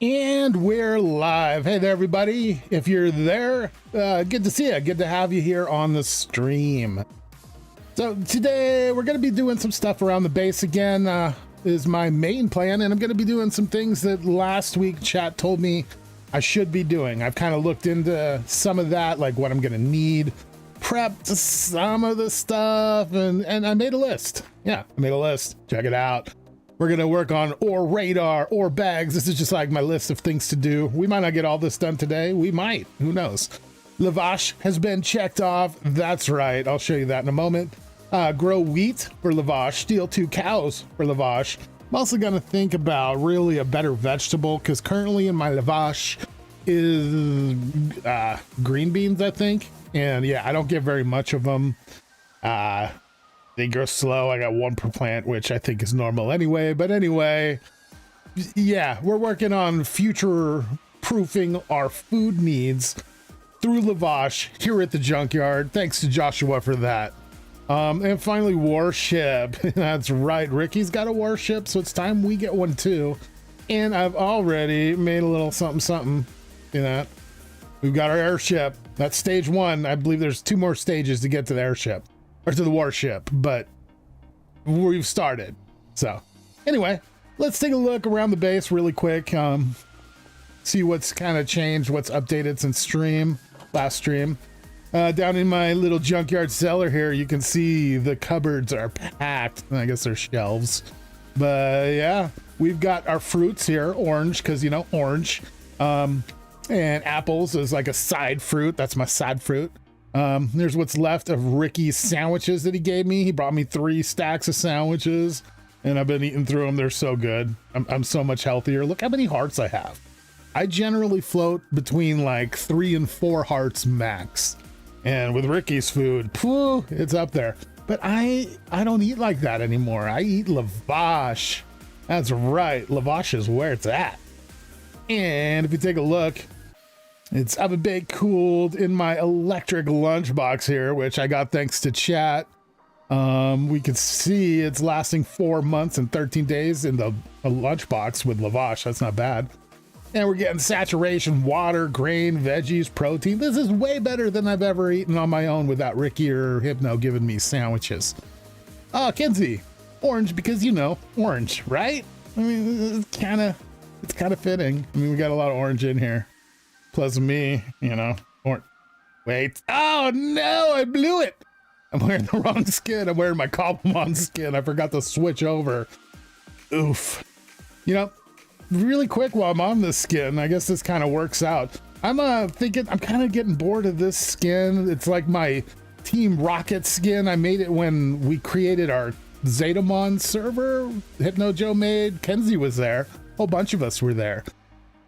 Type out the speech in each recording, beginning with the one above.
And we're live. Hey there, everybody. If you're there, good to see you. Good to have you here on the stream. So today we're going to be doing some stuff around the base again, is my main plan. And I'm going to be doing some things that last week chat told me I should be doing. I've kind of looked into some of that, like what I'm going to need, prepped some of the stuff, and I made a list. Yeah, I made a list. Check it out. We're going to work on ore radar, ore bags. This is just like my list of things to do. We might not get all this done today. We might. Who knows? Lavash has been checked off. That's right. I'll show you that in a moment. Grow wheat for lavash. Steal 2 cows for lavash. I'm also going to think about really a better vegetable because currently in my lavash is green beans, I think. And yeah, I don't get very much of them. They grow slow. I got 1 per plant, which I think is normal anyway. But anyway, yeah, we're working on future proofing our food needs through lavash here at the junkyard. Thanks to Joshua for that. And finally, warship. That's right. Ricky's got a warship, so it's time we get one too. And I've already made a little something. See that? We've got our airship. That's stage 1. I believe there's 2 more stages to get to the airship. Or to the warship, but we've started. So anyway, let's take a look around the base really quick. See what's kind of changed, what's updated since last stream. Down in my little junkyard cellar here, you can see the cupboards are packed. I guess they're shelves. But yeah, we've got our fruits here, orange, because you know, orange. And apples is like a side fruit. That's my side fruit. There's what's left of Ricky's sandwiches that he gave me. He brought me 3 stacks of sandwiches and I've been eating through them. They're so good. I'm so much healthier. Look how many hearts I have. I generally float between like 3 and 4 hearts max. And with Ricky's food, phew, it's up there. But I don't eat like that anymore. I eat lavash. That's right. Lavash is where it's at. And if you take a look, it's oven baked, cooled in my electric lunchbox here, which I got thanks to chat. We can see it's lasting 4 months and 13 days in the lunchbox with lavash. That's not bad. And we're getting saturation, water, grain, veggies, protein. This is way better than I've ever eaten on my own without Ricky or Hypno giving me sandwiches. Oh, Kenzie, orange because you know, orange, right? I mean, it's kind of fitting. I mean, we got a lot of orange in here. Plus me, you know, wait. Oh no, I blew it. I'm wearing the wrong skin. I'm wearing my Cobblemon skin. I forgot to switch over. Oof. You know, really quick while I'm on this skin, I guess this kind of works out. I'm thinking, I'm kind of getting bored of this skin. It's like my Team Rocket skin. I made it when we created our Zetamon server. Hypno Joe made, Kenzie was there. A whole bunch of us were there.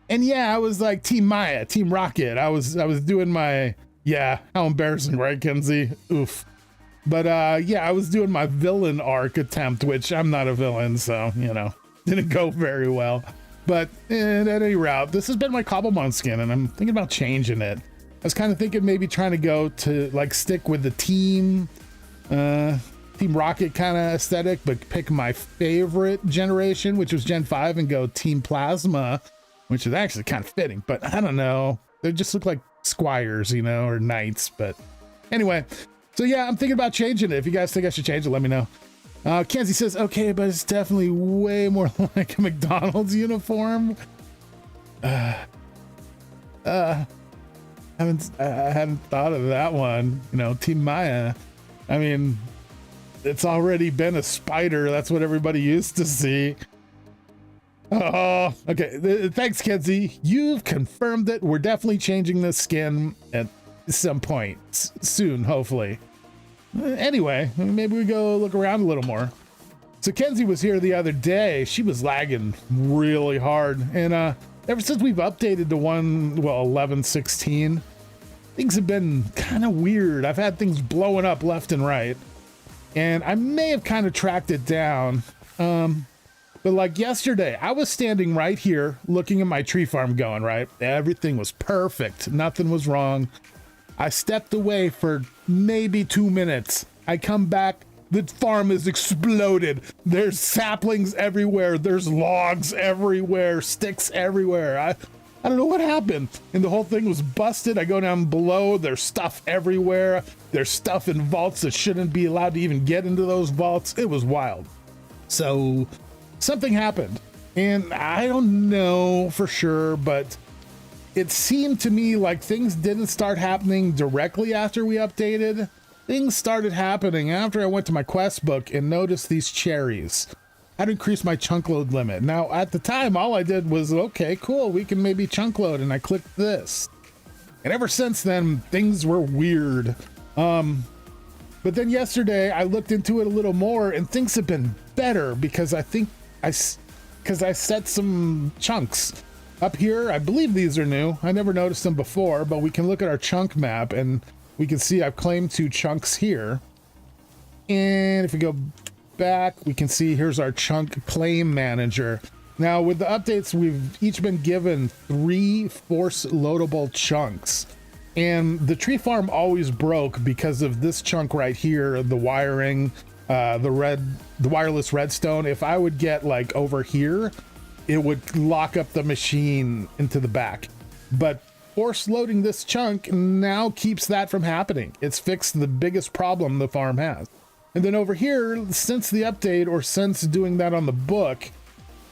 And yeah, I was like Team Maya, Team Rocket. I was doing my, yeah, how embarrassing, right, Kenzie? Oof. But yeah, I was doing my villain arc attempt, which I'm not a villain, so, you know, didn't go very well. But at any route, this has been my Cobblemon skin, and I'm thinking about changing it. I was kind of thinking maybe trying to go to, like, stick with the Team Rocket kind of aesthetic, but pick my favorite generation, which was Gen 5, and go Team Plasma, which is actually kind of fitting, but I don't know. They just look like squires, you know, or knights. But anyway, so yeah, I'm thinking about changing it. If you guys think I should change it, let me know. Kenzie says, okay, but it's definitely way more like a McDonald's uniform. I hadn't thought of that one. You know, Team Maya. I mean, it's already been a spider. That's what everybody used to see. Oh, okay. Thanks, Kenzie. You've confirmed it. We're definitely changing this skin at some point soon, hopefully. Anyway, maybe we go look around a little more. So Kenzie was here the other day. She was lagging really hard. And ever since we've updated to 11.16, things have been kind of weird. I've had things blowing up left and right. And I may have kind of tracked it down. But like yesterday, I was standing right here looking at my tree farm going, right? Everything was perfect. Nothing was wrong. I stepped away for maybe 2 minutes. I come back, The farm is exploded. There's saplings everywhere. There's logs everywhere, sticks everywhere. I don't know what happened. And the whole thing was busted. I go down below. There's stuff everywhere. There's stuff in vaults that shouldn't be allowed to even get into those vaults. It was wild. So something happened. And I don't know for sure, but it seemed to me like things didn't start happening directly after we updated. Things started happening after I went to my quest book and noticed these cherries. I had to increase my chunk load limit. Now, at the time, all I did was, okay, cool, we can maybe chunk load, and I clicked this. And ever since then, things were weird. But then yesterday, I looked into it a little more, and things have been better because I think I set some chunks. Up here, I believe these are new. I never noticed them before, but we can look at our chunk map, and we can see I've claimed 2 chunks here. And if we go back, we can see here's our chunk claim manager. Now with the updates, we've each been given 3 force loadable chunks, and the tree farm always broke because of this chunk right here, the wiring, the wireless redstone. If I would get like over here, it would lock up the machine into the back, but force loading this chunk now keeps that from happening. It's fixed the biggest problem the farm has. And then over here, since the update, or since doing that on the book,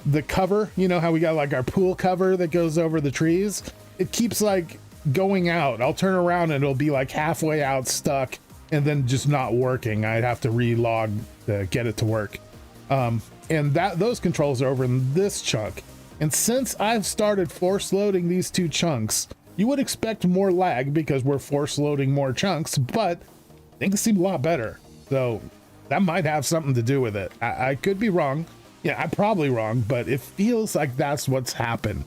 the cover, you know how we got like our pool cover that goes over the trees, it keeps like going out. I'll turn around and it'll be like halfway out, stuck, and then just not working. I'd have to relog to get it to work. And those controls are over in this chunk. And since I've started force loading these 2 chunks, you would expect more lag because we're force loading more chunks, but things seem a lot better. So that might have something to do with it. I could be wrong. Yeah, I'm probably wrong, but it feels like that's what's happened.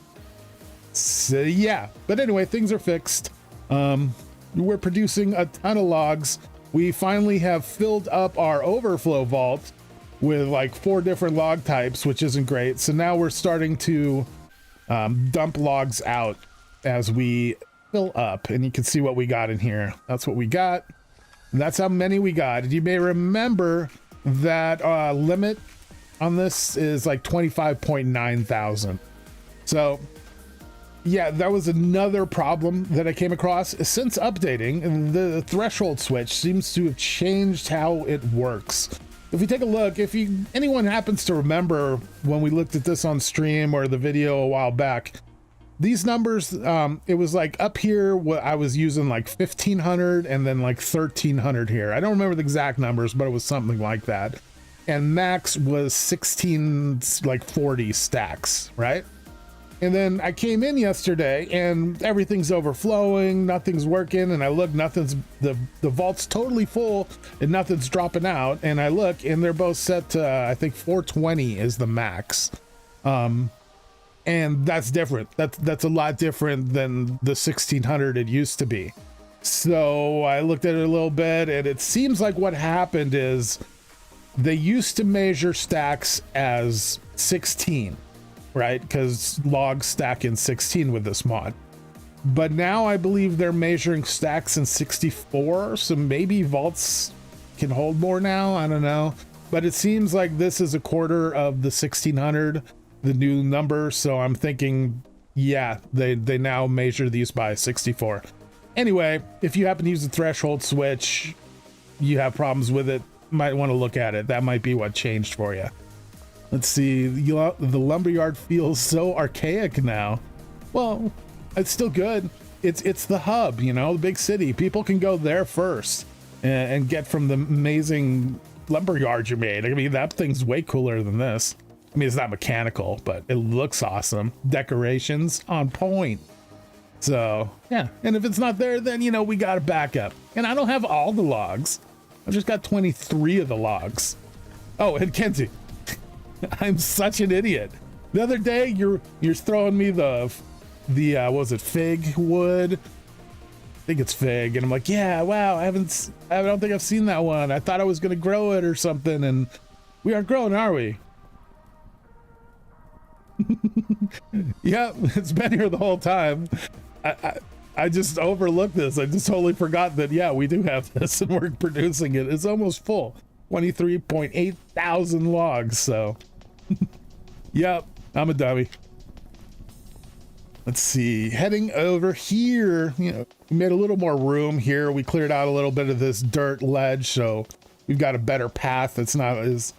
So yeah, but anyway, things are fixed. We're producing a ton of logs. We finally have filled up our overflow vault with like 4 different log types, which isn't great. So now we're starting to dump logs out as we fill up, and you can see what we got in here. That's what we got. That's how many we got. You may remember that limit on this is like 25.9 thousand. So yeah, that was another problem that I came across. Since updating, the threshold switch seems to have changed how it works. If we take a look, if anyone happens to remember when we looked at this on stream or the video a while back, these numbers, it was like up here, what I was using like 1500 and then like 1300 here. I don't remember the exact numbers, but it was something like that. And max was 40 stacks, right? And then I came in yesterday and everything's overflowing, nothing's working, and I look, the vault's totally full and nothing's dropping out. And I look and they're both set to, I think 420 is the max. And that's different. That's a lot different than the 1600 it used to be. So I looked at it a little bit, and it seems like what happened is they used to measure stacks as 16, right? Because logs stack in 16 with this mod. But now I believe they're measuring stacks in 64, so maybe vaults can hold more now. I don't know. But it seems like this is a quarter of the 1600. The new number, so I'm thinking, yeah, they now measure these by 64. Anyway, if you happen to use the threshold switch, you have problems with it, might want to look at it. That might be what changed for you. Let's see, the lumberyard feels so archaic now. Well, it's still good. It's the hub, you know, the big city. People can go there first and get from the amazing lumberyard you made. I mean, that thing's way cooler than this. I mean, it's not mechanical, but it looks awesome. Decorations on point. So yeah, and if it's not there, then, you know, we got a backup. And I don't have all the logs. I've just got 23 of the logs. Oh, and Kenzie, I'm such an idiot. The other day, you're throwing me the what was it, fig wood? I think it's fig, and I'm like, yeah, wow, I don't think I've seen that one. I thought I was gonna grow it or something, and we aren't growing, are we? Yeah, it's been here the whole time. I just overlooked this. I just totally forgot that, yeah, we do have this and we're producing it. It's almost full. 23.8 thousand logs. So, yep, I'm a dummy. Let's see, heading over here, you know, we made a little more room here. We cleared out a little bit of this dirt ledge, so we've got a better path that's not as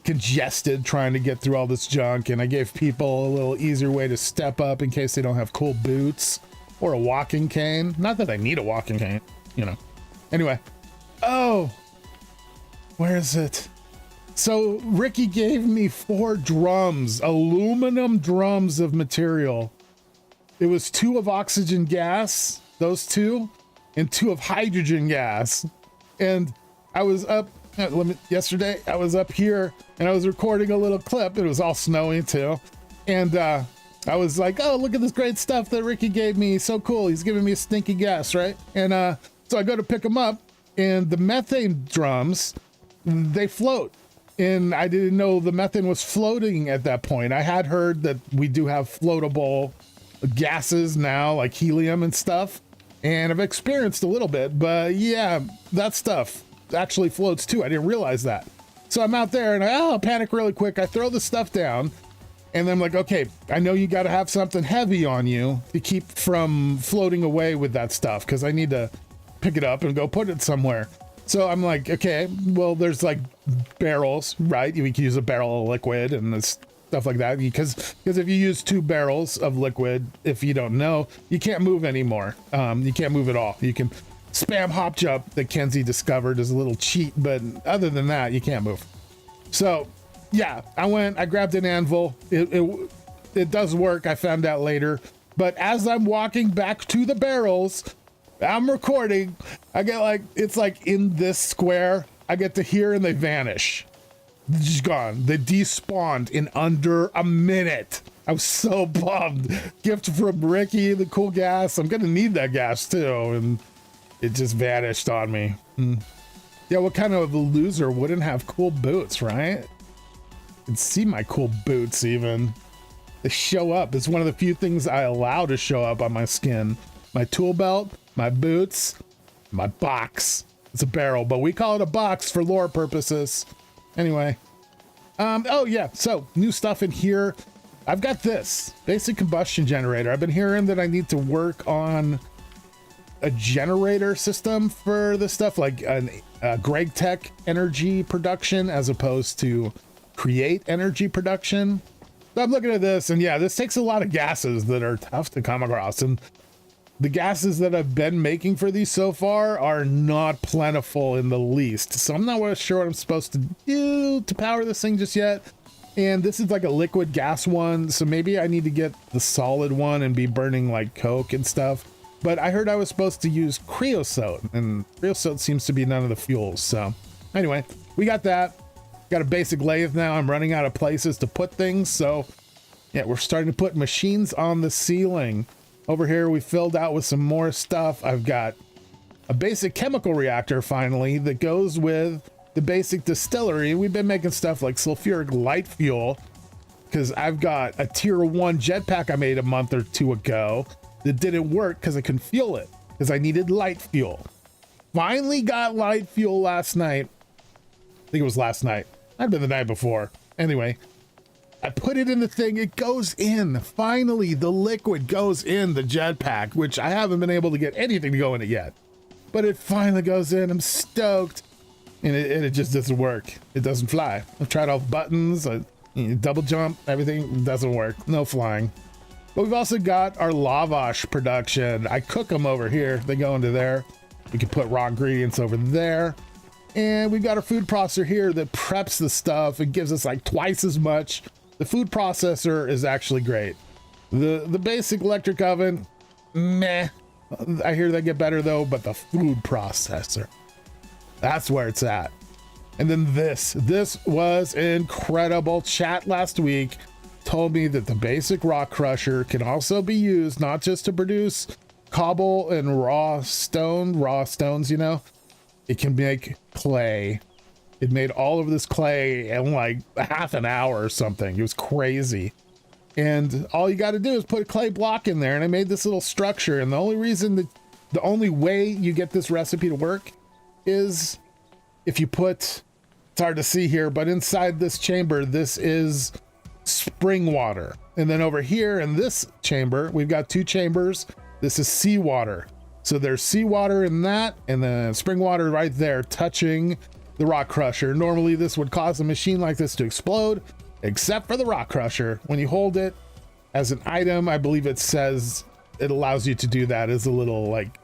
congested trying to get through all this junk. And I gave people a little easier way to step up in case they don't have cool boots or a walking cane. Not that I need a walking cane, you know. Anyway, oh, where is it? So Ricky gave me 4 drums, aluminum drums of material. It was 2 of oxygen gas, those 2, and 2 of hydrogen gas. And I was up yesterday, I was up here and I was recording a little clip. It was all snowy too. And I was like, oh, look at this great stuff that Ricky gave me. So cool. He's giving me a stinky gas, right? And so I go to pick them up, and the methane drums, they float. And I didn't know the methane was floating at that point. I had heard that we do have floatable gases now, like helium and stuff, and I've experienced a little bit, but yeah, that stuff actually floats too. I didn't realize that. So I'm out there and I panic really quick. I throw the stuff down and then I'm like, okay, I know you got to have something heavy on you to keep from floating away with that stuff, because I need to pick it up and go put it somewhere. So I'm like, okay, well, there's like barrels, right? We can use a barrel of liquid and this stuff like that, because if you use 2 barrels of liquid, if you don't know, you can't move anymore. You can't move at all. You can spam hop jump that Kenzie discovered as a little cheat, but other than that, you can't move. So yeah, I grabbed an anvil. It does work. I found out later, but as I'm walking back to the barrels, I'm recording. I get like, it's like in this square, I get to hear and they vanish. They're just gone. They despawned in under a minute. I was so bummed. Gift from Ricky, the cool gas. I'm gonna need that gas too. And it just vanished on me. Yeah, what kind of a loser wouldn't have cool boots, right? You can see my cool boots even. They show up. It's one of the few things I allow to show up on my skin. My tool belt, my boots, my box. It's a barrel, but we call it a box for lore purposes. Anyway, oh yeah, so new stuff in here. I've got this basic combustion generator. I've been hearing that I need to work on a generator system for this stuff, like a Gregtech energy production as opposed to create energy production. So I'm looking at this, and yeah, this takes a lot of gases that are tough to come across, and the gases that I've been making for these so far are not plentiful in the least. So I'm not really sure what I'm supposed to do to power this thing just yet. And this is like a liquid gas one, so maybe I need to get the solid one and be burning like coke and stuff. But I heard I was supposed to use creosote, and creosote seems to be none of the fuels. So anyway, we got that. Got a basic lathe now. I'm running out of places to put things. So yeah, we're starting to put machines on the ceiling. Over here, we filled out with some more stuff. I've got a basic chemical reactor finally that goes with the basic distillery. We've been making stuff like sulfuric light fuel because I've got a tier 1 jetpack I made a month or 2 ago that didn't work because I couldn't fuel it because I needed light fuel. Finally got light fuel last night. I think it was last night. Might have been the night before. Anyway, I put it in the thing, it goes in. Finally, the liquid goes in the jetpack, which I haven't been able to get anything to go in it yet. But it finally goes in, I'm stoked. And it just doesn't work. It doesn't fly. I've tried all buttons, double jump, everything doesn't work. No flying. But we've also got our lavash production. I cook them over here. They go into there. We can put raw ingredients over there. And we've got our food processor here that preps the stuff. It gives us like twice as much. The food processor is actually great. The basic electric oven, meh. I hear they get better though, but the food processor, that's where it's at. And then this was incredible. Chat last week told me that the basic rock crusher can also be used not just to produce cobble and raw stones, you know, it can make clay. It made all of this clay in like half an hour or something. It was crazy. And all you got to do is put a clay block in there, and I made this little structure. And the only way you get this recipe to work is if you put it's hard to see here, but inside this chamber, this is spring water. And then over here in this chamber, we've got 2 chambers. This is seawater. So there's seawater in that, and then spring water right there touching the rock crusher. Normally this would cause a machine like this to explode, except for the rock crusher. When you hold it as an item, I believe it says it allows you to do that as a little, like,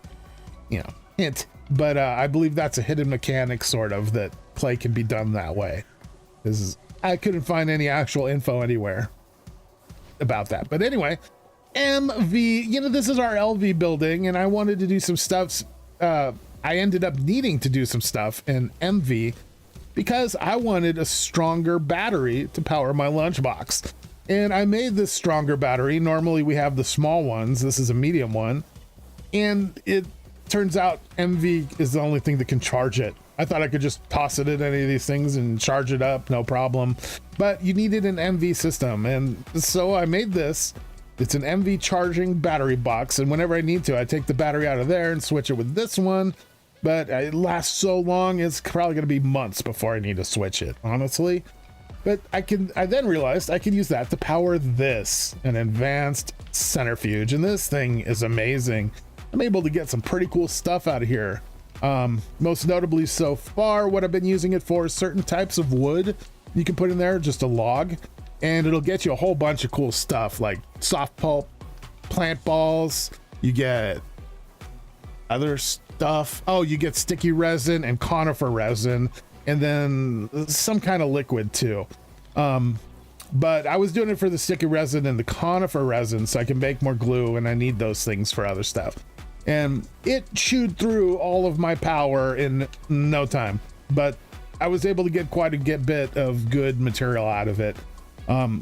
you know, hint. But I believe that's a hidden mechanic, sort of, that clay can be done that way. I couldn't find any actual info anywhere about that. But anyway, MV, you know, this is our LV building, and I wanted to do some stuff. I ended up needing to do some stuff in MV because I wanted a stronger battery to power my lunchbox. And I made this stronger battery. Normally we have the small ones. This is a medium one. And it turns out MV is the only thing that can charge it. I thought I could just toss it in any of these things and charge it up, no problem. But you needed an MV system. And so I made this. It's an MV charging battery box. And whenever I need to, I take the battery out of there and switch it with this one. But it lasts so long, it's probably going to be months before I need to switch it, honestly. But I then realized I could use that to power this, an advanced centrifuge. And this thing is amazing. I'm able to get some pretty cool stuff out of here. Most notably so far, what I've been using it for is certain types of wood you can put in there, just a log, and it'll get you a whole bunch of cool stuff like soft pulp, plant balls. You get other stuff. Oh, you get sticky resin and conifer resin, and then some kind of liquid too. But I was doing it for the sticky resin and the conifer resin so I can make more glue, and I need those things for other stuff. And it chewed through all of my power in no time, but I was able to get quite a bit of good material out of it.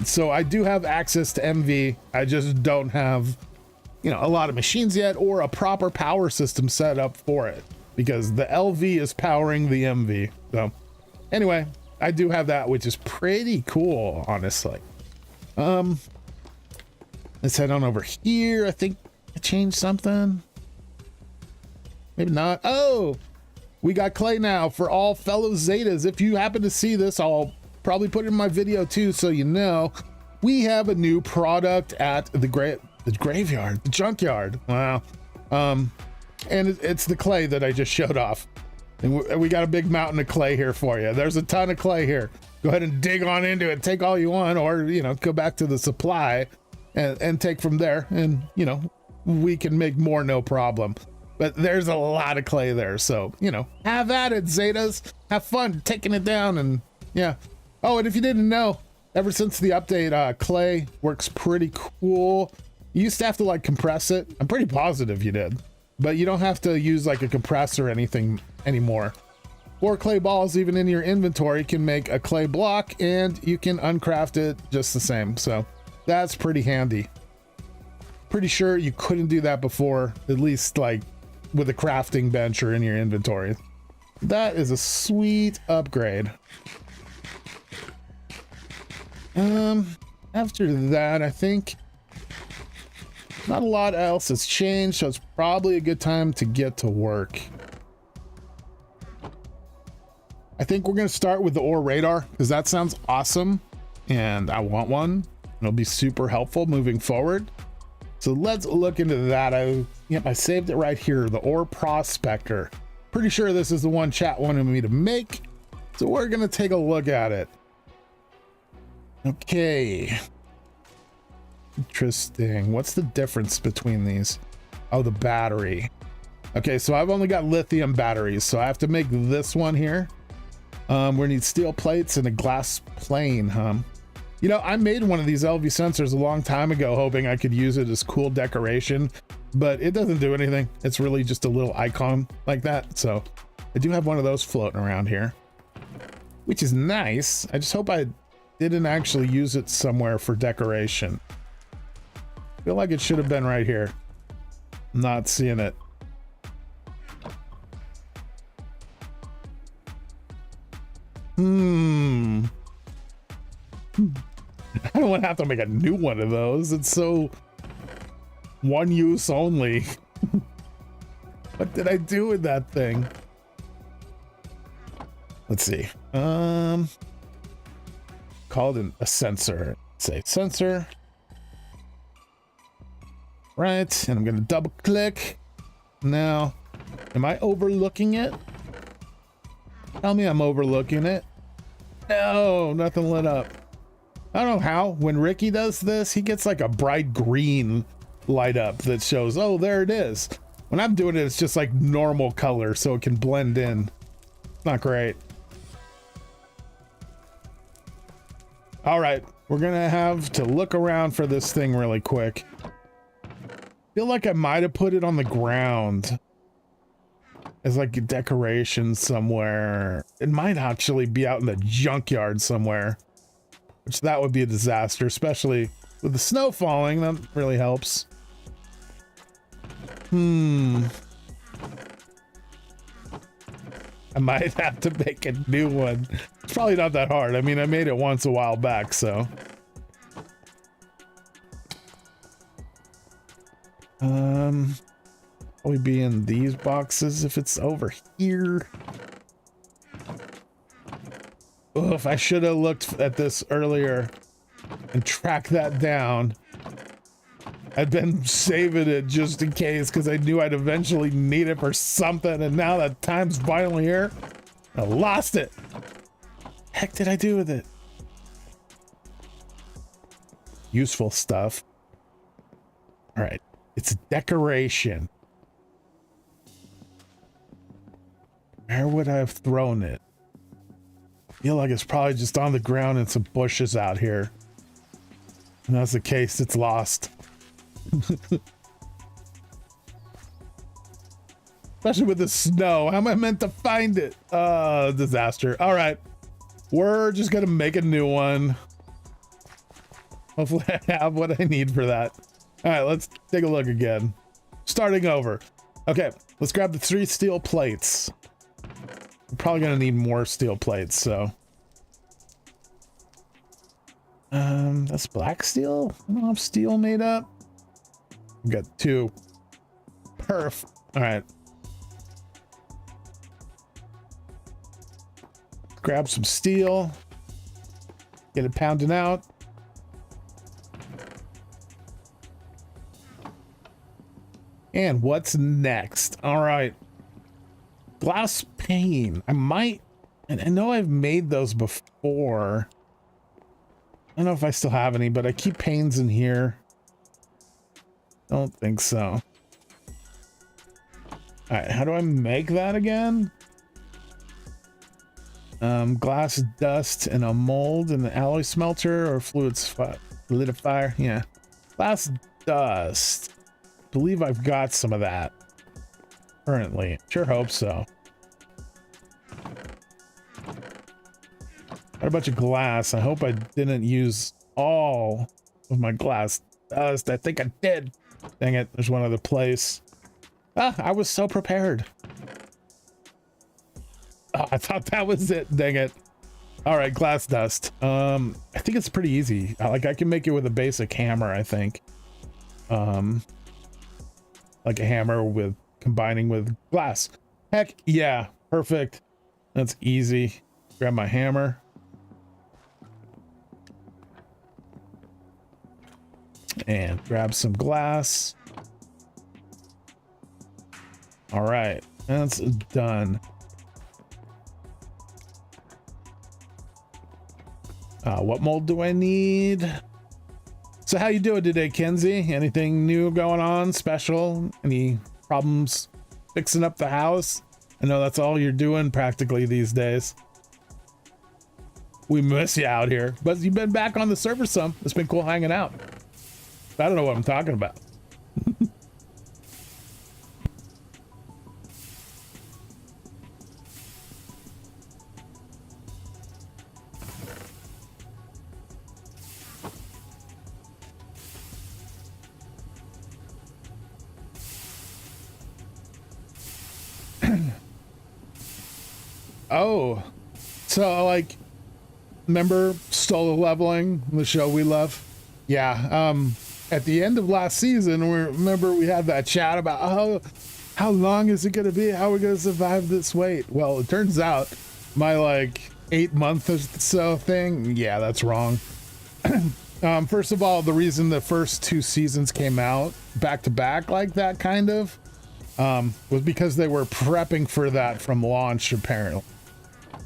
So I do have access to MV. I just don't have, you know, a lot of machines yet or a proper power system set up for it, because the LV is powering the MV. So anyway, I do have that, which is pretty cool, honestly. Let's head on over here. I think I changed something. Maybe not. Oh, we got clay now for all fellow Zetas. If you happen to see this, I'll probably put it in my video too, so you know. We have a new product at the graveyard, the junkyard. Wow. And it's the clay that I just showed off. And we got a big mountain of clay here for you. There's a ton of clay here. Go ahead and dig on into it, take all you want, or, you know, go back to the supply and take from there. And, you know, we can make more, no problem. But there's a lot of clay there. So, you know, have at it, Zetas. Have fun taking it down. And yeah. Oh, and if you didn't know, ever since the update, clay works pretty cool. You used to have to like compress it. I'm pretty positive you did. But you don't have to use like a compressor or anything anymore. 4 clay balls even in your inventory can make a clay block, and you can uncraft it just the same. So that's pretty handy. Pretty sure you couldn't do that before, at least like with a crafting bench or in your inventory. That is a sweet upgrade. After that, I think not a lot else has changed, so it's probably a good time to get to work. I think we're going to start with the ore radar, because that sounds awesome and I want one. It'll be super helpful moving forward. So let's look into that. I saved it right here, the ore prospector. Pretty sure this is the one chat wanted me to make, so we're going to take a look at it. Okay. Interesting. What's the difference between these? Oh, the battery. Okay, so I've only got lithium batteries, so I have to make this one here. We need steel plates and a glass plane, huh? You know, I made one of these LV sensors a long time ago, hoping I could use it as cool decoration, but it doesn't do anything. It's really just a little icon like that. So I do have one of those floating around here, which is nice. I just hope I didn't actually use it somewhere for decoration. I feel like it should have been right here. I'm not seeing it. I don't want to have to make a new one of those. It's so one use only. What did I do with that thing? let's see. Called a sensor. Say sensor. Right, and I'm gonna double click. Now, am I overlooking it? Tell me I'm overlooking it. No, nothing lit up. I don't know how. When Ricky does this, he gets like a bright green light up that shows, oh, there it is. When I'm doing it, it's just like normal color so it can blend in. Not great. All right, we're gonna have to look around for this thing really quick. Feel like I might have put it on the ground as like a decoration somewhere. It might actually be out in the junkyard somewhere, which that would be a disaster, especially with the snow falling. That really helps. I might have to make a new one. It's probably not that hard. I mean, I made it once a while back, so. Probably be in these boxes if it's over here. Oof, I should have looked at this earlier and tracked that down. I've been saving it just in case because I knew I'd eventually need it for something, and now that time's finally here, I lost it. Heck did I do with it? Useful stuff. All right, it's a decoration. Where would I have thrown it? I feel like it's probably just on the ground and some bushes out here. And that's the case, it's lost. Especially with the snow. How am I meant to find it? Disaster. All right. We're just gonna make a new one. Hopefully I have what I need for that. All right, let's take a look again. Starting over. Okay, let's grab the 3 steel plates. We're probably gonna need more steel plates, so. That's black steel? I don't have steel made up. We've got 2. Perf. All right. Grab some steel. Get it pounding out. And what's next? All right. Glass pane. I might, and I know I've made those before. I don't know if I still have any, but I keep panes in here. Don't think so. All right, how do I make that again? Glass dust in a mold in the alloy smelter or solidifier. Yeah, glass dust. Believe I've got some of that currently. Sure hope so. Got a bunch of glass. I hope I didn't use all of my glass dust. I think I did. Dang it, there's one other place. Ah, I was so prepared. Oh, I thought that was it. Dang it. All right, glass dust. I think it's pretty easy. Like I can make it with a basic hammer, I think. Like a hammer with combining with glass. Heck yeah, perfect. That's easy. Grab my hammer. And grab some glass. All right, that's done. What mold do I need? So how you doing today, Kenzie? Anything new going on? Special? Any problems fixing up the house? I know that's all you're doing practically these days. We miss you out here, but you've been back on the server some. It's been cool hanging out. I don't know what I'm talking about. Oh, so like, remember solo leveling, the show we love? Yeah. At the end of last season, remember we had that chat about, oh, how long is it going to be? How are we going to survive this wait? Well, it turns out my like 8-month or so thing. Yeah, that's wrong. First of all, the reason the first 2 seasons came out back to back like that kind of was because they were prepping for that from launch apparently.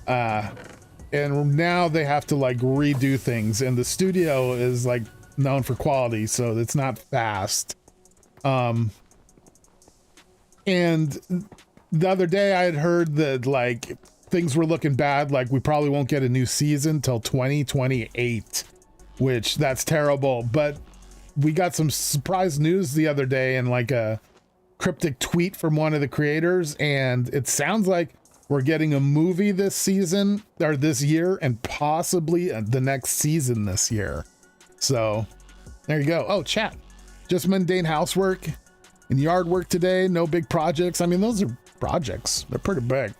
And now they have to like redo things, and the studio is like known for quality, so it's not fast. And the other day I had heard that like things were looking bad, like we probably won't get a new season till 2028, which that's terrible. But we got some surprise news the other day in like a cryptic tweet from one of the creators, and it sounds like we're getting a movie this season or this year, and possibly the next season this year. So there you go. Oh, chat. Just mundane housework and yard work today. No big projects. I mean, those are projects. They're pretty big.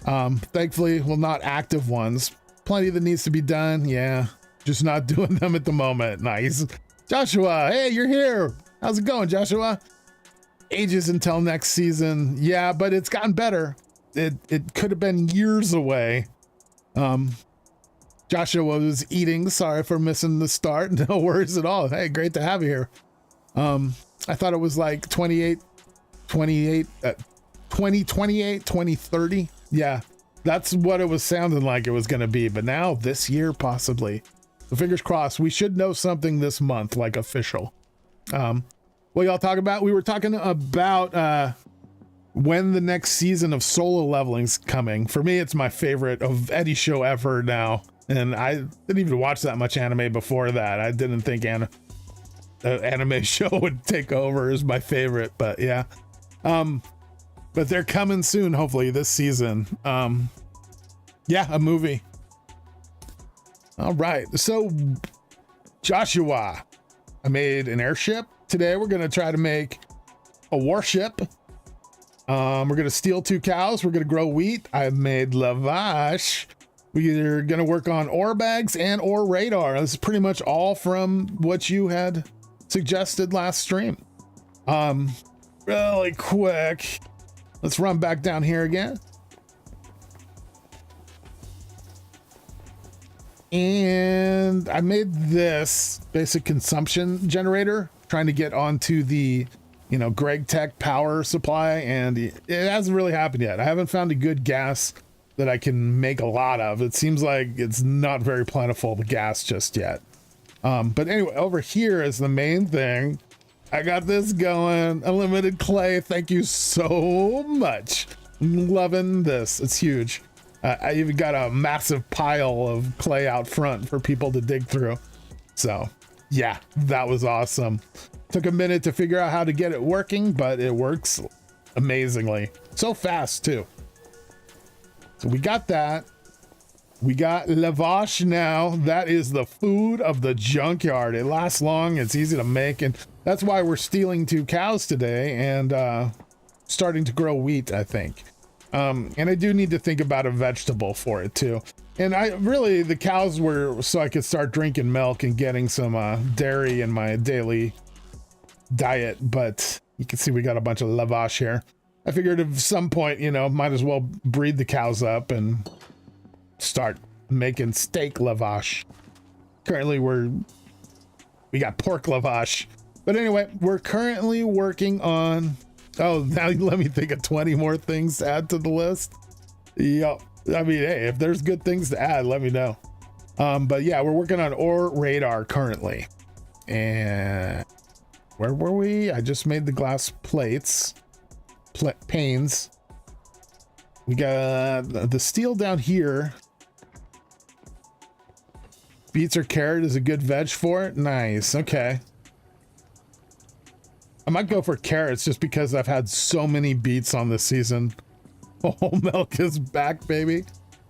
Thankfully, well, not active ones. Plenty that needs to be done. Yeah, just not doing them at the moment. Nice. Joshua, hey, you're here. How's it going, Joshua? Ages until next season. Yeah, but it's gotten better. It could have been years away. Joshua was eating. Sorry for missing the start. No worries at all. Hey, great to have you here. I thought it was like 2028, 2030. Yeah, that's what it was sounding like it was going to be. But now this year, possibly. So fingers crossed. We should know something this month, like official. What y'all talk about? We were talking about when the next season of solo leveling's coming. For me, it's my favorite of any show ever now. And I didn't even watch that much anime before that. I didn't think anime show would take over as my favorite, but yeah. But they're coming soon, hopefully this season. Yeah, a movie. All right, so Joshua, I made an airship. Today we're gonna try to make a warship. We're gonna steal 2 cows. We're gonna grow wheat. I've made lavash. We're gonna work on ore bags and ore radar. This is pretty much all from what you had suggested last stream. Really quick, let's run back down here again. And I made this basic consumption generator, trying to get onto the, Gregtech power supply, and it hasn't really happened yet. I haven't found a good gas that I can make a lot of. It seems like it's not very plentiful, the gas, just yet. But anyway, over here is the main thing. I got this going. Unlimited clay. Thank you so much. I'm loving this. It's huge. I even got a massive pile of clay out front for people to dig through. So yeah, that was awesome. Took a minute to figure out how to get it working, but it works amazingly. So fast too. So we got that. We got lavash now. That is the food of the junkyard. It lasts long. It's easy to make. And that's why we're stealing 2 cows today and starting to grow wheat, I think. And I do need to think about a vegetable for it too. And the cows were so I could start drinking milk and getting some dairy in my daily diet. But you can see we got a bunch of lavash here. I figured at some point, might as well breed the cows up and start making steak lavash. Currently we got pork lavash. But anyway, we're currently working on, now let me think of 20 more things to add to the list. Yep. I mean, hey, if there's good things to add, let me know. But yeah, we're working on ore radar currently. And where were we? I just made the glass plates, panes. We got the steel down here. Beets or carrot is a good veg for it. Nice. Okay. I might go for carrots just because I've had so many beets on this season. Whole milk is back, baby.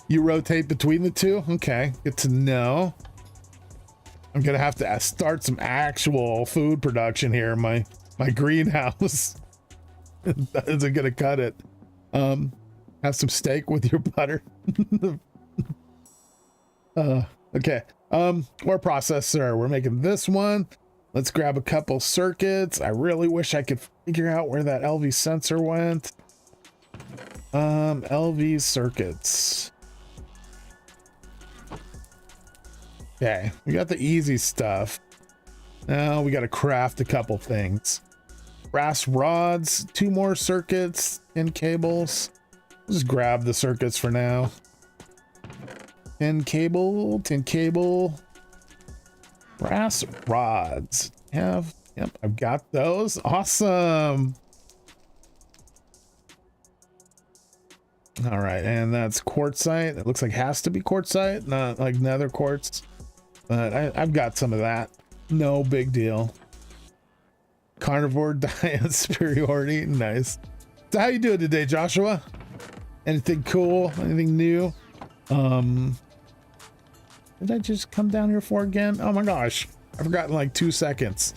You rotate between the two? Okay, good to know. I'm gonna have to start some actual food production here. My greenhouse isn't gonna cut it. Have some steak with your butter. Okay. Ore processor. We're making this one. Let's grab a couple circuits. I really wish I could figure out where that LV sensor went. LV circuits. Okay, we got the easy stuff. Now we got to craft a couple things. Brass rods, 2 more circuits, and cables. Just grab the circuits for now. Tin cable, brass rods. Yep, I've got those. Awesome. All right, and that's quartzite. It looks like has to be quartzite, not like nether quartz. But I've got some of that. No big deal. Carnivore diet superiority. Nice. So how you doing today, Joshua? Anything cool? Anything new? Did I just come down here for again? Oh my gosh. I forgot in like 2 seconds.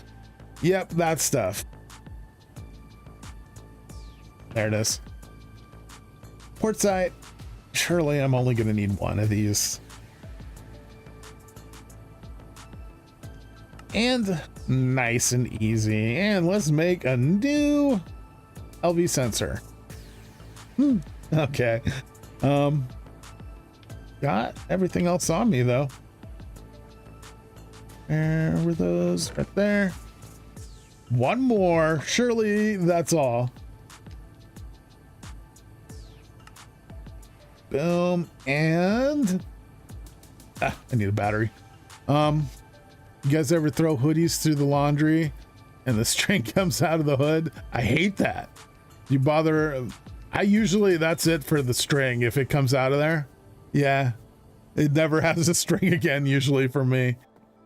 Yep, that stuff. There it is. Quartzite. Surely I'm only going to need 1 of these. And nice and easy. And let's make a new LV sensor. Okay. Got everything else on me though. Where were those? Right there. 1 more. Surely that's all. Boom. And I need a battery. You guys ever throw hoodies through the laundry and the string comes out of the hood? I hate that. You bother. I usually, that's it for the string. If it comes out of there. Yeah. It never has a string again, usually for me.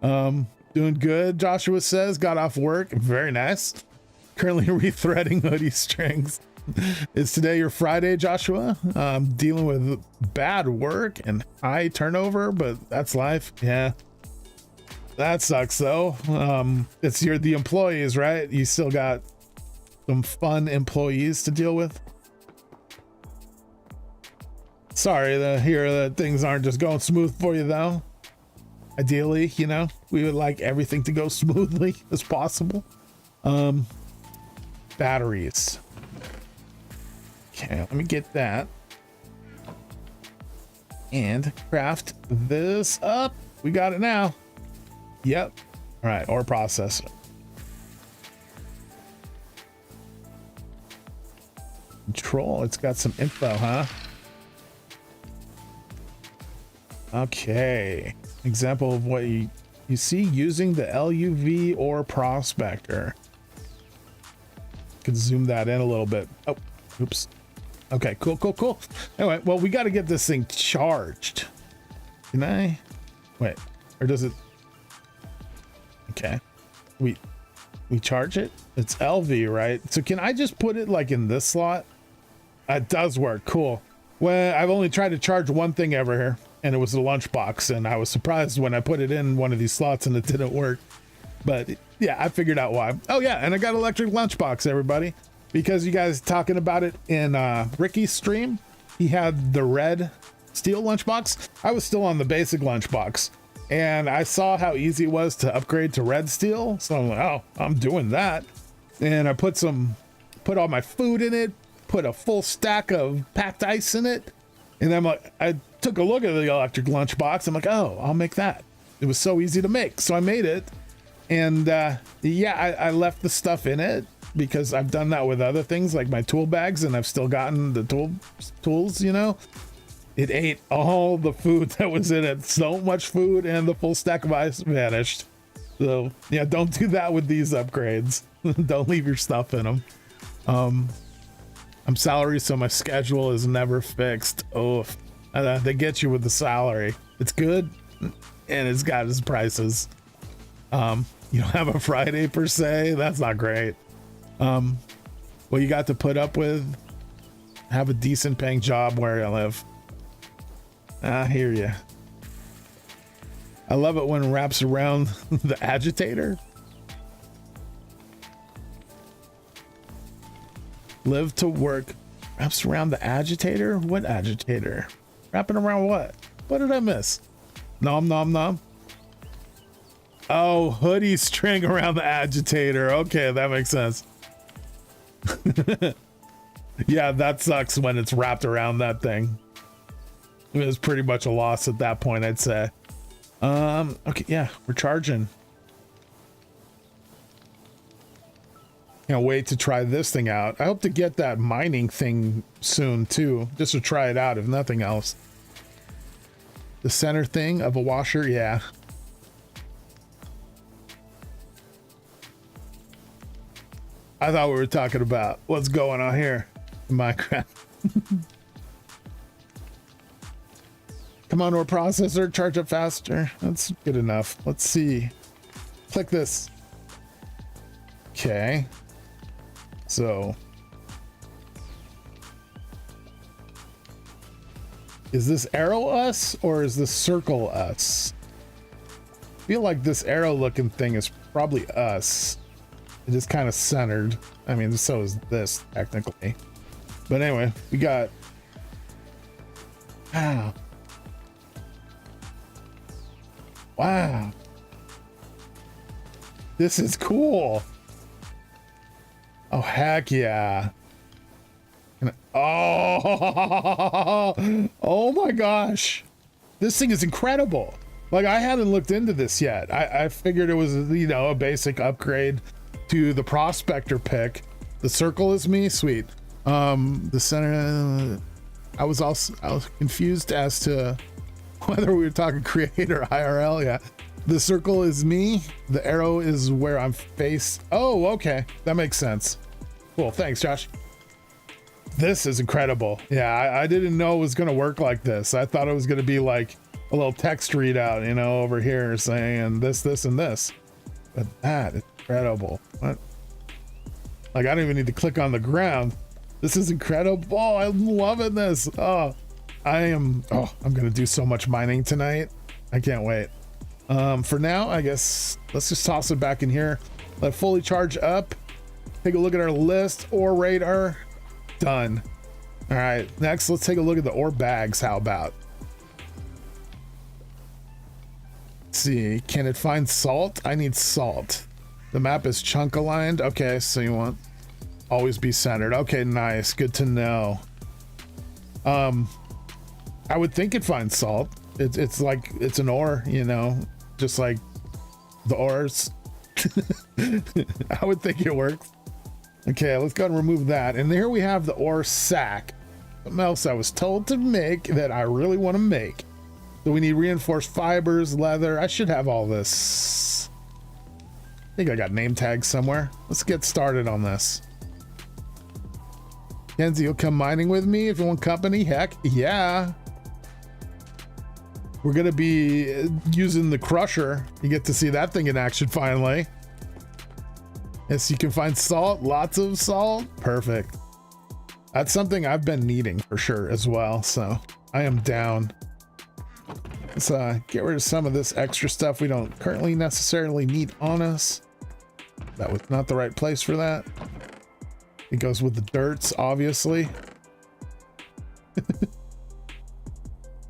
Doing good. Joshua says, got off work. Very nice. Currently rethreading hoodie strings. Is today your Friday, Joshua? Dealing with bad work and high turnover, but that's life. Yeah. That sucks though. It's the employees, right? You still got some fun employees to deal with. Sorry to hear that things aren't just going smooth for you though. Ideally, you know, we would like everything to go smoothly as possible. Batteries. Okay, let me get that. And craft this up. We got it now. Yep. All right, ore processor. Control, it's got some info, huh? Okay. Example of what you see using the LUV ore prospector. Could zoom that in a little bit. Oh, oops. Okay, cool. Anyway, well, we got to get this thing charged. Can I? Wait, or does it? Okay, we charge it. It's LV, right? So can I just put it like in this slot? It does work. Cool. Well, I've only tried to charge one thing ever here, and it was the lunchbox, and I was surprised when I put it in one of these slots and it didn't work. But yeah, I figured out why. Oh yeah, and I got electric lunchbox, everybody, because you guys talking about it in Ricky's stream. He had the red steel lunchbox. I was still on the basic lunchbox, and I saw how easy it was to upgrade to red steel. So I'm like, oh, I'm doing that. And I put all my food in it, put a full stack of packed ice in it. And I'm like, I took a look at the electric lunchbox. I'm like, oh, I'll make that. It was so easy to make. So I made it. And yeah, I left the stuff in it because I've done that with other things like my tool bags, and I've still gotten the tools, you know. It ate all the food that was in it. So much food, and the full stack of ice vanished. So yeah, don't do that with these upgrades. Don't leave your stuff in them. I'm salary, so my schedule is never fixed. Oh, they get you with the salary. It's good, and it's got its prices. You don't have a Friday per se. That's not great. Well, you got to put up with, have a decent paying job where I live. I hear you. I love it when it wraps around the agitator. Live to work wraps around the agitator. What agitator? Wrapping around what? What did I miss? Nom nom nom. Oh, hoodie string around the agitator. Okay, that makes sense. Yeah, that sucks when it's wrapped around that thing. It was pretty much a loss at that point, I'd say. Okay, yeah, we're charging. Can't wait to try this thing out. I hope to get that mining thing soon too, just to try it out if nothing else. The center thing of a washer, yeah. I thought we were talking about what's going on here in Minecraft. Come on, ore processor, charge up faster. That's good enough. Let's see. Click this. Okay. So. Is this arrow us or is this circle us? I feel like this arrow looking thing is probably us. It is kind of centered. I mean, so is this technically. But anyway, we got. Wow. Wow. This is cool. Oh, heck yeah. Oh, oh my gosh. This thing is incredible. Like, I haven't looked into this yet. I figured it was, you know, a basic upgrade to the prospector pick. The circle is me, sweet. The center, I was confused as to whether we were talking create or IRL. Yeah, the circle is me, the arrow is where I'm faced. Oh, okay, that makes sense. Cool, thanks Josh. This is incredible. Yeah, I didn't know it was gonna work like this. I thought it was gonna be like a little text readout, you know, over here saying this, and this. But that is incredible. What? Like, I don't even need to click on the ground. This is incredible. I'm loving this. Oh, I'm gonna do so much mining tonight. I can't wait. For now, I guess let's just toss it back in here. Let it fully charge up. Take a look at our list. Ore radar. Done. All right, next let's take a look at the ore bags. How about? Let's see, can it find salt? I need salt. The map is chunk aligned. Okay, so you want always be centered. Okay, nice, good to know. I would think it finds salt. It's like it's an ore, you know, just like the ores. I would think it works. Okay, let's go and remove that. And here we have the ore sack. Something else I was told to make that I really want to make. So we need reinforced fibers, leather. I should have all this. I think I got name tags somewhere. Let's get started on this. Kenzie, you'll come mining with me if you want company? Heck yeah. We're gonna be using the crusher. You get to see that thing in action finally. Yes, you can find salt, lots of salt. Perfect. That's something I've been needing for sure as well, so I am down. Let's get rid of some of this extra stuff we don't currently necessarily need on us. That was not the right place for that. It goes with the dirts, obviously.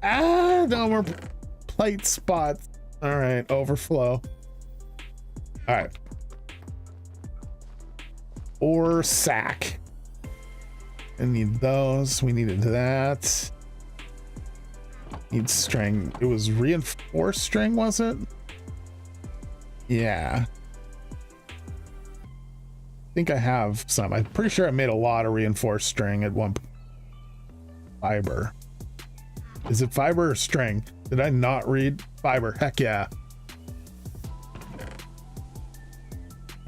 Ah, no more plate spots. All right, overflow. All right. Ore sack. I need those. We needed that. Need string. It was reinforced string, was it? Yeah. I think I have some. I'm pretty sure I made a lot of reinforced string at one point. Fiber. Is it fiber or string? Did I not read fiber? Heck yeah.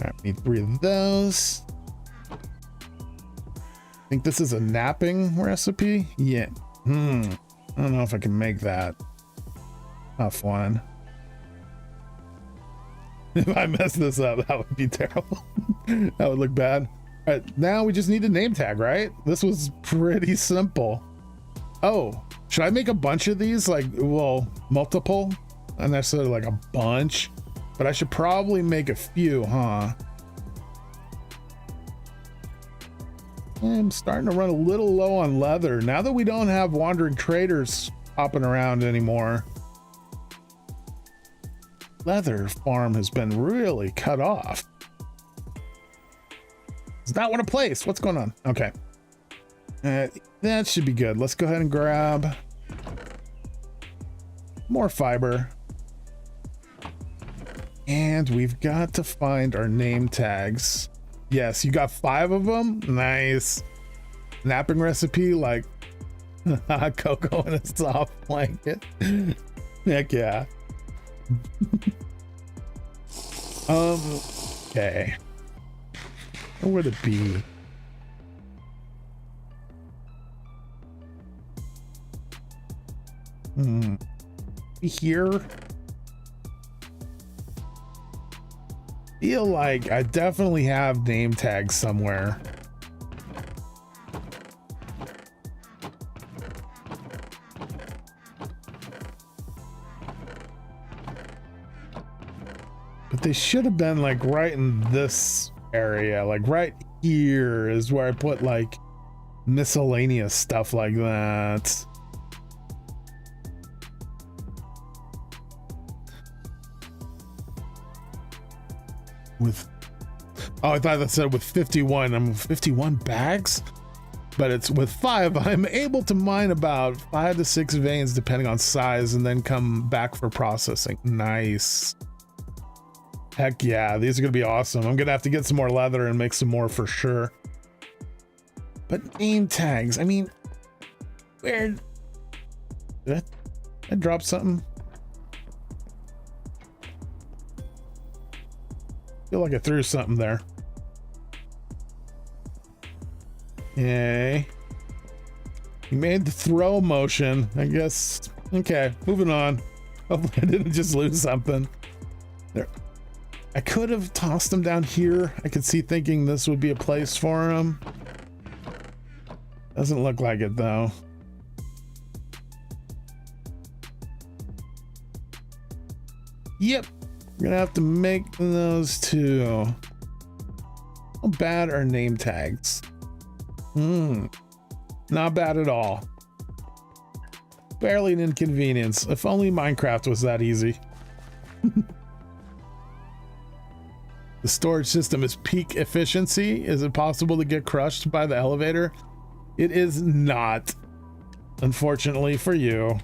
All right, need 3 of those. I think this is a napping recipe. Yeah. I don't know if I can make that. Tough one. If I mess this up, that would be terrible. That would look bad. All right, now we just need a name tag, right? This was pretty simple. Oh, should I make a bunch of these? Like, well, multiple? Not necessarily like a bunch, but I should probably make a few, huh? I'm starting to run a little low on leather now that we don't have wandering traders popping around anymore. Leather farm has been really cut off. Does not want to place. What's going on? Okay. That should be good. Let's go ahead and grab more fiber. And we've got to find our name tags. Yes, you got 5 of them. Nice. Napping recipe, like cocoa in a soft blanket. Heck yeah. Okay. Where would it be? Here. Feel like I definitely have name tags somewhere. But they should have been like right in this area, like right here is where I put like miscellaneous stuff like that. With, oh, I thought that said with 51. I'm 51 bags, but it's with 5. I'm able to mine about 5 to 6 veins depending on size and then come back for processing. Nice. Heck yeah, these are gonna be awesome. I'm gonna have to get some more leather and make some more for sure. But name tags, I mean, where did I drop something? Feel like I threw something there. Yay. You made the throw motion, I guess. Okay, moving on. Hopefully I didn't just lose something. There. I could have tossed them down here. I could see thinking this would be a place for them. Doesn't look like it though. Yep. We're gonna have to make those too. How bad are name tags? Not bad at all. Barely an inconvenience. If only Minecraft was that easy. The storage system is peak efficiency. Is it possible to get crushed by the elevator? It is not, unfortunately for you.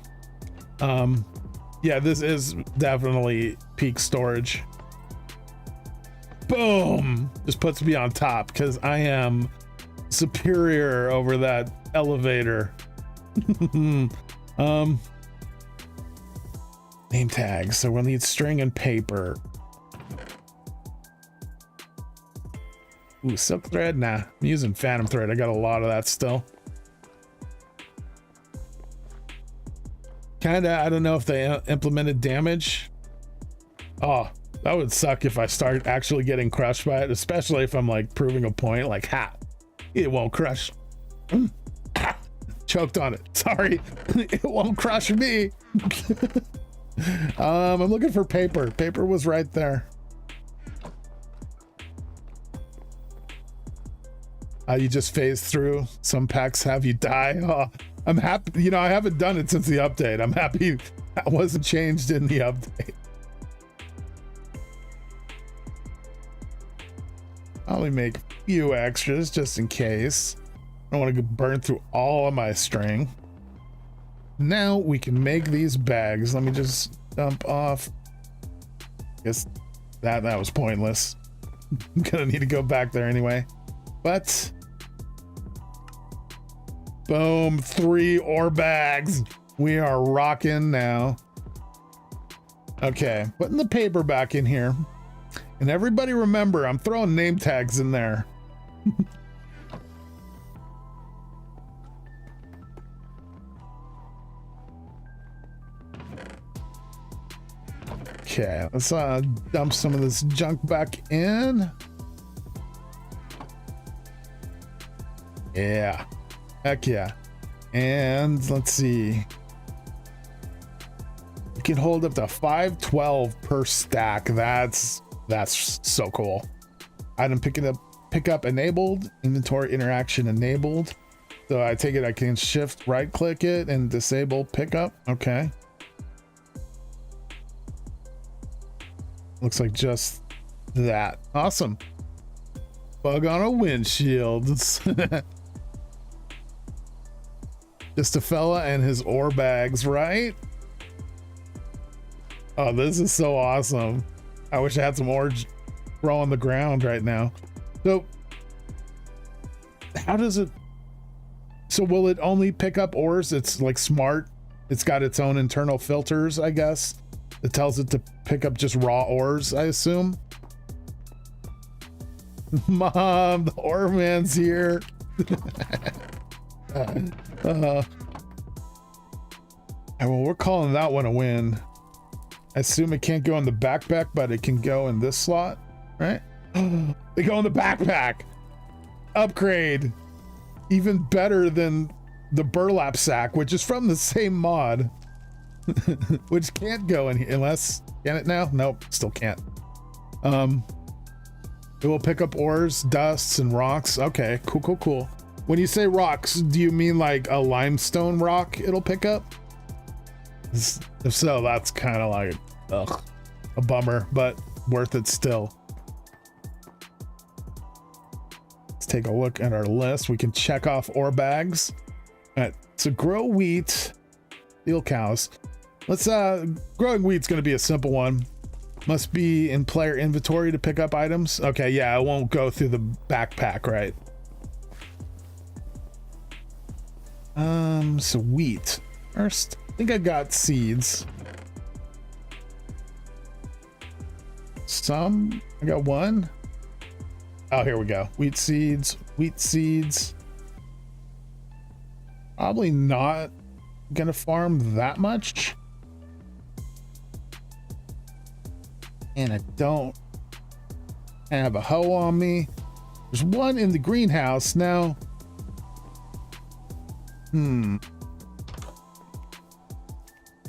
Yeah, this is definitely peak storage. Boom! Just puts me on top because I am superior over that elevator. Name tags. So we'll need string and paper. Ooh, silk thread? Nah, I'm using phantom thread. I got a lot of that still. Kinda, I don't know if they implemented damage. Oh, that would suck if I start actually getting crushed by it, especially if I'm like proving a point like, ha, it won't crush. Choked on it. Sorry, it won't crush me. I'm looking for paper. Paper was right there. You just phase through. Some packs have you die. Oh, I'm happy. You know, I haven't done it since the update. I'm happy that wasn't changed in the update. I'll only make a few extras just in case. I don't want to get burned through all of my string. Now we can make these bags. Let me just dump off. Guess that was pointless. I'm gonna need to go back there anyway. But boom, 3 ore bags. We are rocking now. Okay, putting the paper back in here. And everybody remember, I'm throwing name tags in there. Okay, let's dump some of this junk back in. Yeah, heck yeah. And let's see. You can hold up to 512 per stack. That's so cool. Item pick up enabled, inventory interaction enabled. So I take it I can shift right click it and disable pickup. Okay. Looks like just that. Awesome. Bug on a windshield. Just a fella and his ore bags, right? Oh, this is so awesome. I wish I had some ores grow on the ground right now. So how does it, so will it only pick up ores? It's like smart. It's got its own internal filters, I guess. It tells it to pick up just raw ores, I assume. Mom, the ore man's here. Well, we're calling that one a win. I assume it can't go in the backpack, but it can go in this slot, right? They go in the backpack. Upgrade. Even better than the burlap sack, which is from the same mod. Which can't go in here unless, can it now? Nope, still can't. It will pick up ores, dusts, and rocks. Okay, cool. When you say rocks, do you mean like a limestone rock it'll pick up? If so, that's kind of like, a bummer, but worth it still. Let's take a look at our list. We can check off ore bags. All right, so grow wheat, steal cows. Let's, growing wheat's gonna be a simple one. Must be in player inventory to pick up items. Okay, yeah, I won't go through the backpack, right? So wheat. First, I think I got seeds. Some, I got one. Oh, here we go. Wheat seeds. Probably not gonna farm that much. And I don't have a hoe on me. There's one in the greenhouse now.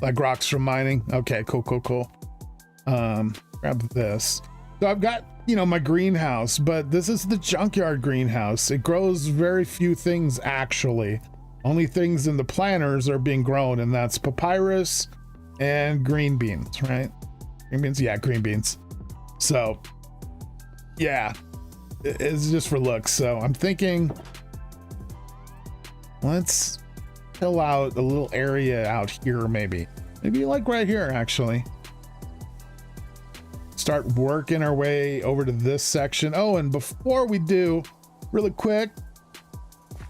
Like rocks from mining. Okay, cool. Grab this. So I've got, my greenhouse, but this is the junkyard greenhouse. It grows very few things actually. Only things in the planters are being grown, and that's papyrus and green beans, right? Green beans? Yeah, green beans. So, yeah, it's just for looks. So I'm thinking, let's fill out a little area out here, maybe like right here, actually. Start working our way over to this section. Oh, and before we do, really quick,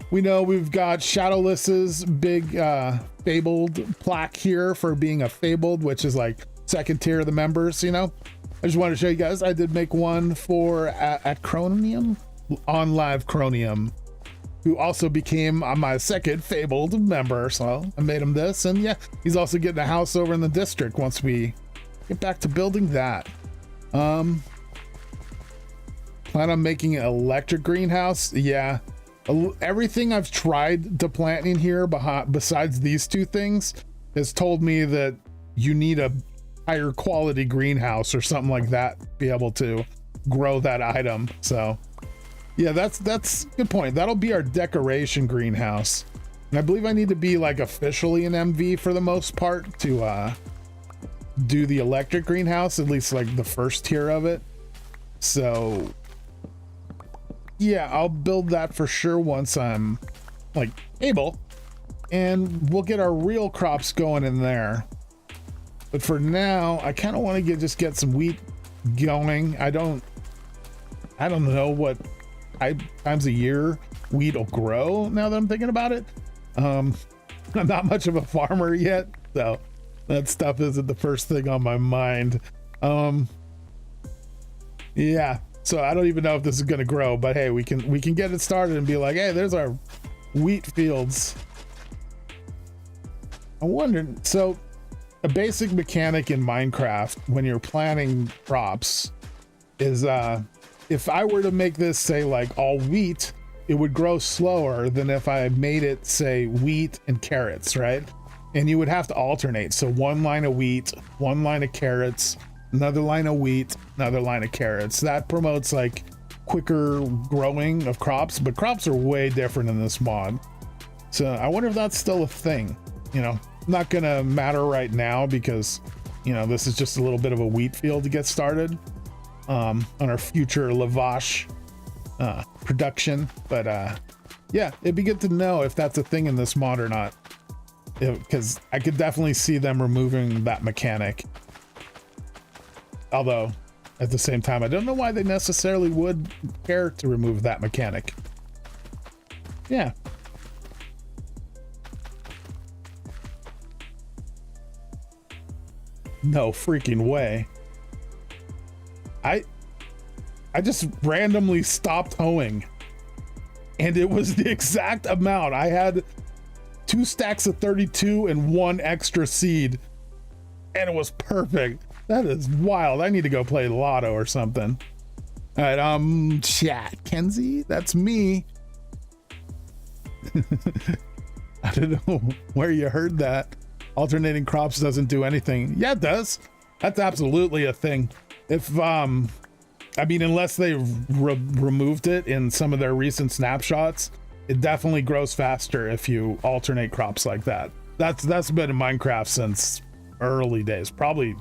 we know we've got Shadowless's big fabled plaque here for being a fabled, which is like second tier of the members, I just wanted to show you guys. I did make one for at Cronium, on live Cronium, who also became my second fabled member. So I made him this, and yeah, he's also getting a house over in the district once we get back to building that. Plan on making an electric greenhouse. Yeah, everything I've tried to plant in here besides these two things has told me that you need a higher quality greenhouse or something like that to be able to grow that item. So yeah, that's a good point. That'll be our decoration greenhouse, and I believe I need to be like officially an MV for the most part to do the electric greenhouse, at least like the first tier of it. So yeah, I'll build that for sure once I'm like able, and we'll get our real crops going in there. But for now, I kind of want to just get some wheat going. I don't know what times a year wheat will grow now that I'm thinking about it. I'm not much of a farmer yet, so that stuff isn't the first thing on my mind. Yeah, so I don't even know if this is going to grow, but hey, we can get it started and be like, hey, there's our wheat fields. I'm wondering, so a basic mechanic in Minecraft when you're planting crops is if I were to make this say like all wheat, it would grow slower than if I made it say wheat and carrots, right? And you would have to alternate. So one line of wheat, one line of carrots, another line of wheat, another line of carrots. That promotes like quicker growing of crops, but crops are way different in this mod. So I wonder if that's still a thing. Not gonna matter right now because this is just a little bit of a wheat field to get started on our future lavash production. But yeah, it'd be good to know if that's a thing in this mod or not, because I could definitely see them removing that mechanic. Although at the same time. I don't know why they necessarily would care to remove that mechanic. Yeah. No freaking way. I just randomly stopped hoeing, and it was the exact amount. I had 2 stacks of 32 and 1 extra seed, and it was perfect. That is wild. I need to go play lotto or something. All right, chat, Kenzie, that's me. I don't know where you heard that. Alternating crops doesn't do anything. Yeah, it does. That's absolutely a thing. If I mean, unless they removed it in some of their recent snapshots, it definitely grows faster if you alternate crops like that. That's been in Minecraft since early days, probably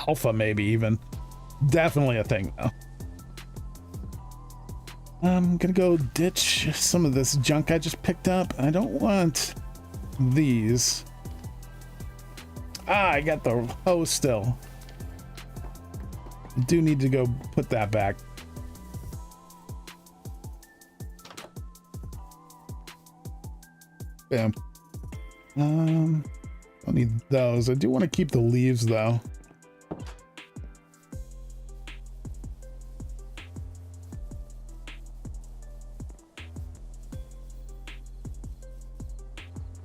alpha, maybe even. Definitely a thing though. I'm gonna go ditch some of this junk I just picked up. I don't want these. I got the hoe still. I do need to go put that back. Bam. Don't need those. I do want to keep the leaves though.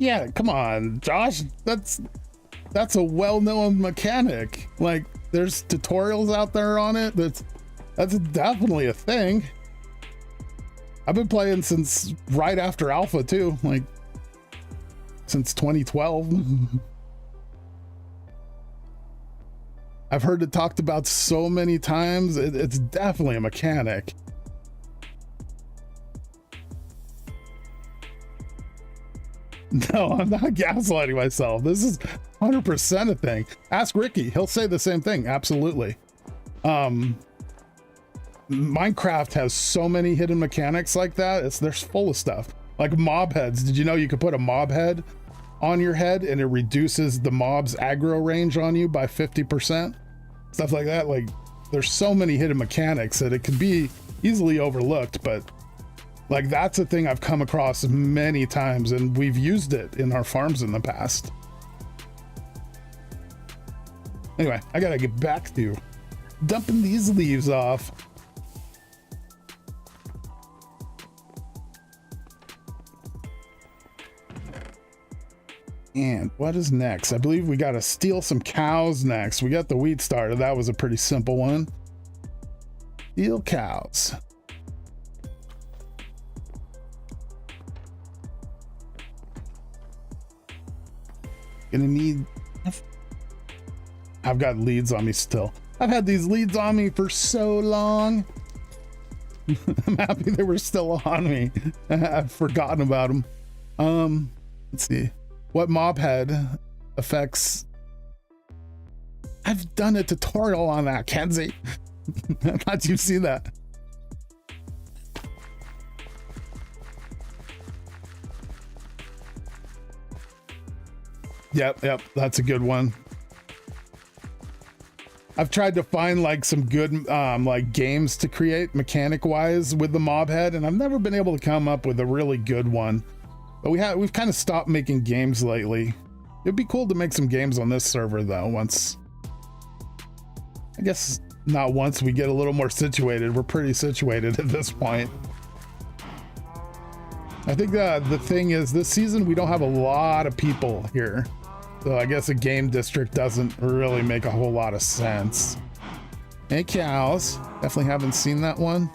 Yeah, come on, Josh. That's a well-known mechanic. Like, there's tutorials out there on it. That's definitely a thing. I've been playing since right after alpha too, like since 2012. I've heard it talked about so many times. It's definitely a mechanic. No, I'm not gaslighting myself. This is 100% a thing. Ask Ricky. He'll say the same thing. Absolutely. Minecraft has so many hidden mechanics like that. They're full of stuff. Like mob heads. Did you know you could put a mob head on your head and it reduces the mob's aggro range on you by 50%? Stuff like that. Like, there's so many hidden mechanics that it could be easily overlooked, but like, that's a thing I've come across many times, and we've used it in our farms in the past. Anyway, I gotta get back to dumping these leaves off. And what is next? I believe we gotta steal some cows next. We got the wheat starter. That was a pretty simple one. Steal cows. Gonna need, I've got leads on me still. I've had these leads on me for so long. I'm happy they were still on me. I've forgotten about them. Let's see. What mob head affects? I've done a tutorial on that, Kenzie. I thought you'd see that. Yep, that's a good one. I've tried to find like some good like games to create mechanic wise with the mob head, and I've never been able to come up with a really good one. But we've kind of stopped making games lately. It'd be cool to make some games on this server though, once, I guess not once we get a little more situated. We're pretty situated at this point. I think the thing is, this season we don't have a lot of people here, so I guess a game district doesn't really make a whole lot of sense. Hey, cows. Definitely haven't seen that one.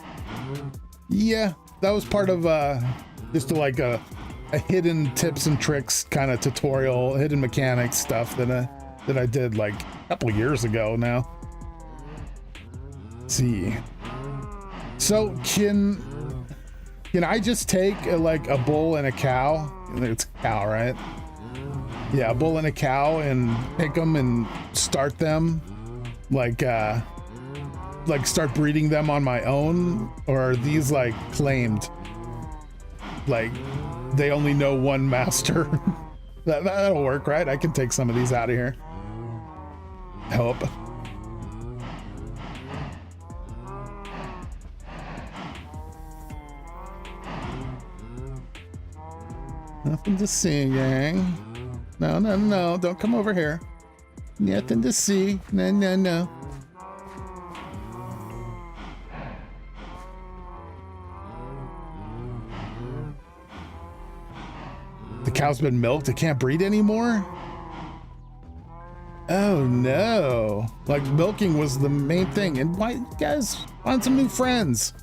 Yeah, that was part of just like a hidden tips and tricks kind of tutorial, hidden mechanics stuff that I did like a couple years ago now. Let's see. So can I just take like a bull and a cow? It's a cow, right? Yeah, a bull and a cow, and pick them and start them, like start breeding them on my own? Or are these like claimed? Like they only know one master? That'll work, right? I can take some of these out of here. Help. Nothing to see, gang. No, no, no, don't come over here. Nothing to see. No, no, no. The cow's been milked, it can't breed anymore? Oh no. Like milking was the main thing. And why, guys, find some new friends.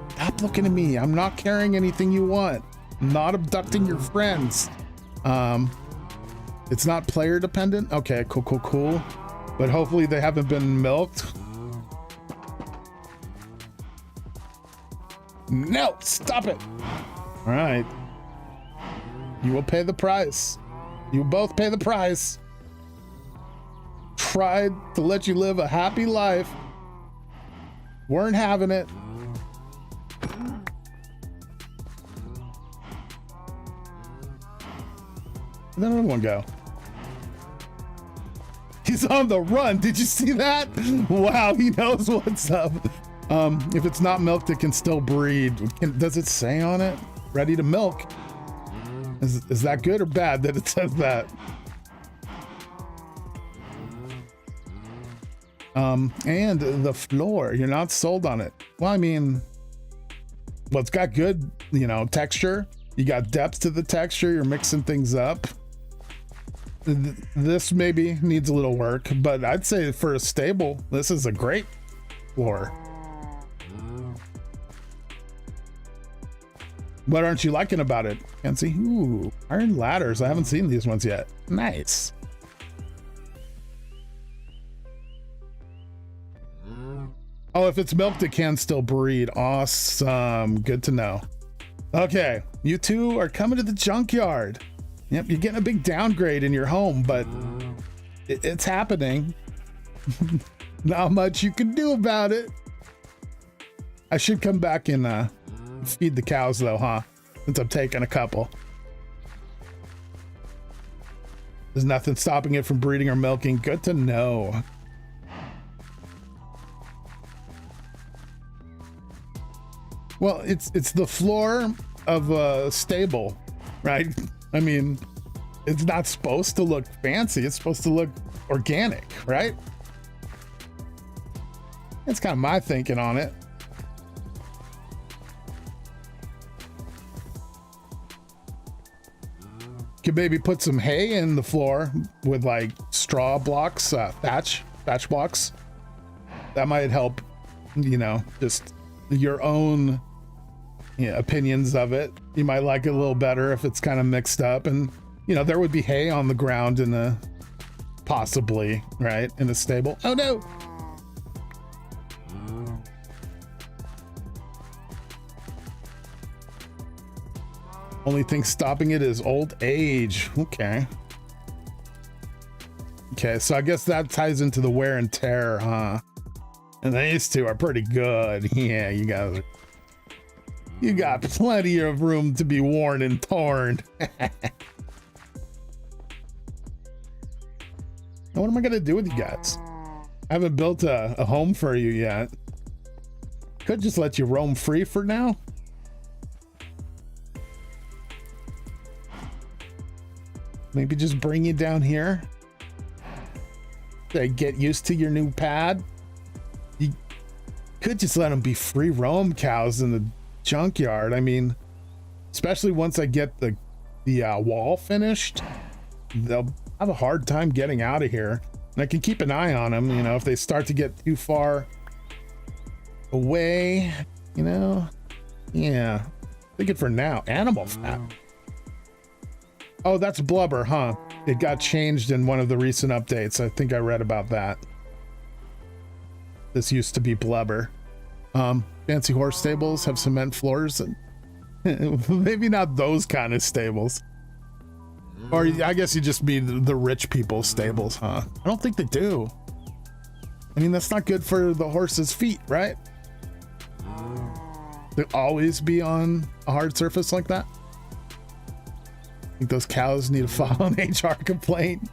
Stop looking at me. I'm not carrying anything you want. I'm not abducting your friends. It's not player dependent. Okay, cool, cool, cool. But hopefully they haven't been milked. No, stop it. All right. You will pay the price. You both pay the price. Tried to let you live a happy life. Weren't having it. Where'd that other one go? He's on the run. Did you see that? Wow, he knows what's up. If it's not milked, it can still breed. Does it say on it? Ready to milk. Is that good or bad that it says that? And the floor, you're not sold on it. Well, I mean, well, it's got good, you know, texture. You got depth to the texture. You're mixing things up. This maybe needs a little work, but I'd say for a stable, this is a great floor. What aren't you liking about it, Fancy? Ooh, iron ladders. I haven't seen these ones yet. Nice. Oh, if it's milked, it can still breed. Awesome. Good to know. Okay, you two are coming to the junkyard. Yep, you're getting a big downgrade in your home, but it's happening. Not much you can do about it. I should come back and feed the cows though, huh? Since I'm taking a couple. There's nothing stopping it from breeding or milking. Good to know. Well, it's the floor of a stable, right? I mean, it's not supposed to look fancy. It's supposed to look organic, right? That's kind of my thinking on it. Could maybe put some hay in the floor with like straw blocks, thatch blocks. That might help, you know, just your own opinions of it. You might like it a little better if it's kind of mixed up, and you know, there would be hay on the ground in the possibly, right, in a stable. Oh no. Only thing stopping it is old age. Okay. Okay, so I guess that ties into the wear and tear, huh? And these two are pretty good. Yeah, you guys are. You got plenty of room to be worn and torn. Now, what am I gonna do with you guys? I haven't built a home for you yet. Could just let you roam free for now. Maybe just bring you down here. To get used to your new pad. You could just let them be free roam cows in the junkyard. I mean, especially once I get the wall finished, they'll have a hard time getting out of here. And I can keep an eye on them, you know, if they start to get too far away, you know. Yeah, thinking for now. Animal fat. Oh, that's blubber, huh? It got changed in one of the recent updates. I think I read about that. This used to be blubber. Fancy horse stables have cement floors, and maybe not those kind of stables. Or I guess you just mean the rich people's stables, huh? I don't think they do. I mean, that's not good for the horse's feet, right? They'll always be on a hard surface like that. I think those cows need to file an HR complaint.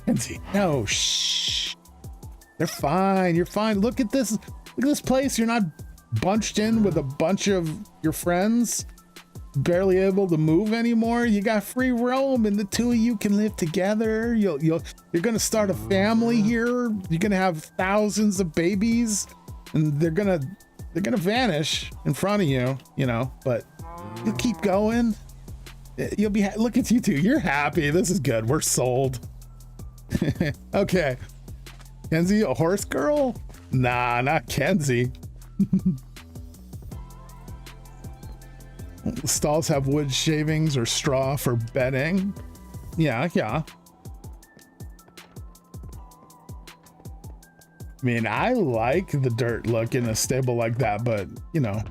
And see, no, shh. They're fine. You're fine. Look at this. Look at this place. You're not bunched in with a bunch of your friends. barely able to move anymore, you got free roam, and the two of you can live together. You're gonna start a family here. You're gonna have thousands of babies, and they're gonna vanish in front of you, you know, but you'll keep going. You'll be look at you two, you're happy. This is good. We're sold. Okay, Kenzie, a horse girl? Nah, not Kenzie. Stalls have wood shavings or straw for bedding. Yeah. I mean, I like the dirt look in a stable like that, but you know,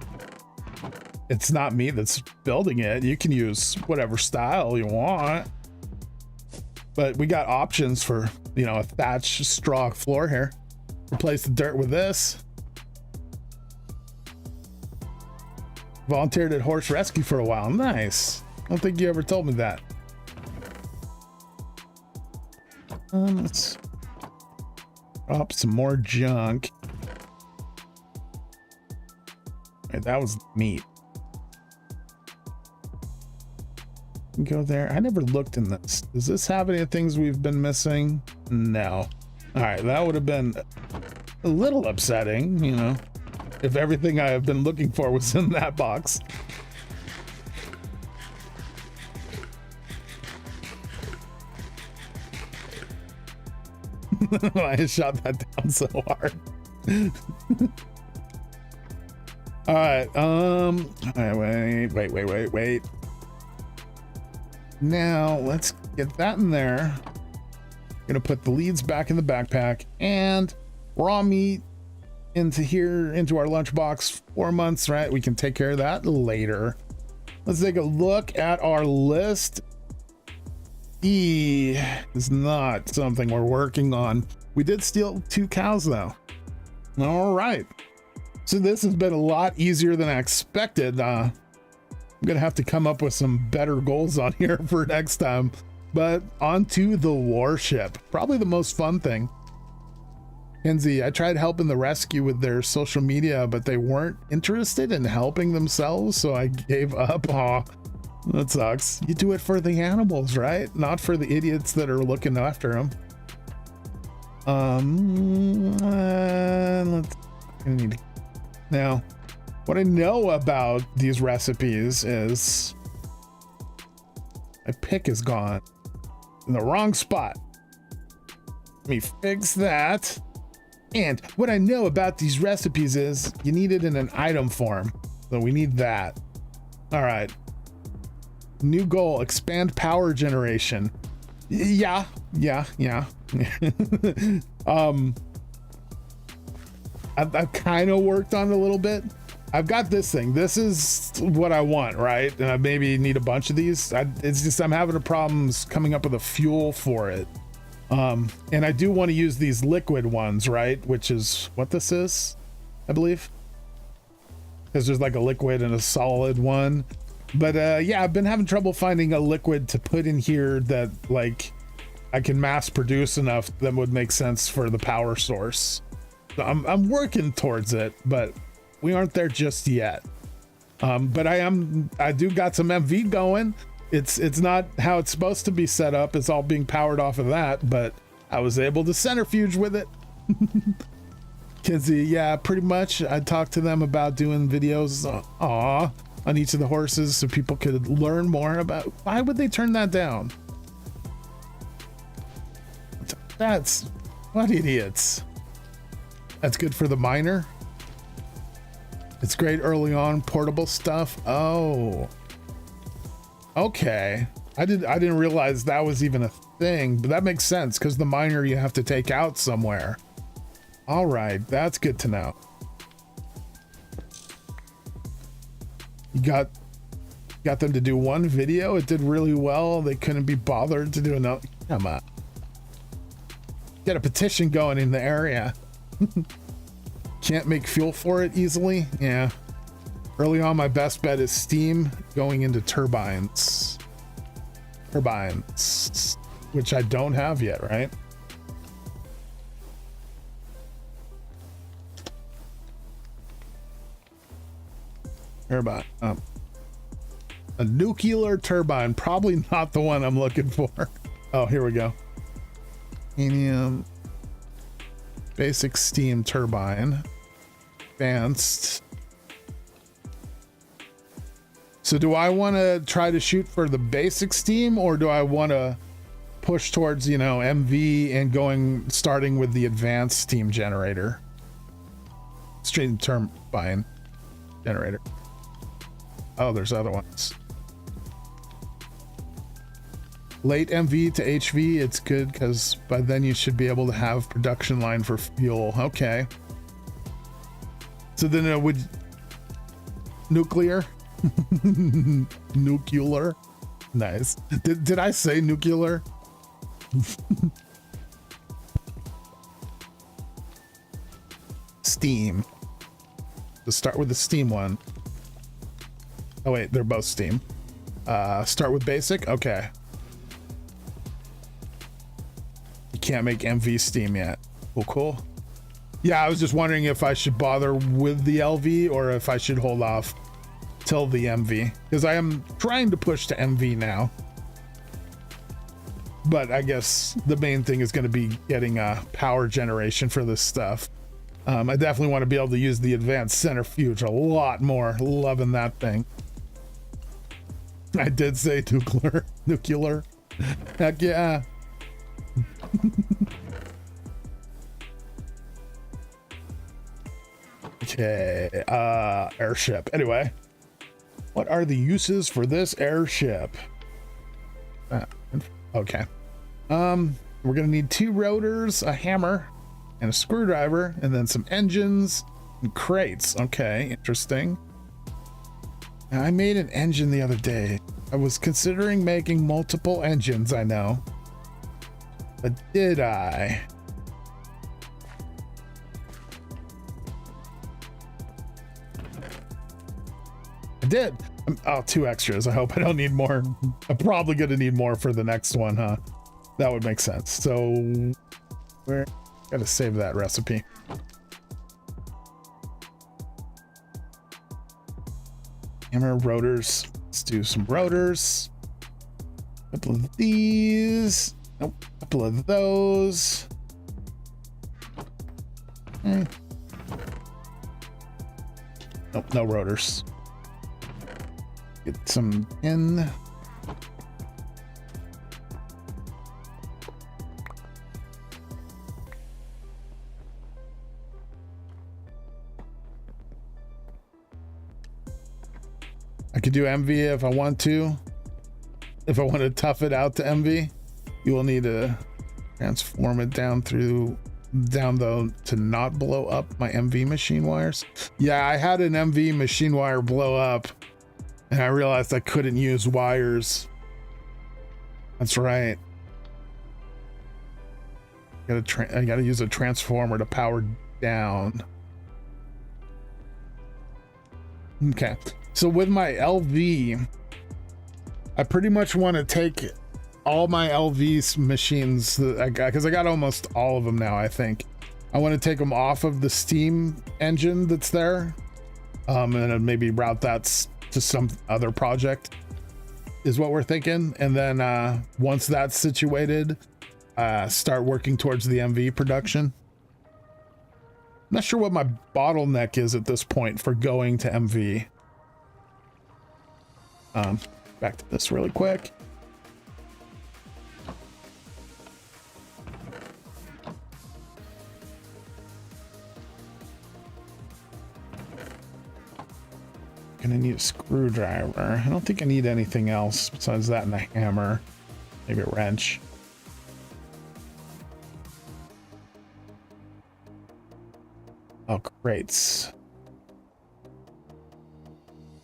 it's not me that's building it. You can use whatever style you want, but we got options for, you know, a thatch straw floor here. Replace the dirt with this. Volunteered at horse rescue for a while. Nice. I don't think you ever told me that. Let's drop some more junk. Right, that was meat. Go there. I never looked in this. Does this have any things we've been missing? No. All right, that would have been a little upsetting, you know, if everything I have been looking for was in that box. I shot that down so hard. All right, wait. Now let's get that in there. Gonna put the leads back in the backpack and raw meat into here, into our lunchbox. 4 months, right? We can take care of that later. Let's take a look at our list. E is not something we're working on. We did steal 2 cows though. All right. So this has been a lot easier than I expected. I'm gonna have to come up with some better goals on here for next time. But onto the warship, probably the most fun thing. Kenzie, I tried helping the rescue with their social media, but they weren't interested in helping themselves, so I gave up. Aw, that sucks. You do it for the animals, right? Not for the idiots that are looking after them. Now, what I know about these recipes is my pick is gone in the wrong spot. Let me fix that. And what I know about these recipes is you need it in an item form. So we need that. All right. New goal, expand power generation. Yeah. I've kind of worked on it a little bit. I've got this thing. This is what I want, right? And I maybe need a bunch of these. It's just I'm having problems coming up with a fuel for it. And I do want to use these liquid ones, right? Which is what this is, I believe. Because there's like a liquid and a solid one. But yeah, I've been having trouble finding a liquid to put in here that like I can mass produce enough that would make sense for the power source. So I'm working towards it, but we aren't there just yet. But I do got some MV going. It's not how it's supposed to be set up. It's all being powered off of that, but I was able to centrifuge with it. Kenzie, yeah, pretty much. I talked to them about doing videos on each of the horses so people could learn more about why would they turn that down. That's what idiots. That's good for the miner. It's great early on, portable stuff. Oh, okay. I didn't realize that was even a thing, but that makes sense because the miner you have to take out somewhere. All right, that's good to know. You got them to do one video. It did really well. They couldn't be bothered to do another. Come on. Get a petition going in the area. Can't make fuel for it easily. Yeah. Early on, my best bet is steam going into turbines. Which I don't have yet, right? Turbine. A nuclear turbine, probably not the one I'm looking for. Oh, here we go. Helium. Basic steam turbine. Advanced. So do I want to try to shoot for the basic steam, or do I want to push towards, you know, MV and starting with the advanced steam generator? Steam turbine generator. Oh, there's other ones. Late MV to HV, it's good because by then you should be able to have production line for fuel. Okay. So then it would nuclear. Nuclear. Nice. Did I say nuclear? Steam. Let's start with the steam one. Oh wait, they're both steam. Start with basic. Okay. You can't make MV steam yet. Oh, cool. Yeah, I was just wondering if I should bother with the LV or if I should hold off till the MV, because I am trying to push to MV now. But I guess the main thing is going to be getting a power generation for this stuff. I definitely want to be able to use the advanced centrifuge a lot more. Loving that thing. I did say nuclear. Nuclear. Heck yeah. Okay. Airship. Anyway, what are the uses for this airship? Okay. We're gonna need 2 rotors, a hammer, and a screwdriver, and then some engines and crates. Okay, interesting. I made an engine the other day. I was considering making multiple engines, I know. But did I? I did. Oh, 2 extras. I hope I don't need more. I'm probably gonna need more for the next one, huh? That would make sense. So we're gotta save that recipe. Hammer, rotors. Let's do some rotors. A couple of these. Nope. A couple of those. Nope, no rotors. Get some in. I could do MV if I want to. If I want to tough it out to MV, you will need to transform it down though to not blow up my MV machine wires. Yeah, I had an MV machine wire blow up and I realized I couldn't use wires. That's right. I gotta use a transformer to power down. Okay. So with my LV, I pretty much want to take all my LV machines because I got almost all of them now. I think I want to take them off of the steam engine that's there, and then maybe route that to some other project is what we're thinking. And then once that's situated, start working towards the MV production. I'm not sure what my bottleneck is at this point for going to MV. Back to this really quick. Gonna need a screwdriver. I don't think I need anything else besides that and a hammer. Maybe a wrench. Oh, crates.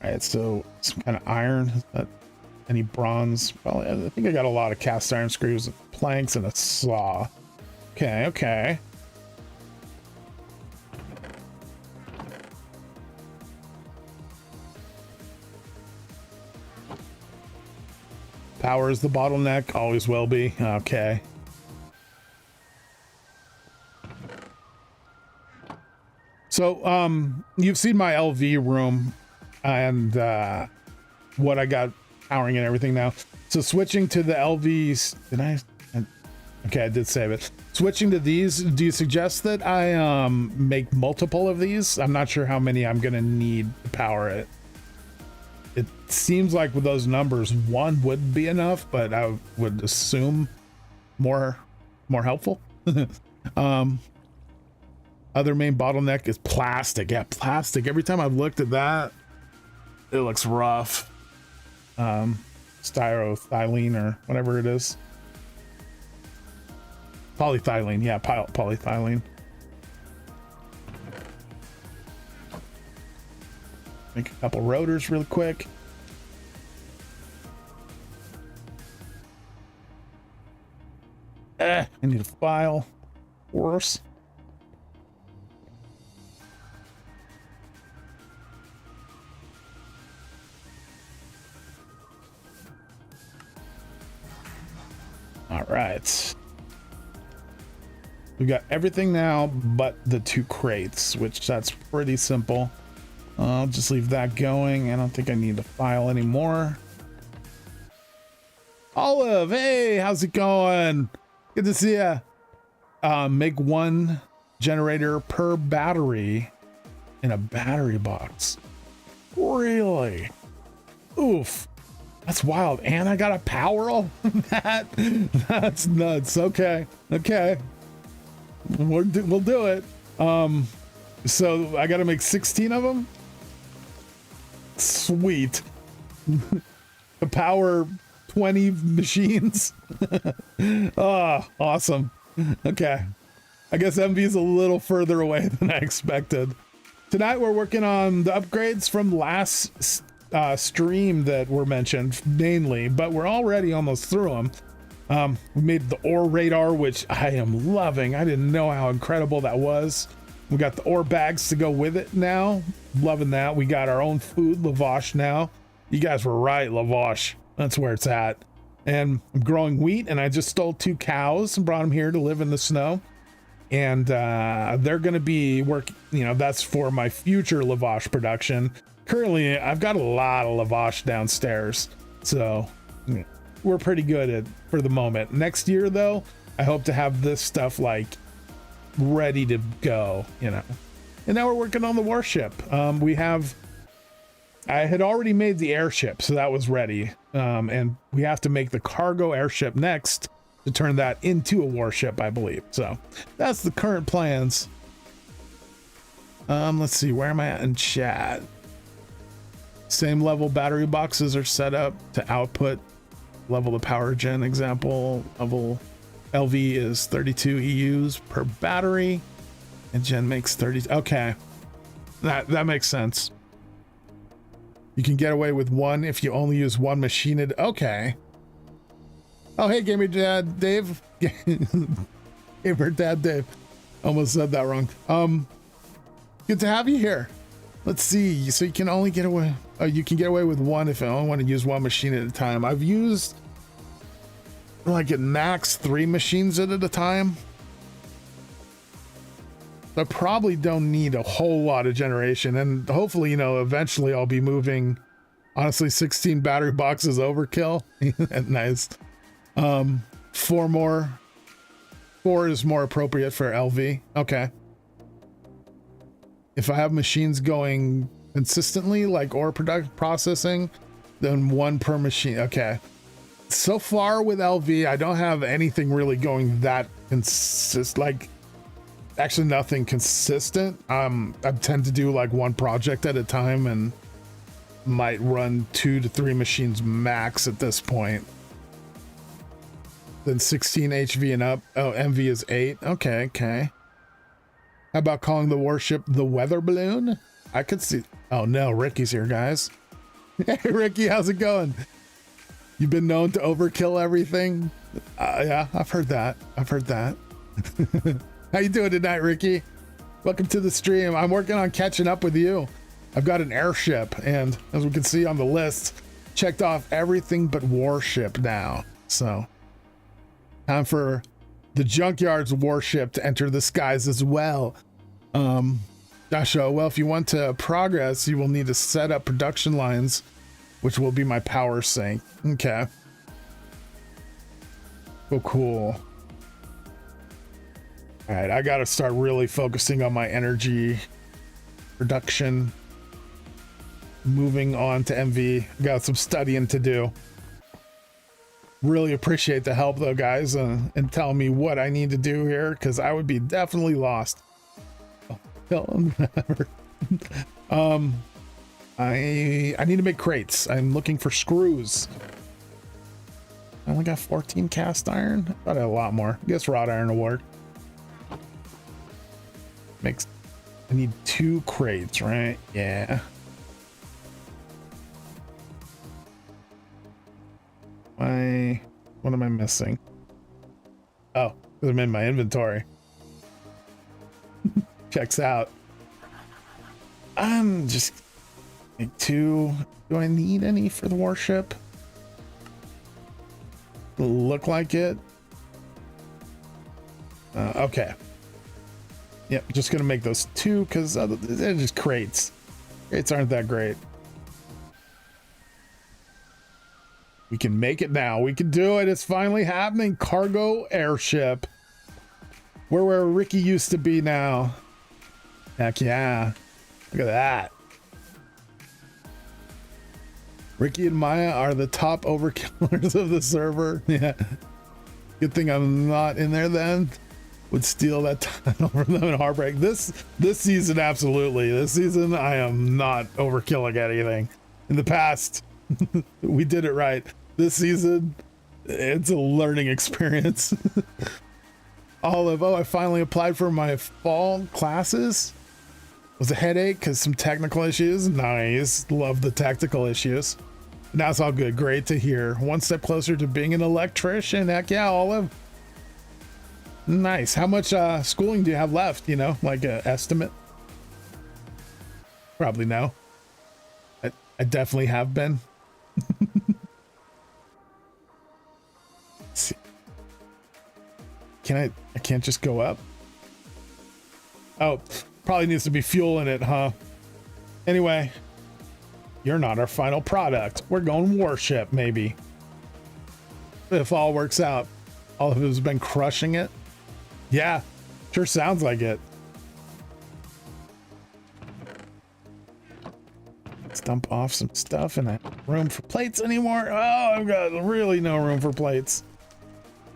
All right, so some kind of iron. Is that any bronze? Well, I think I got a lot of cast iron screws, planks, and a saw. Okay, okay. Power is the bottleneck, always will be. Okay. So, you've seen my LV room, and what I got powering and everything now. So switching to the LVs, okay, I did save it. Switching to these, do you suggest that I make multiple of these? I'm not sure how many I'm gonna need to power it. It seems like with those numbers, one would be enough, but I would assume more helpful. Other main bottleneck is plastic. Yeah, plastic. Every time I've looked at that, it looks rough. Styrethylene or whatever it is. Polyethylene. Yeah, polyethylene. Make a couple rotors real quick. I need a file. Worse. All right. We got everything now but the 2 crates, which that's pretty simple. I'll just leave that going. I don't think I need to file anymore. Olive, hey, how's it going? Good to see ya. Make 1 generator per battery in a battery box. Really? Oof. That's wild. And I got to power all that? That's nuts. Okay. We'll do it. So I got to make 16 of them? Sweet. To power 20 machines. Oh, awesome. Okay. I guess MV is a little further away than I expected. Tonight we're working on the upgrades from last stream that were mentioned mainly, but we're already almost through them. We made the ore radar, which I am loving. I didn't know how incredible that was. We got the ore bags to go with it now. Loving that. We got our own food, lavash now. You guys were right, lavash. That's where it's at. And I'm growing wheat, and I just stole 2 cows and brought them here to live in the snow. And they're going to be working, that's for my future lavash production. Currently, I've got a lot of lavash downstairs, so we're pretty good at for the moment. Next year, though, I hope to have this stuff like ready to go, And now we're working on the warship. I had already made the airship, so that was ready. And we have to make the cargo airship next to turn that into a warship, I believe. So that's the current plans. Let's see, where am I at in chat? Same level battery boxes are set up to output level the power gen example. Level LV is 32 EUs per battery, and gen makes 30. Okay, that makes sense. You can get away with 1 if you only use 1 machine. Okay. Oh, hey, Gamer Dad Dave. Gamer Dad Dave. Almost said that wrong. Good to have you here. Let's see. So you can only get away. You can get away with 1 if you only want to use 1 machine at a time. I've used like at max 3 machines at a time. I probably don't need a whole lot of generation, and hopefully, eventually I'll be moving. Honestly, 16 battery boxes overkill. Nice. 4 more. 4 is more appropriate for LV. Okay. If I have machines going consistently, like ore processing, then 1 per machine. Okay. So far with LV, I don't have anything really going that actually nothing consistent. I tend to do like 1 project at a time and might run 2 to 3 machines max at this point. Then 16 HV and up. Oh, MV is 8. Okay. How about calling the warship the weather balloon? I could see. Oh no, Ricky's here, guys. Hey Ricky, how's it going? You've been known to overkill everything. Yeah, I've heard that. How you doing tonight, Ricky? Welcome to the stream. I'm working on catching up with you. I've got an airship, and as we can see on the list, checked off everything but warship now. So, time for the junkyard's warship to enter the skies as well. Joshua, well, if you want to progress, you will need to set up production lines which will be my power sink. Okay. Oh, cool. All right, I got to start really focusing on my energy production. Moving on to MV. Got some studying to do. Really appreciate the help though, guys, and tell me what I need to do here, because I would be definitely lost. I need to make crates. I'm looking for screws. I only got 14 cast iron. I thought I had a lot more. I guess wrought iron will work. I need 2 crates, right? Yeah. What am I missing? Oh, I'm in my inventory. Checks out. I'm just like 2. Do I need any for the warship? Look like it. Okay. Yep, just gonna make those 2 because they're just crates. Crates aren't that great. We can make it now. We can do it. It's finally happening. Cargo airship. We're where Ricky used to be now. Heck yeah. Look at that. Ricky and Maya are the top overkillers of the server. Yeah. Good thing I'm not in there then. Would steal that time over them in Heartbreak. This season, absolutely. This season, I am not overkilling anything. In the past, we did it right. This season, it's a learning experience. Olive, oh, I finally applied for my fall classes. It was a headache because some technical issues. Nice. Love the technical issues. Now it's all good. Great to hear. One step closer to being an electrician. Heck yeah, Olive. Nice. How much schooling do you have left? You know, like an estimate? Probably no. I definitely have been. Let's see. I can't just go up. Oh, probably needs to be fuel in it, huh? Anyway, you're not our final product. We're going warship, maybe. If all works out. All of it has been crushing it. Yeah, sure sounds like it. Let's dump off some stuff and I have room for plates anymore. Oh, I've got really no room for plates.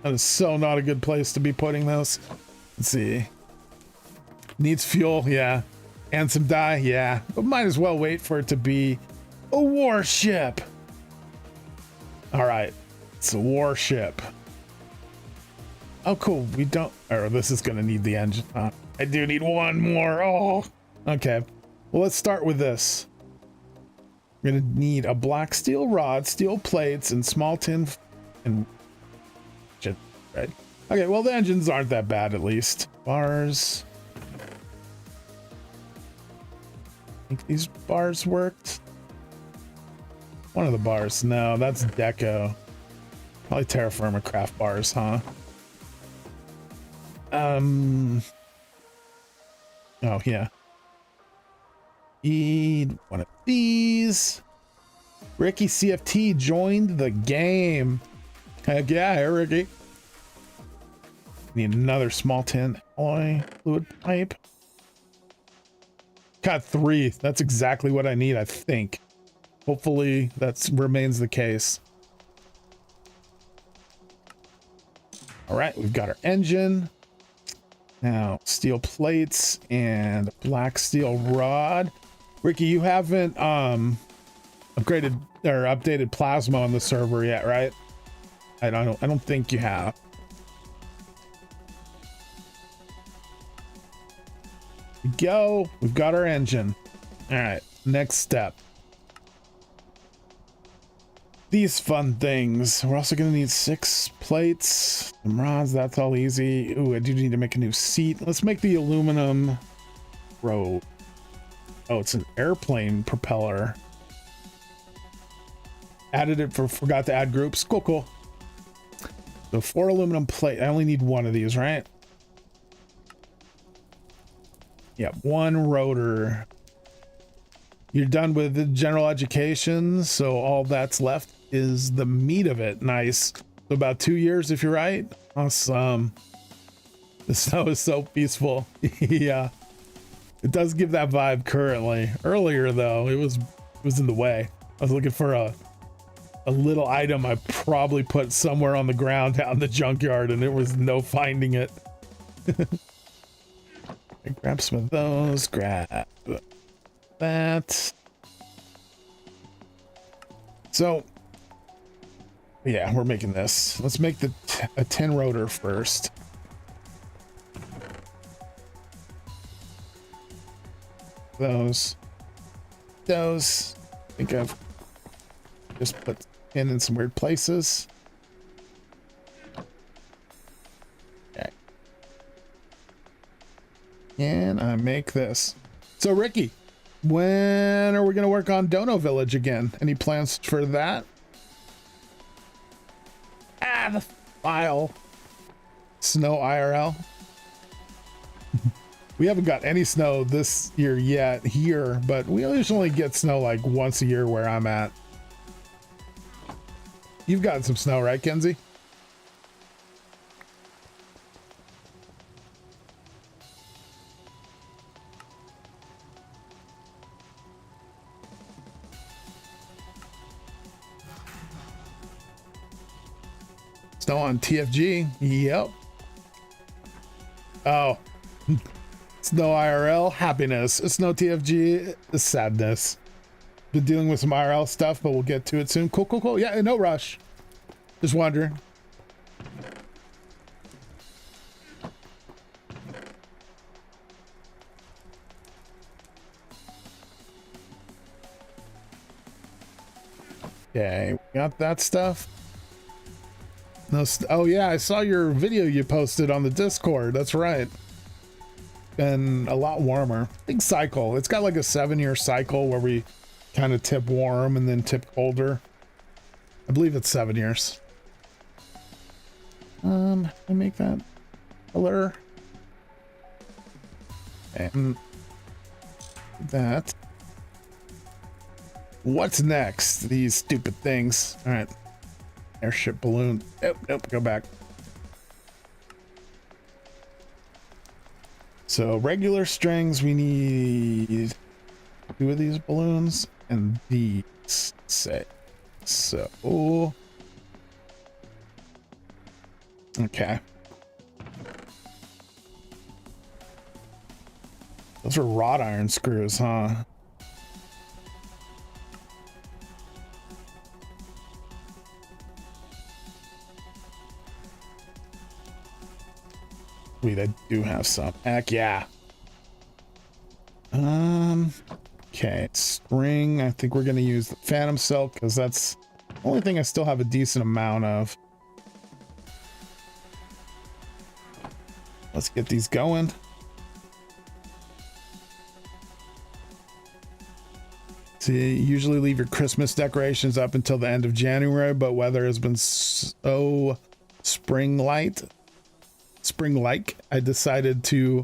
That is so not a good place to be putting those. Let's see. Needs fuel, yeah. And some dye, yeah. But might as well wait for it to be a warship. All right, it's a warship. Oh, cool. We don't, or this is going to need the engine. I do need one more. Oh, okay. Well, let's start with this. We're going to need a black steel rod, steel plates, and small tin and right. Okay, well, the engines aren't that bad, at least. Bars. I think these bars worked. One of the bars. No, that's Deco. Probably TerraFirmaCraft bars, huh? Oh, yeah. Need one of these. RickyCFT joined the game. Heck yeah, hey, Ricky. Need another small tin alloy fluid pipe. Got 3. That's exactly what I need, I think. Hopefully that remains the case. All right, we've got our engine. Now, steel plates and black steel rod. Ricky, you haven't upgraded or updated plasma on the server yet, right? I don't think you have. We go. We've got our engine. All right, next step. These fun things. We're also gonna need 6 plates, some rods. That's all easy. Ooh, I do need to make a new seat. Let's make the aluminum row. Oh, it's an airplane propeller. Added it forgot to add groups. Cool. So 4 aluminum plate. I only need 1 of these, right? Yeah, 1 rotor. You're done with the general education, so all that's left is the meat of it. Nice. So about 2 years if you're right. Awesome. The snow is so peaceful. Yeah. It does give that vibe currently. Earlier though, it was in the way. I was looking for a little item I probably put somewhere on the ground out in the junkyard and there was no finding it. Grab some of those, grab that. So yeah, we're making this. Let's make a 10 rotor first. Those. I think I've just put in some weird places. Okay. And I make this. So Ricky, when are we going to work on Dono Village again? Any plans for that? Ah, the file. Snow IRL. We haven't got any snow this year yet here, but we usually get snow like once a year where I'm at. You've gotten some snow, right, Kenzie? Snow on TFG. Yep. Oh. Snow IRL, happiness. Snow TFG, sadness. Been dealing with some IRL stuff, but we'll get to it soon. Cool, cool, cool. Yeah, no rush. Just wondering. Okay, we got that stuff. No, oh yeah, I saw your video you posted on the Discord. That's right. Been a lot warmer. Big cycle. It's got like a 7-year cycle where we kind of tip warm and then tip colder. I believe it's 7 years. I make that color and that. What's next? These stupid things. All right. Airship balloon. Nope, go back. So regular strings, we need 2 of these balloons and these, say. So, okay. Those are wrought iron screws, huh? Sweet, I do have some. Heck yeah. Okay, string. I think we're gonna use the phantom silk because that's the only thing I still have a decent amount of. Let's get these going. So you usually leave your Christmas decorations up until the end of January, but weather has been so spring-like, I decided to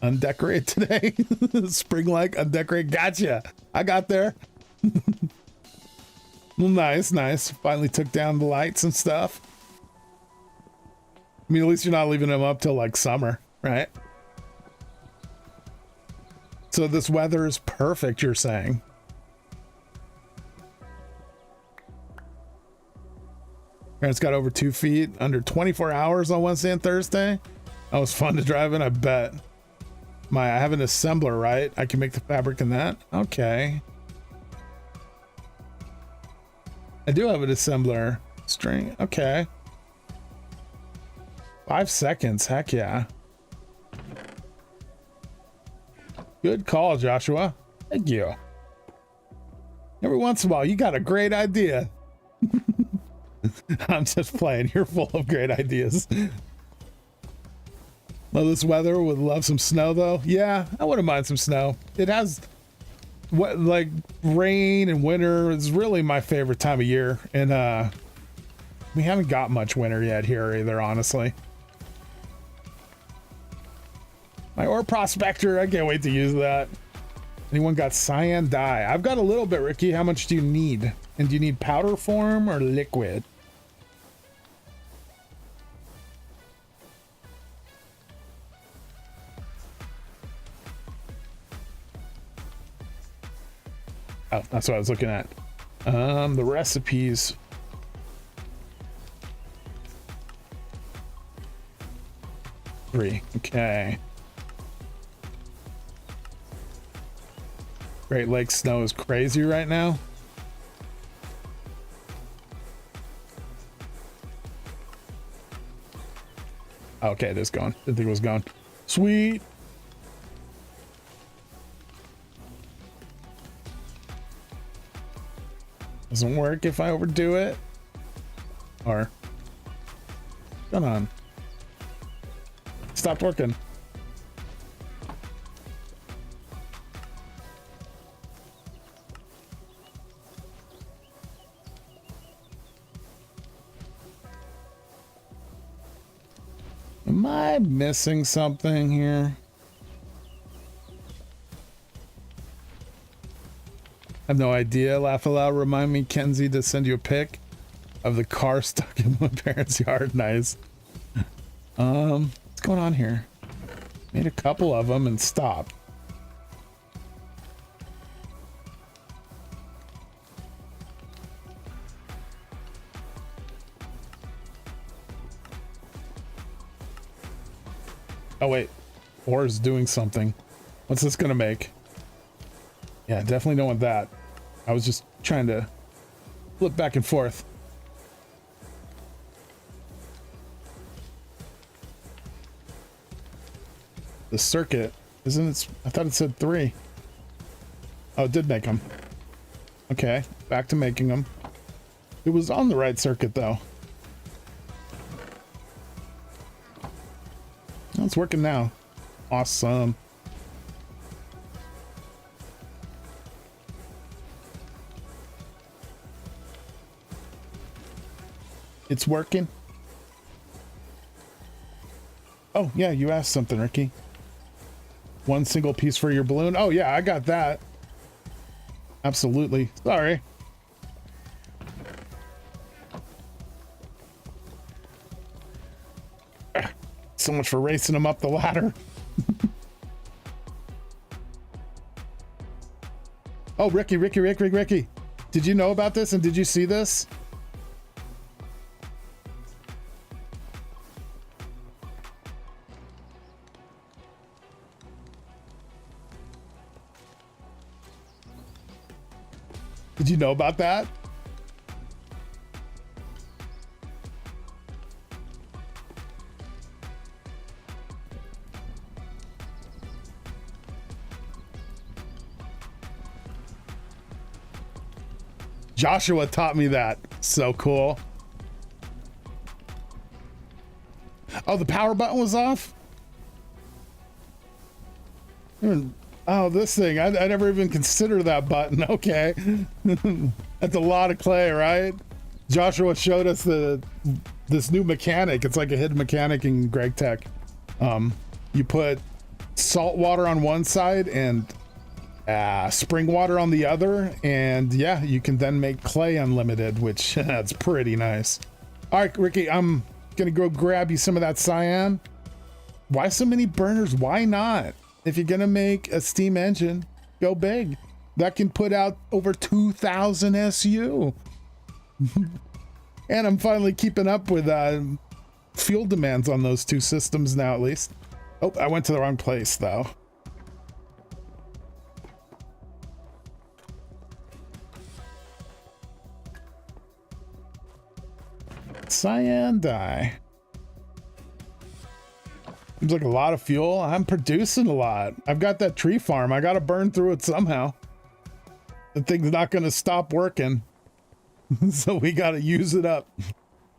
undecorate today. Spring-like, undecorate. Gotcha. I got there. Well, nice. Finally took down the lights and stuff. I mean, at least you're not leaving them up till like summer, right? So this weather is perfect, you're saying? It's got over 2 feet, under 24 hours on Wednesday and Thursday. That was fun to drive in, I bet. I have an assembler, right? I can make the fabric in that? Okay. I do have an assembler. String, okay. 5 seconds, heck yeah. Good call, Joshua. Thank you. Every once in a while, you got a great idea. I'm just playing. You're full of great ideas. Love this weather. Would love some snow, though. Yeah, I wouldn't mind some snow. It has what, like rain and winter is really my favorite time of year. And we haven't got much winter yet here either, honestly. My ore prospector. I can't wait to use that. Anyone got cyan dye? I've got a little bit, Ricky. How much do you need? And do you need powder form or liquid? Oh, that's what I was looking at. The recipes. Three. Okay. Great Lakes snow is crazy right now. Okay, it is gone. Didn't think it was gone. Sweet. Doesn't work if I overdo it. Or, come on. Stopped working. Am I missing something here? I have no idea. Laugh aloud. Remind me, Kenzie, to send you a pic of the car stuck in my parents' yard. Nice. What's going on here? Made a couple of them and stopped. Oh wait, ore is doing something. What's this gonna make? Yeah, definitely don't want that. I was just trying to flip back and forth. The circuit, isn't it? I thought it said 3. Oh, it did make them. Okay, back to making them. It was on the right circuit though. Oh, it's working now. Awesome. It's working. Oh yeah, you asked something, Ricky. One single piece for your balloon. Oh yeah, I got that. Absolutely. Sorry. So much for racing them up the ladder. Oh, Ricky. Did you know about this and did you see this? Did you know about that? Joshua taught me that. So cool. Oh, the power button was off? Oh, this thing. I never even considered that button. Okay. That's a lot of clay, right? Joshua showed us this new mechanic. It's like a hidden mechanic in Gregtech. You put salt water on one side and spring water on the other, and yeah, you can then make clay unlimited, which that's pretty nice. All right, Ricky, I'm gonna go grab you some of that cyan. Why so many burners? Why not? If you're gonna make a steam engine, go big. That can put out over 2,000 SU. And I'm finally keeping up with fuel demands on those two systems now, at least. Oh, I went to the wrong place though. Cyan dye. Seems like a lot of fuel. I'm producing a lot. I've got that tree farm. I got to burn through it somehow. The thing's not going to stop working. So we got to use it up.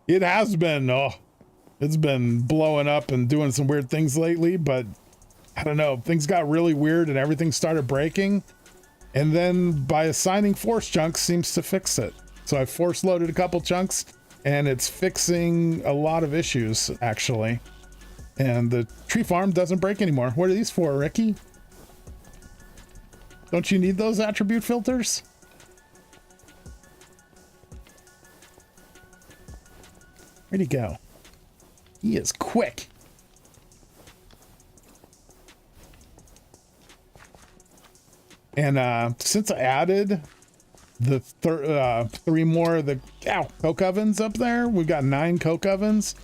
It has been, it's been blowing up and doing some weird things lately, but I don't know. Things got really weird and everything started breaking. And then by assigning force chunks seems to fix it. So I force loaded a couple chunks and it's fixing a lot of issues actually. And the tree farm doesn't break anymore. What are these for, Ricky? Don't you need those attribute filters? Where'd he go? He is quick. And since I added the 3 more of the coke ovens up there, we've got 9 coke ovens.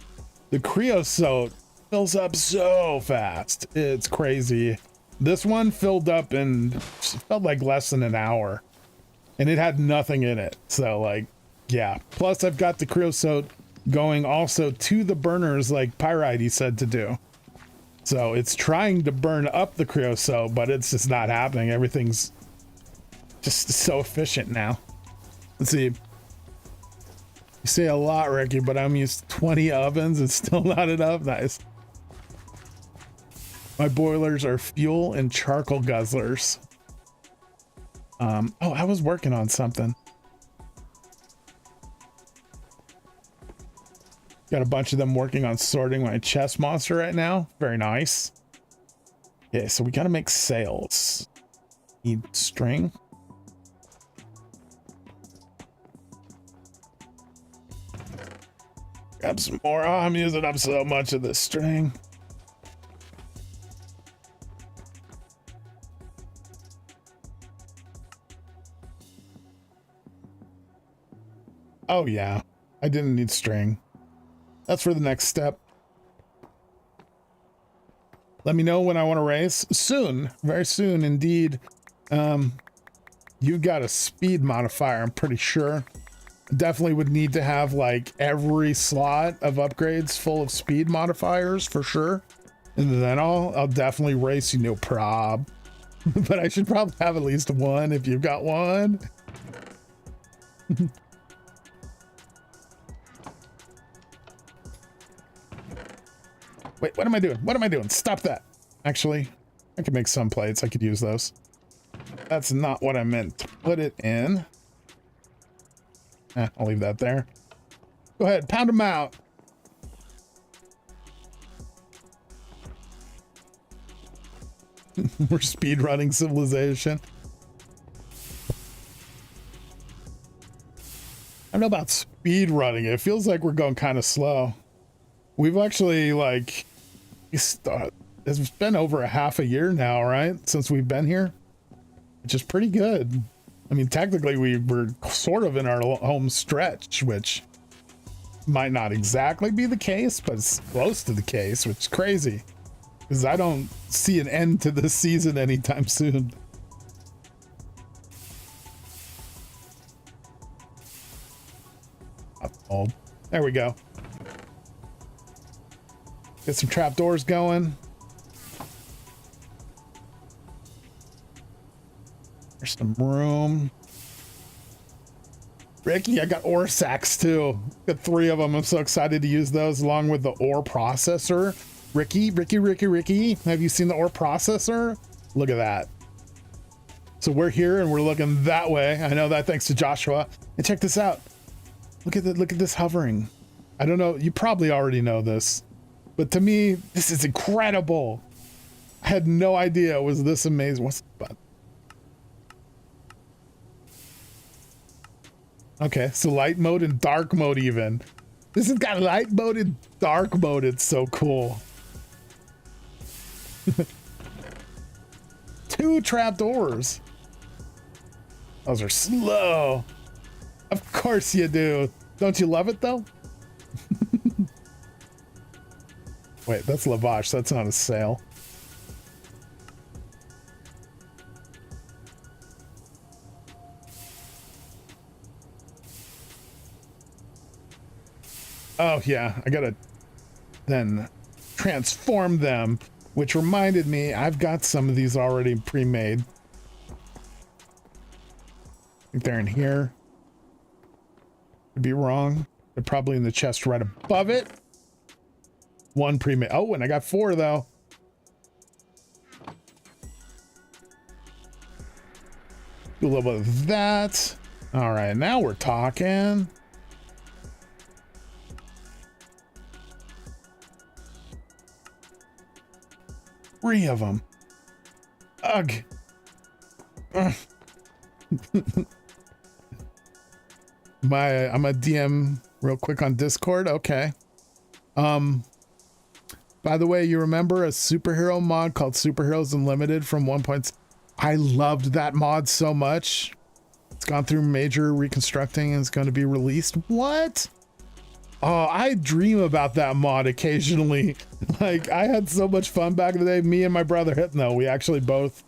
The creosote fills up so fast. It's crazy. This one filled up in, felt like less than an hour, and it had nothing in it. So like, yeah. Plus I've got the creosote going also to the burners like Pyrite said to do. So it's trying to burn up the creosote, but it's just not happening. Everything's just so efficient now. Let's see. You say a lot, Ricky, but I'm used to 20 ovens. It's still not enough. Nice. My boilers are fuel and charcoal guzzlers. Oh, I was working on something. Got a bunch of them working on sorting my chest monster right now. Very nice. Okay, so we gotta make sails. Need string. Grab some more. Oh, I'm using up so much of this string. Oh yeah, I didn't need string. That's for the next step. Let me know when I want to race. Soon, very soon indeed. You've got a speed modifier, I'm pretty sure. Definitely would need to have like every slot of upgrades full of speed modifiers for sure. And then I'll definitely race you, no prob. But I should probably have at least one if you've got one. Wait, what am I doing? What am I doing? Stop that. Actually, I could make some plates. I could use those. That's not what I meant to put it in. I'll leave that there. Go ahead, pound them out. We're speed running civilization. I don't know about speed running. It feels like we're going kind of slow. We've actually like, it's been over a half a year now, right? Since we've been here, which is pretty good. I mean, technically we were sort of in our home stretch, which might not exactly be the case, but it's close to the case, which is crazy because I don't see an end to this season anytime soon. Oh, there we go. Get some trapdoors going. There's some room. Ricky, I got ore sacks too. Got 3 of them. I'm so excited to use those along with the ore processor. Ricky, have you seen the ore processor? Look at that. So we're here and we're looking that way. I know that thanks to Joshua. And check this out. Look at this hovering. I don't know. You probably already know this. But to me, this is incredible. I had no idea it was this amazing. What's the button? Okay, so light mode and dark mode even. This has got light mode and dark mode. It's so cool. 2 trapdoors. Those are slow. Of course you do. Don't you love it though? Wait, that's Lavash. That's not a sail. Oh yeah, I gotta then transform them, which reminded me I've got some of these already pre-made. I think they're in here. Could be wrong. They're probably in the chest right above it. 1 pre-made. Oh, and I got 4 though. Do a little bit of that. All right, now we're talking. 3 of them. Ugh. Ugh. I'm a DM real quick on Discord. Okay. By the way, you remember a superhero mod called Superheroes Unlimited from 1.0? I loved that mod so much. It's gone through major reconstructing and it's going to be released. What? Oh, I dream about that mod occasionally. Like, I had so much fun back in the day. Me and my brother Hypno, we actually both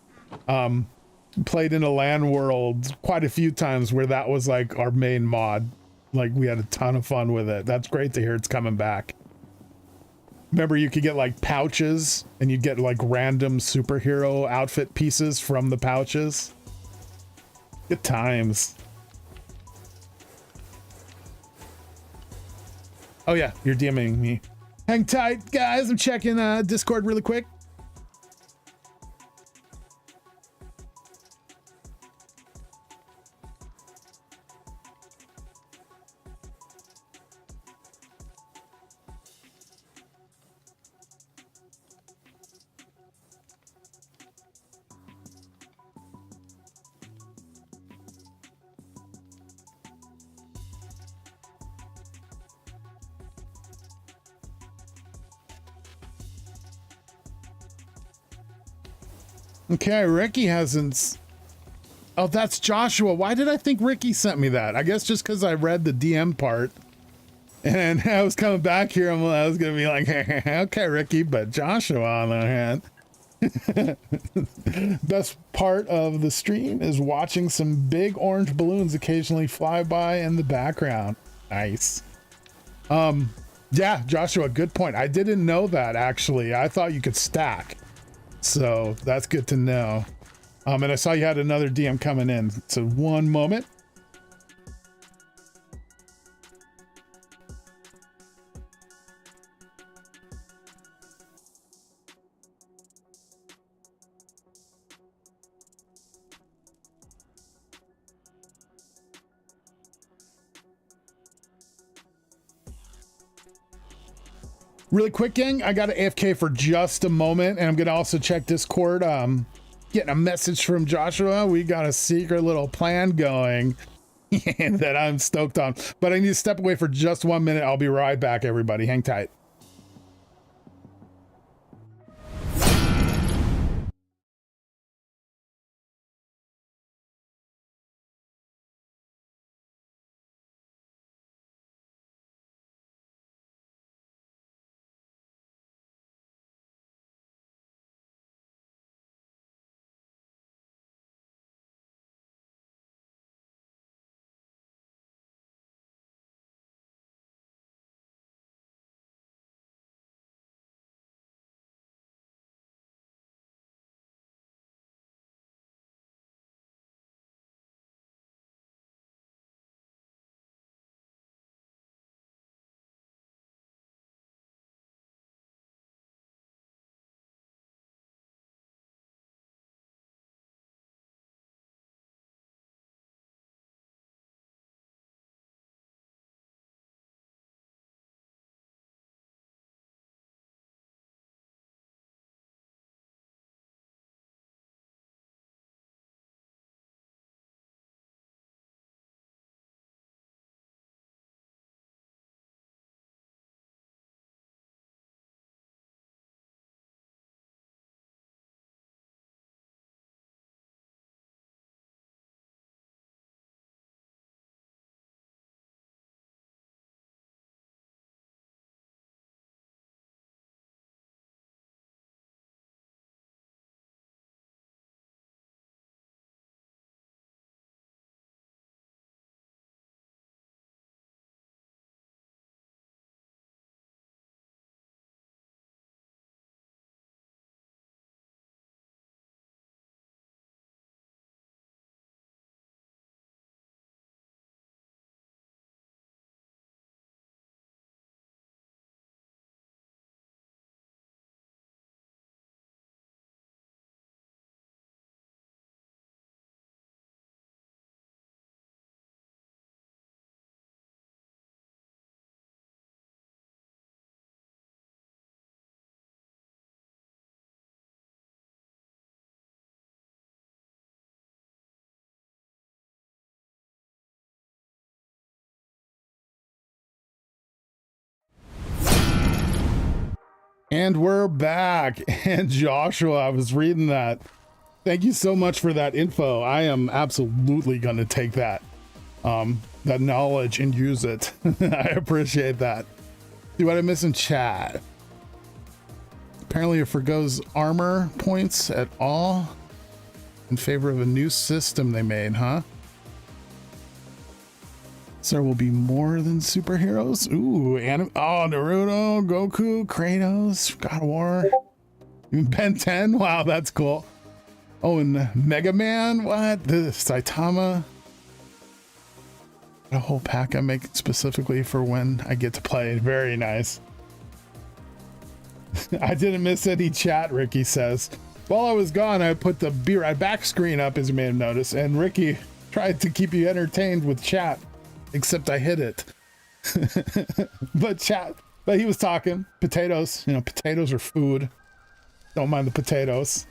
played in a LAN world quite a few times where that was like our main mod. Like, we had a ton of fun with it. That's great to hear it's coming back. Remember, you could get like pouches and you'd get like random superhero outfit pieces from the pouches. Good times. Oh yeah, you're DMing me. Hang tight, guys. I'm checking Discord really quick. Okay, Ricky hasn't. Oh, that's Joshua. Why did I think Ricky sent me that? I guess just because I read the DM part. And I was coming back here and I was going to be like, okay, Ricky, but Joshua on the hand. Best part of the stream is watching some big orange balloons occasionally fly by in the background. Nice. Yeah, Joshua, good point. I didn't know that, actually. I thought you could stack. So that's good to know. And I saw you had another DM coming in. So one moment. Really quick, gang, I got to AFK for just a moment, and I'm going to also check Discord. Getting a message from Joshua. We got a secret little plan going that I'm stoked on. But I need to step away for just 1 minute. I'll be right back, everybody. Hang tight. And we're back. And Joshua, I was reading that. Thank you so much for that info. I am absolutely going to take that, that knowledge and use it. I appreciate that. See what I miss in chat. Apparently it forgoes armor points at all in favor of a new system they made, huh? So there will be more than superheroes. Ooh, oh, Naruto, Goku, Kratos, God of War, even Ben 10. Wow, that's cool. Oh, and Mega Man. What? The Saitama. A whole pack I make specifically for when I get to play. Very nice. I didn't miss any chat, Ricky says. While I was gone, I put the Be Right Back screen up, as you may have noticed, and Ricky tried to keep you entertained with chat. Except I hit it. But he was talking potatoes. You know, potatoes are food. Don't mind the potatoes.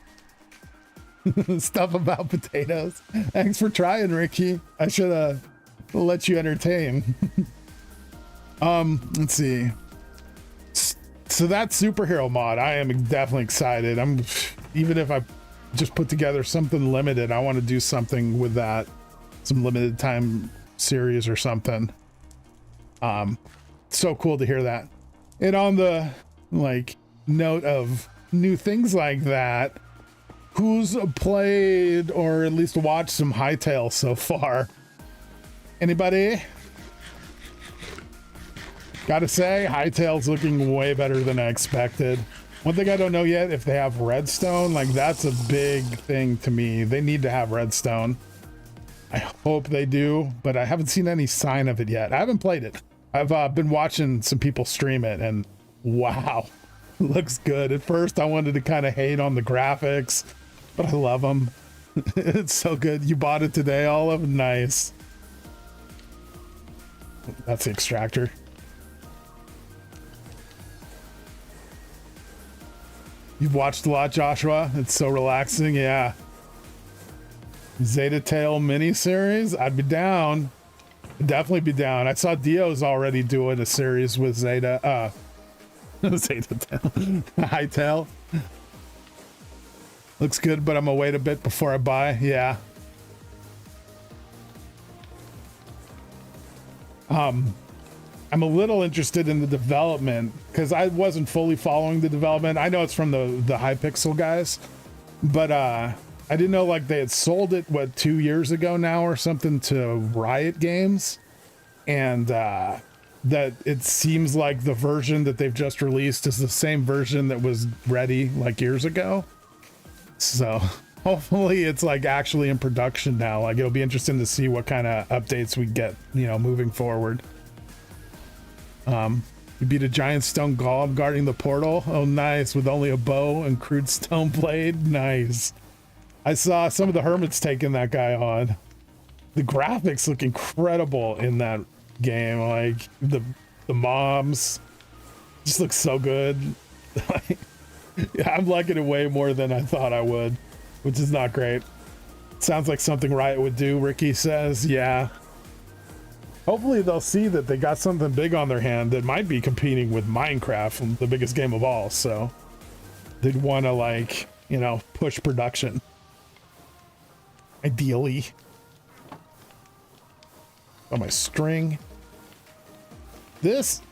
Stuff about potatoes. Thanks for trying, Ricky. I should have let you entertain. Let's see. So that superhero mod, I am definitely excited. Even if I just put together something limited, I want to do something with that. Some limited time series or something. So cool to hear that. And on the note of new things like that, who's played or at least watched some Hytale so far? Anybody? Gotta say, Hytale's looking way better than I expected. One thing I don't know yet, if they have redstone, that's a big thing to me. They need to have redstone. I hope they do, but I haven't seen any sign of it yet. I haven't played it. I've been watching some people stream it, and wow, looks good. At first, I wanted to kind of hate on the graphics, but I love them. It's so good. You bought it today, Olive? Nice. That's the extractor. You've watched a lot, Joshua? It's so relaxing, yeah. ZetaTale miniseries? I'd be down. I'd definitely be down. I saw Dio's already doing a series with ZetaTale. Hytale. Looks good, but I'm gonna wait a bit before I buy. Yeah. I'm a little interested in the development because I wasn't fully following the development. I know it's from the Hypixel guys, but I didn't know they had sold it 2 years ago now or something to Riot Games, and that it seems like the version that they've just released is the same version that was ready years ago. So hopefully it's actually in production now. It'll be interesting to see what kind of updates we get, moving forward. You beat a giant stone golem guarding the portal. Oh, nice. With only a bow and crude stone blade. Nice. I saw some of the hermits taking that guy on. The graphics look incredible in that game. The mobs just look so good. Yeah, I'm liking it way more than I thought I would, which is not great. Sounds like something Riot would do, Ricky says. Yeah. Hopefully they'll see that they got something big on their hand that might be competing with Minecraft, the biggest game of all. So they'd want to push production. Ideally. Oh, my string. This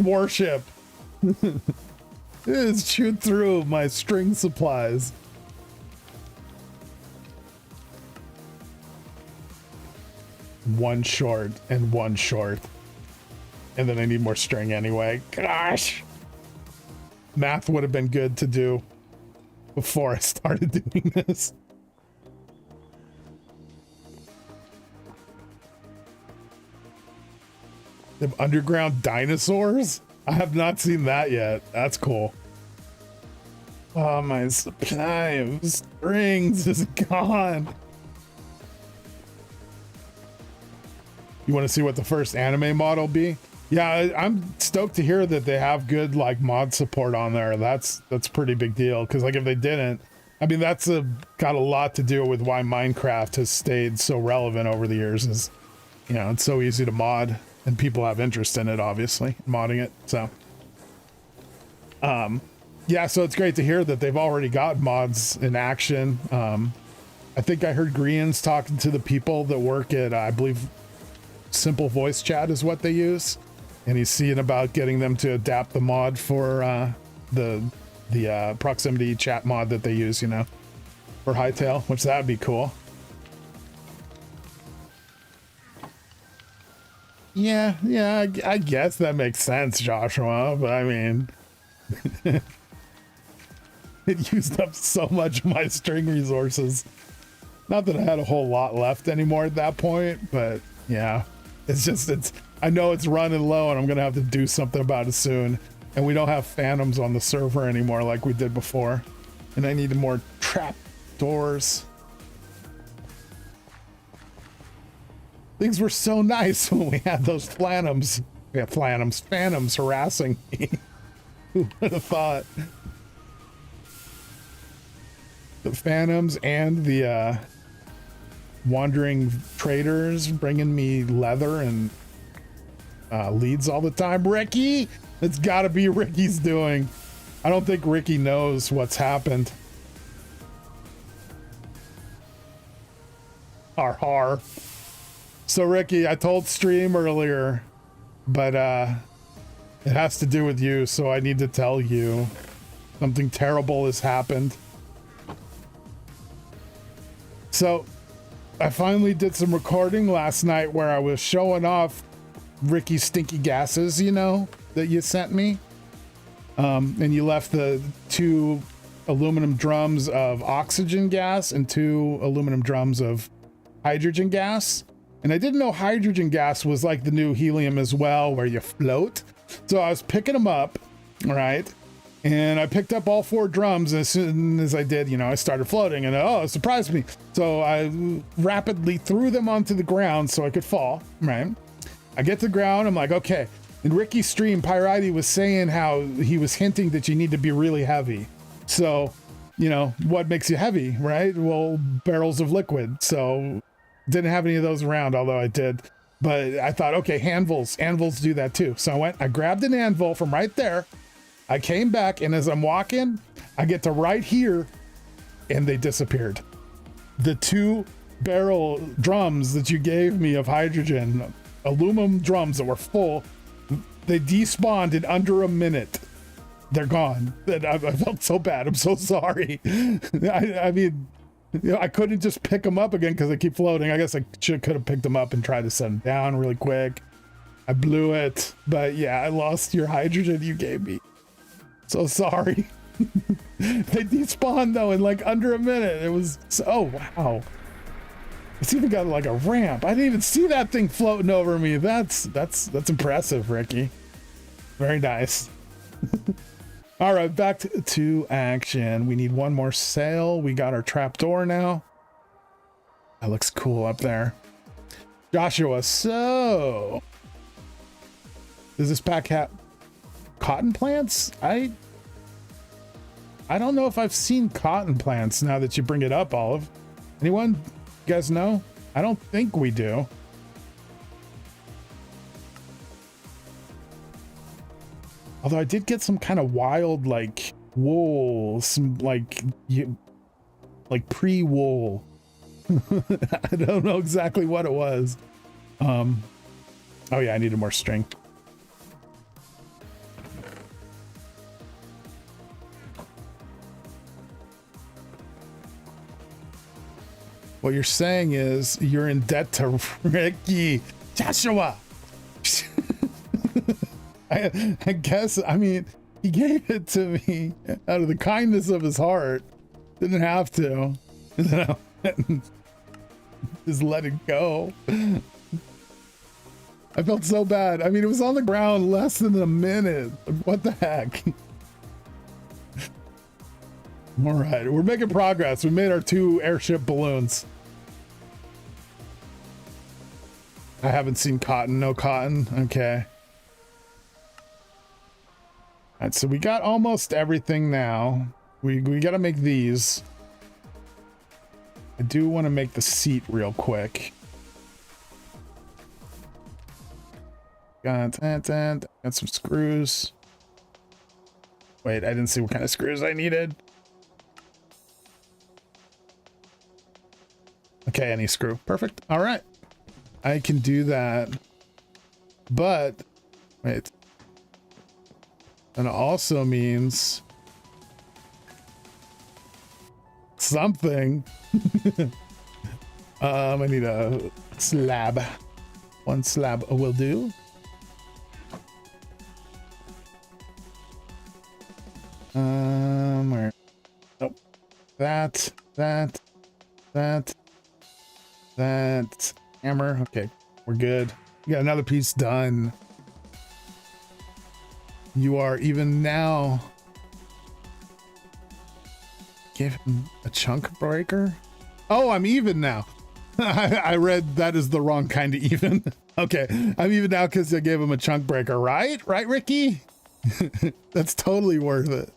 warship is chewed through my string supplies. One short and one short. And then I need more string anyway. Gosh. Math would have been good to do before I started doing this. They have underground dinosaurs? I have not seen that yet. That's cool. Oh, my supply of strings is gone. You want to see what the first anime mod will be? Yeah, I'm stoked to hear that they have good mod support on there. That's pretty big deal, because if they didn't, I mean, that's got a lot to do with why Minecraft has stayed so relevant over the years. Is it's so easy to mod, and people have interest in it, obviously, modding it. So Yeah, so it's great to hear that they've already got mods in action. I think I heard Grian's talking to the people that work at, I believe, Simple Voice Chat is what they use. And he's seeing about getting them to adapt the mod for the proximity chat mod that they use, you know, for Hightail, which that would be cool. Yeah, I guess that makes sense, Joshua, but I mean, it used up so much of my string resources. Not that I had a whole lot left anymore at that point, but yeah, I know it's running low and I'm gonna have to do something about it soon. And we don't have phantoms on the server anymore like we did before. And I need more trap doors. Things were so nice when we had those phantoms. Yeah, phantoms harassing me. Who would have thought? The phantoms and the wandering traders bringing me leather and leads all the time. Ricky, it's got to be Ricky's doing. I don't think Ricky knows what's happened. Har. So Ricky, I told stream earlier, but it has to do with you, so I need to tell you something terrible has happened. So I finally did some recording last night where I was showing off Ricky's stinky gases, you know, that you sent me. And you left the 2 aluminum drums of oxygen gas and 2 aluminum drums of hydrogen gas. And I didn't know hydrogen gas was like the new helium as well, where you float. So I was picking them up, right? And I picked up all 4 drums. And as soon as I did, you know, I started floating and it surprised me. So I rapidly threw them onto the ground so I could fall, right? I get to the ground. I'm like, okay. In Ricky's stream, Pyrites was saying how he was hinting that you need to be really heavy. So, you know, what makes you heavy, right? Well, barrels of liquid. So didn't have any of those around, although I did. But I thought, okay, anvils do that too. So I grabbed an anvil from right there. I came back, and as I'm walking, I get to right here, and they disappeared. The 2 barrel drums that you gave me of hydrogen, aluminum drums that were full, they despawned in under a minute. They're gone. I felt so bad. I'm so sorry. I mean, you know, I couldn't just pick them up again because they keep floating. I guess I could have picked them up and tried to set them down really quick. I blew it, but yeah, I lost your hydrogen you gave me. So sorry. They despawned though in like under a minute. It was oh wow. It's even got like a ramp. I didn't even see that thing floating over me. That's impressive, Ricky. Very nice. All right, back to action. We need 1 more sail. We got our trapdoor now. That looks cool up there. Joshua, so does this pack have cotton plants? I don't know if I've seen cotton plants now that you bring it up, Olive. Anyone? You guys know? I don't think we do. Although I did get some kind of wild, like, wool, some, like pre-wool. I don't know exactly what it was. Oh yeah, I needed more string. What you're saying is you're in debt to Ricky. Joshua! I guess, I mean, he gave it to me out of the kindness of his heart. Didn't have to. Just let it go. I felt so bad. I mean, it was on the ground less than a minute. What the heck? All right, we're making progress. We made our 2 airship balloons. I haven't seen cotton. No cotton. Okay. All right, so we got almost everything now. We got to make these. I do want to make the seat real quick. Got some screws. Wait, I didn't see what kind of screws I needed. Okay, any screw. Perfect. All right. I can do that. But, wait. And it also means something. I need a slab. One slab will do. Where? Nope. That. Hammer. Okay, we're good. We got another piece done. You are even now. Give him a chunk breaker. Oh, I'm even now. I read that is the wrong kind of even. Okay, I'm even now because I gave him a chunk breaker, right? Right, Ricky? That's totally worth it.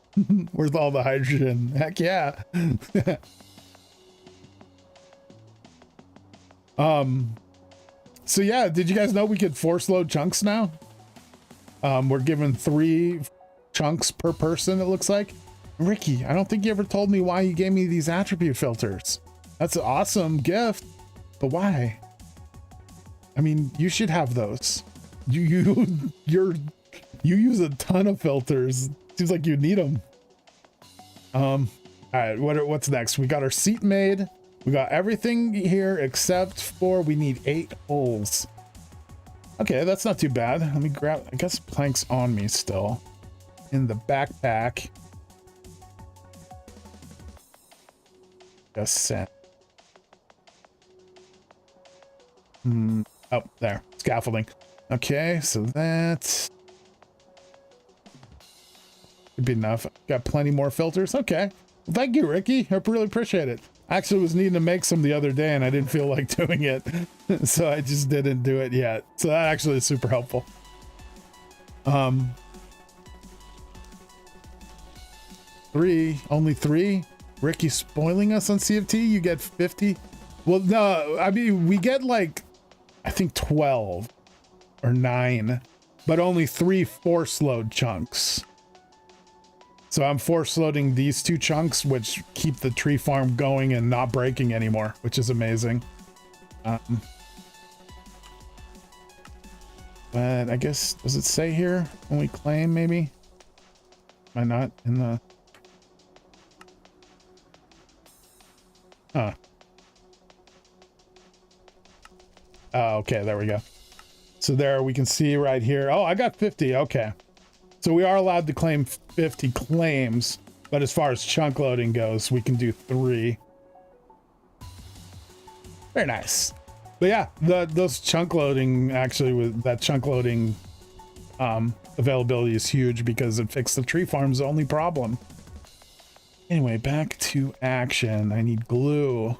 Worth all the hydrogen. Heck yeah. So yeah, did you guys know we could force load chunks now? We're given 3 chunks per person, it looks like. Ricky, I don't think you ever told me why you gave me these attribute filters. That's an awesome gift, but why? I mean, you should have those. You use a ton of filters. Seems like you need them. All right, what's next? We got our seat made. We got everything here except for we need 8 holes. Okay, that's not too bad. Let me grab, I guess planks on me still in the backpack. Just set. Oh, there, scaffolding. Okay, so that could be enough. Got plenty more filters. Okay, well, thank you, Ricky. I really appreciate it. I actually was needing to make some the other day and I didn't feel like doing it. So I just didn't do it yet. So that actually is super helpful. Only three? Ricky spoiling us on CFT? You get 50? Well, no, I mean, we get like, I think 12 or 9, but only 3 force load chunks. So I'm force loading these 2 chunks, which keep the tree farm going and not breaking anymore, which is amazing. But I guess, does it say here when we claim maybe? Am I not in the... Huh. Oh, okay, there we go. So there we can see right here. Oh, I got 50, okay. So we are allowed to claim 50 claims, but as far as chunk loading goes, we can do 3. Very nice. But yeah, those chunk loading, actually, with that chunk loading availability is huge because it fixed the tree farm's only problem. Anyway, back to action. I need glue.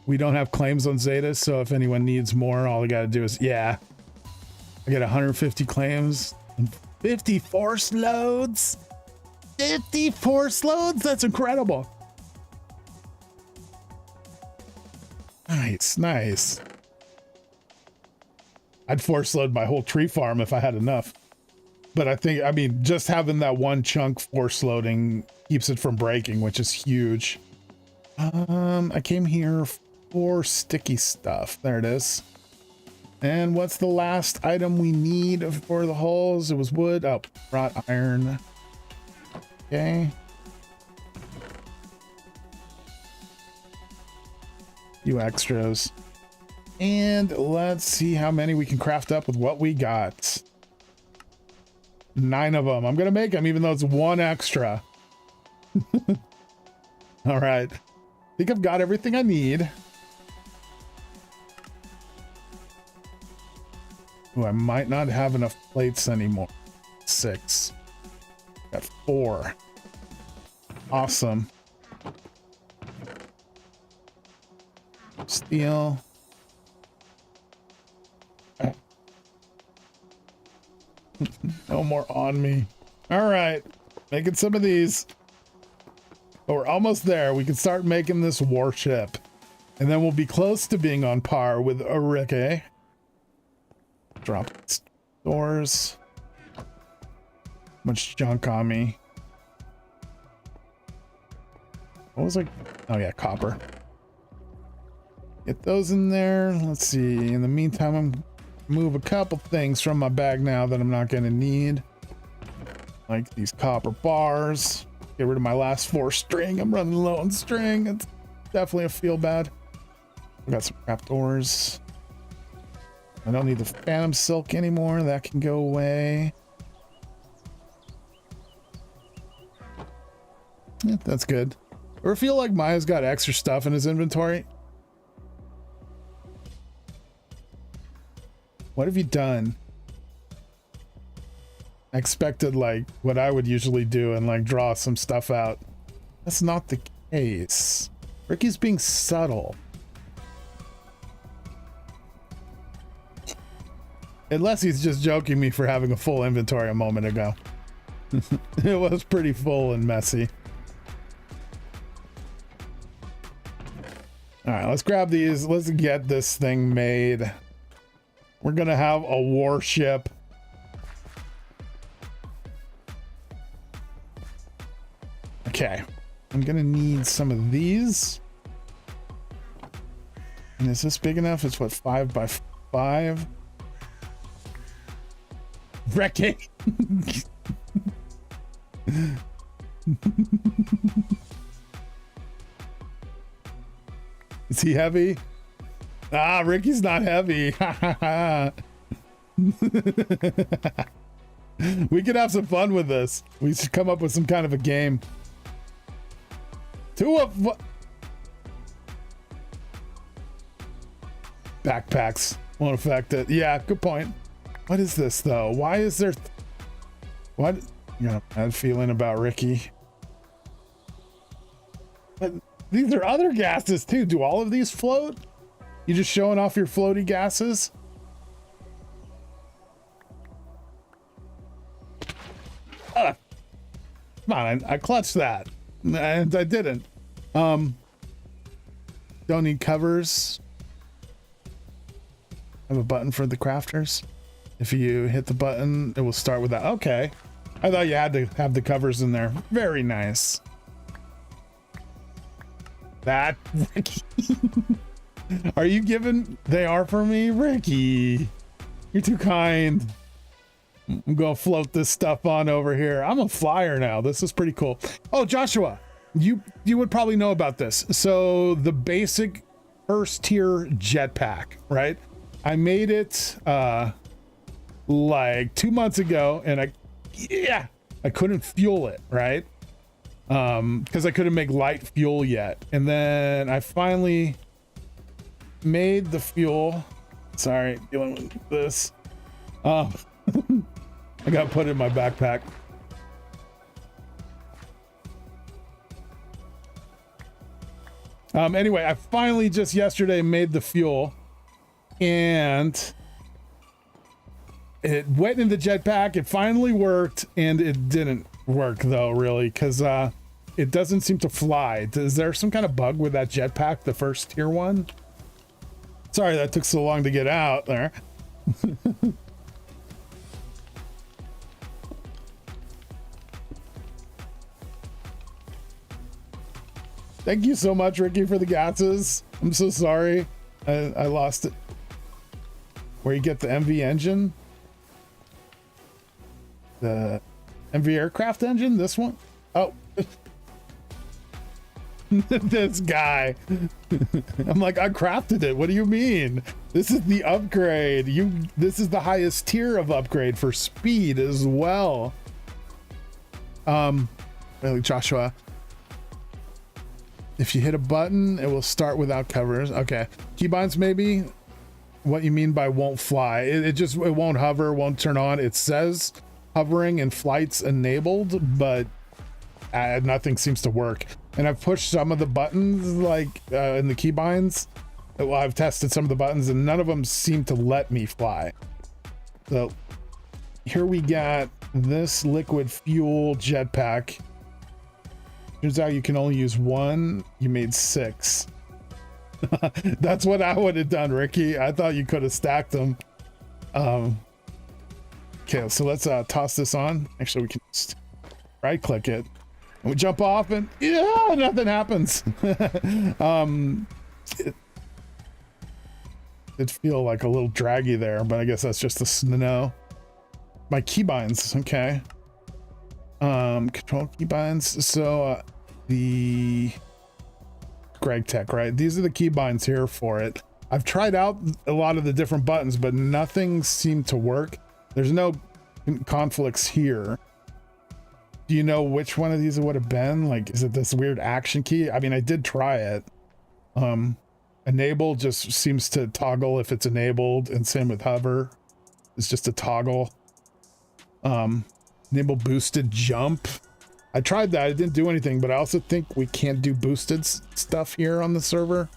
We don't have claims on Zeta, so if anyone needs more, all I gotta do is, yeah. I get 150 claims and 50 force loads. 50 force loads? That's incredible. Nice, nice. I'd force load my whole tree farm if I had enough. But I mean, just having that one chunk force loading keeps it from breaking, which is huge. I came here for sticky stuff. There it is. And what's the last item we need for the holes? It was wood. Oh, wrought iron. Okay. Few extras. And let's see how many we can craft up with what we got. 9 of them. I'm gonna make them even though it's 1 extra. All right. I think I've got everything I need. Oh, I might not have enough plates anymore. 6. Got 4. Awesome. Steel. No more on me. All right, making some of these. But we're almost there. We can start making this warship. And then we'll be close to being on par with Ricky. Drop doors. Much junk on me. What was it? Oh yeah, copper. Get those in there. Let's see. In the meantime, I'm move a couple things from my bag now that I'm not going to need. Like these copper bars. Get rid of my last 4 string. I'm running low on string. It's definitely a feel bad. I got some trap doors. I don't need the phantom silk anymore. That can go away. Yeah, that's good. Or feel like Maya's got extra stuff in his inventory. What have you done? I expected like what I would usually do and like draw some stuff out. That's not the case. Ricky's being subtle. Unless he's just joking me for having a full inventory a moment ago. It was pretty full and messy. All right, let's grab these. Let's get this thing made. We're gonna have a warship. Okay, I'm gonna need some of these. And is this big enough? It's what, 5 by 5? Wrecking. Is he heavy? Ah, Ricky's not heavy. We could have some fun with this. We should come up with some kind of a game. 2 of what? Backpacks won't affect it. Yeah, good point. What is this though? Why is there? What? You got a bad feeling about Ricky. But these are other gases too. Do all of these float? You just showing off your floaty gases? Come on, I clutched that. And I didn't. Don't need covers. I have a button for the crafters. If you hit the button, it will start with that. Okay. I thought you had to have the covers in there. Very nice. That, Ricky. Are you giving? They are for me, Ricky. You're too kind. I'm gonna float this stuff on over here. I'm a flyer now. This is pretty cool. Oh, Joshua, you would probably know about this. So the basic first tier jetpack, right? I made it like 2 months ago, and I couldn't fuel it, right? Because I couldn't make light fuel yet, and then I finally made the fuel. Sorry, dealing with this. I got put in my backpack. Anyway, I finally just yesterday made the fuel, and it went in the jetpack. It finally worked, and it didn't work though, really, because it doesn't seem to fly. Is there some kind of bug with that jetpack, the first tier one? Sorry that took so long to get out there. Thank you so much, Ricky, for the gases. I'm so sorry. I lost it. Where you get the MV engine? The MV aircraft engine? This one? Oh. This guy. I'm like, I crafted it. What do you mean? This is the upgrade. This is the highest tier of upgrade for speed as well. Really, Joshua. If you hit a button, it will start without covers. Okay. Keybinds, maybe? What you mean by won't fly? It won't hover, won't turn on. It says hovering and flights enabled, but nothing seems to work. And I've pushed some of the buttons, like in the keybinds. Well, I've tested some of the buttons, and none of them seem to let me fly. So here we got this liquid fuel jetpack. Turns out you can only use 1. You made 6. That's what I would have done, Ricky. I thought you could have stacked them. Okay, so let's toss this on. Actually, we can just right click it and we jump off and yeah, nothing happens. It feel like a little draggy there, but I guess that's just the snow. My keybinds, okay. Control keybinds. So the Gregtech, right? These are the keybinds here for it. I've tried out a lot of the different buttons, but nothing seemed to work. There's no conflicts here. Do you know which one of these it would have been? Like, is it this weird action key? I mean, I did try it. Enable just seems to toggle if it's enabled, and same with hover. It's just a toggle. Enable boosted jump. I tried that, it didn't do anything, but I also think we can't do boosted stuff here on the server.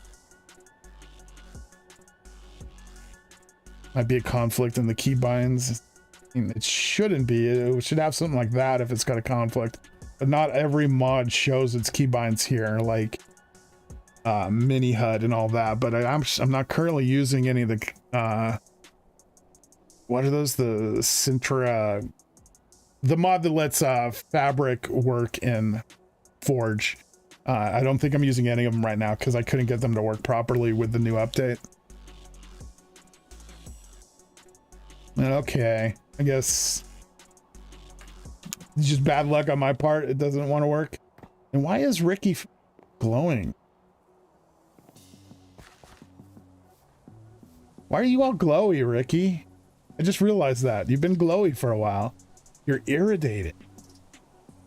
Might be a conflict in the keybinds. I mean, it shouldn't be. It should have something like that if it's got a conflict, but not every mod shows its keybinds here, like mini HUD and all that. But I'm not currently using any of the what are those, the Sintra, the mod that lets fabric work in Forge. I don't think I'm using any of them right now because I couldn't get them to work properly with the new update. Okay, I guess it's just bad luck on my part. It doesn't want to work. And why is Ricky glowing? Why are you all glowy, Ricky? I just realized that. You've been glowy for a while. You're irritated.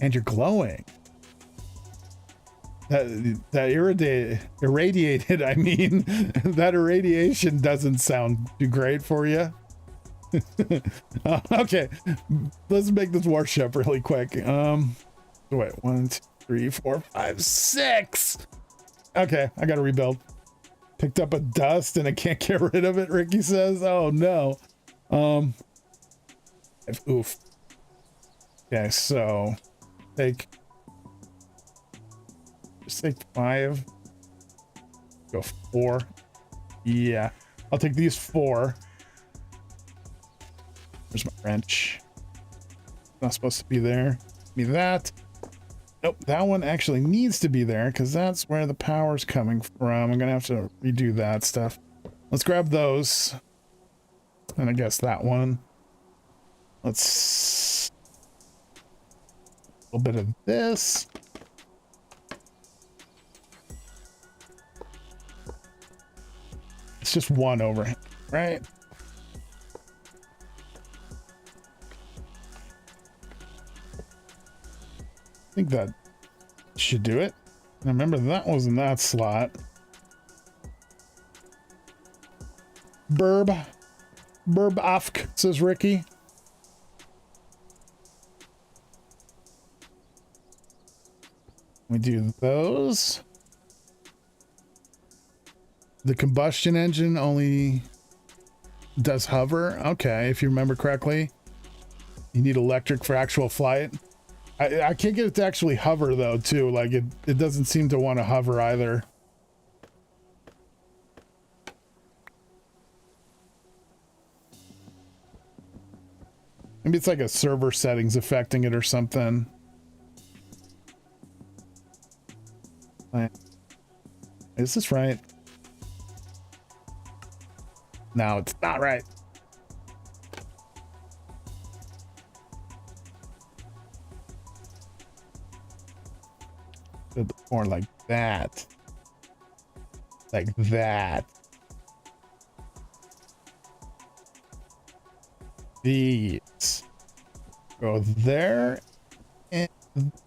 And you're glowing. That irradiated, I mean, that irradiation doesn't sound too great for you. Okay, let's make this warship really quick. Wait, 1, 2, 3, 4, 5, 6. Okay, I gotta rebuild. Picked up a dust and I can't get rid of it, Ricky says. Oh no. Oof. Okay, so just take 5. Go 4. Yeah, I'll take these 4. Where's my wrench? Not supposed to be there. Give me that. Nope, that one actually needs to be there because that's where the power's coming from. I'm gonna have to redo that stuff. Let's grab those. And I guess that one. Let's a little bit of this. It's just one over, right? I think that should do it. And remember, that was in that slot. Burb afk, says Ricky. We do those. The combustion engine only does hover. Okay, if you remember correctly. You need electric for actual flight. I can't get it to actually hover though, too. Like it doesn't seem to want to hover either. Maybe it's like a server settings affecting it or something. Is this right? No, it's not right. More like that. Like that. These go there and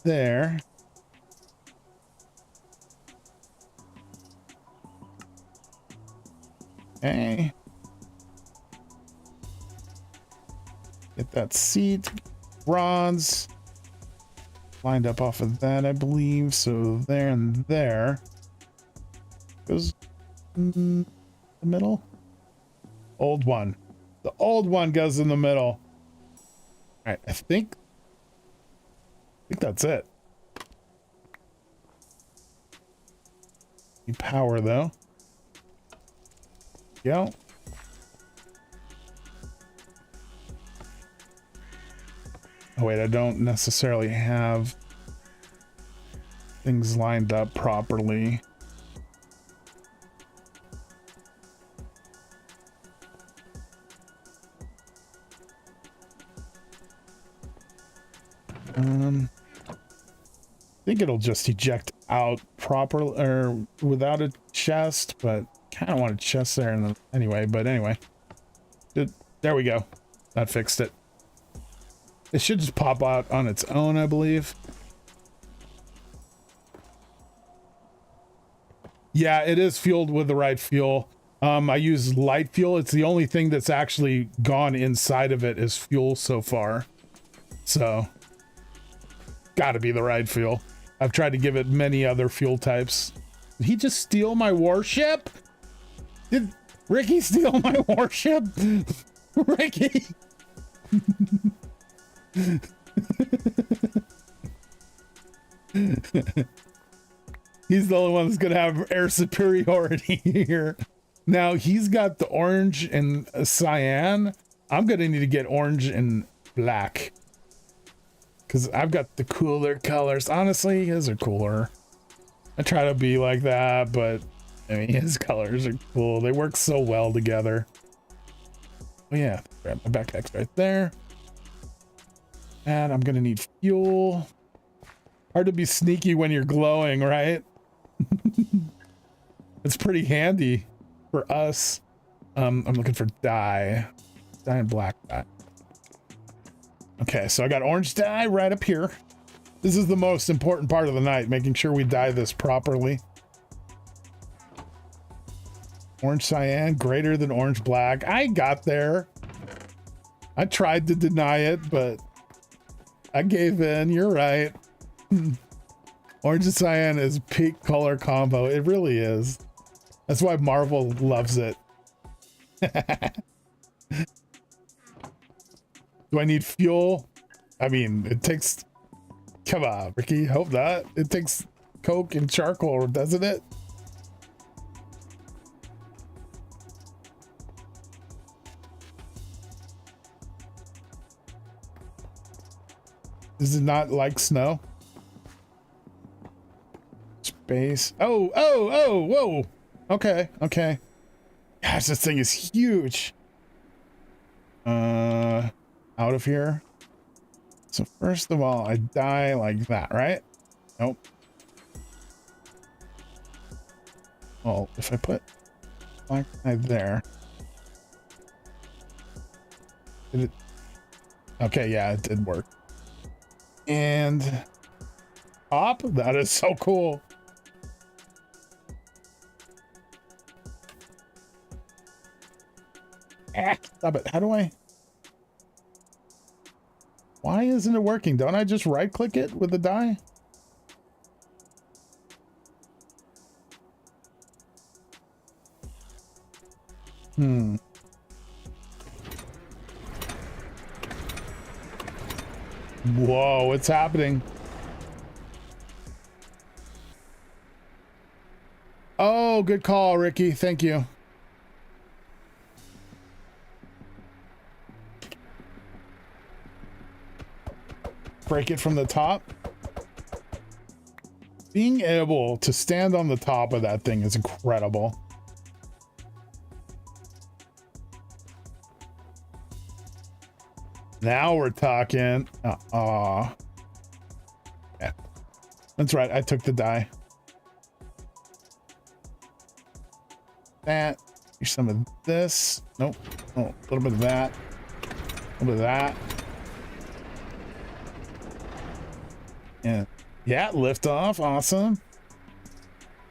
there. Okay. Get that seat, bronze. Lined up off of that, I believe. So there and there goes in the middle. Old one. The old one goes in the middle. All right, I think that's it. Power though. Go. Oh wait, I don't necessarily have things lined up properly. I think it'll just eject out properly or without a chest, but kind of want a chest there anyway. But anyway, there we go. That fixed it. It should just pop out on its own, I believe. Yeah, it is fueled with the right fuel. I use light fuel. It's the only thing that's actually gone inside of it is fuel so far. So, gotta be the right fuel. I've tried to give it many other fuel types. Did he just steal my warship? Did Ricky steal my warship? Ricky! He's the only one that's gonna have air superiority here. Now he's got the orange and cyan. I'm gonna need to get orange and black, because I've got the cooler colors. Honestly, his are cooler. I try to be like that, but I mean, his colors are cool. They work so well together. Oh yeah, grab my backpack's right there. And I'm gonna need fuel. Hard to be sneaky when you're glowing, right? It's pretty handy for us. I'm looking for dye and black dye. Okay, so I got orange dye right up here. This is the most important part of the night, making sure we dye this properly. Orange cyan greater than orange black. I got there. I tried to deny it, but I gave in. You're right. Orange and cyan is peak color combo. It really is. That's why Marvel loves it. Do I need fuel? I mean, it takes... Come on, Ricky. Hope not. It takes coke and charcoal, doesn't it? Is it not like snow? Space. Oh, whoa. Okay. Gosh, this thing is huge. Out of here. So first of all, I die like that, right? Nope. Well, if I put black dye there. Did it? Okay, yeah, it did work. And top, that is so cool. Stop it. How do I? Why isn't it working? Don't I just right click it with the dye? Whoa, what's happening? Oh, good call, Ricky. Thank you. Break it from the top. Being able to stand on the top of that thing is incredible. Now we're talking. Yeah, that's right. I took the dye. That. Here's some of this. Nope. Oh, a little bit of that. A little bit of that. Yeah, lift off. Awesome.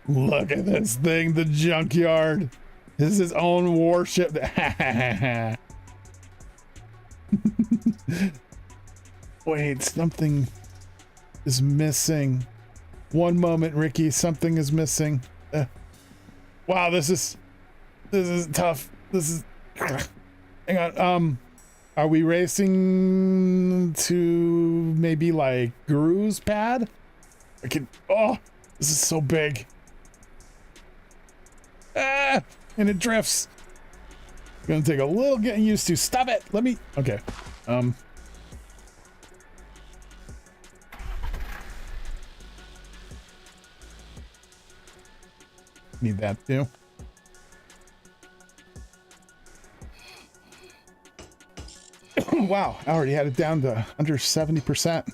Look at this thing, the junkyard. This is his own warship. Wait, something is missing. One moment, Ricky. Something is missing. Wow, this is tough. This is. Hang on. Are we racing to maybe like Guru's pad? I can. Oh, this is so big. And it drifts. Gonna take a little getting used to. Stop it. Let me. Okay. Need that too. Wow, I already had it down to under 70%.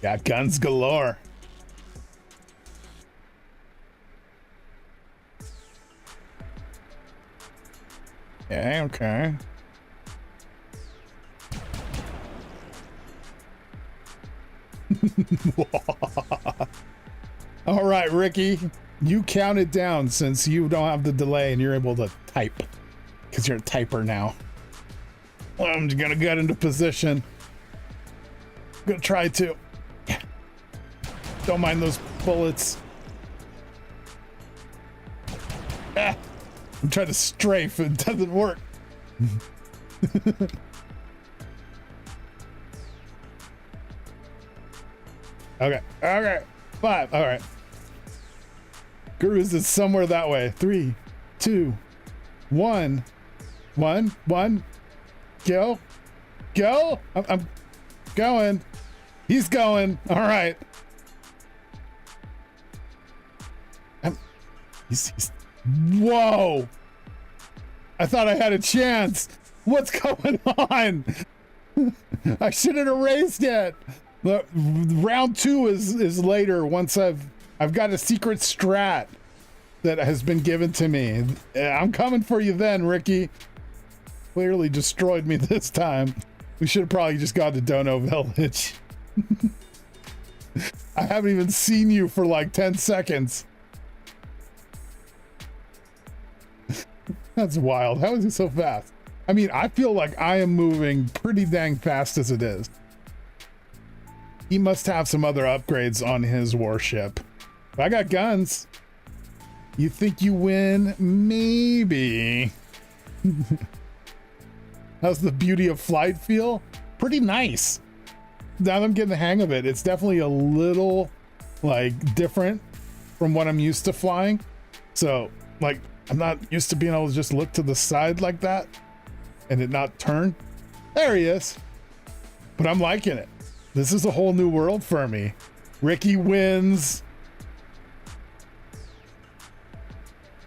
Got guns galore. Yeah, okay. All right, Ricky, you count it down since you don't have the delay and you're able to type because you're a typer now. Well, I'm just gonna get into position. I'm gonna try to. Don't mind those bullets. Ah, I'm trying to strafe. It doesn't work. Okay. Okay. 5. All right. Gurus is somewhere that way. 3, 2, 1. 1. Go. Go. I'm going. He's going. All right. He's whoa. I thought I had a chance. What's going on? I shouldn't erased it. Round 2 is later once I've got a secret strat that has been given to me. I'm coming for you then, Ricky. Clearly destroyed me this time. We should have probably just gone to Dono Village. I haven't even seen you for like 10 seconds. That's wild. How is he so fast? I mean, I feel like I am moving pretty dang fast as it is. He must have some other upgrades on his warship. But I got guns. You think you win? Maybe. How's the beauty of flight feel? Pretty nice. Now that I'm getting the hang of it, it's definitely a little like different from what I'm used to flying. So like, I'm not used to being able to just look to the side like that and it not turn. There he is. But I'm liking it. This is a whole new world for me. Ricky wins.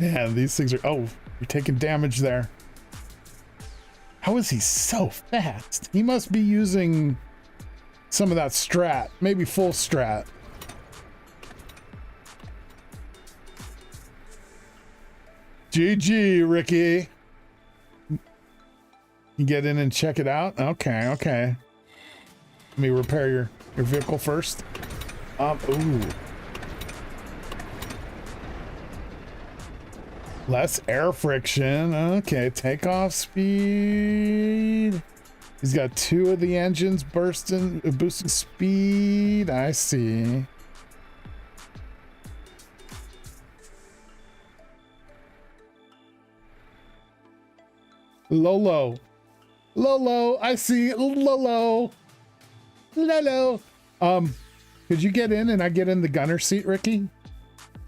Man, these things are... Oh, you're taking damage there. How is he so fast? He must be using some of that strat. Maybe full strat. GG, Ricky. You get in and check it out? Okay, okay. Let me repair your vehicle first. Ooh. Less air friction. Okay, takeoff speed. He's got 2 of the engines boosting speed. I see. Lolo. Lolo, I see. Lolo. Lolo. Could you get in and I get in the gunner seat, Ricky?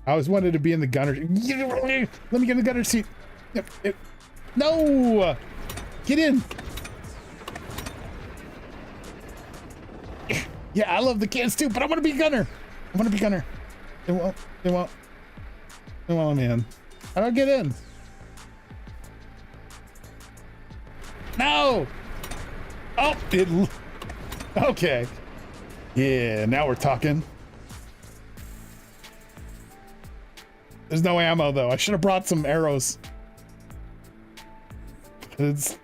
I always wanted to be in the gunner. Let me get in the gunner seat. Yep. No! Get in. Yeah, I love the cans too, but I want to be a gunner. I want to be a gunner. They won't let me in. How do I get in? No! Oh, okay. Yeah, now we're talking. There's no ammo though. I should have brought some arrows. It's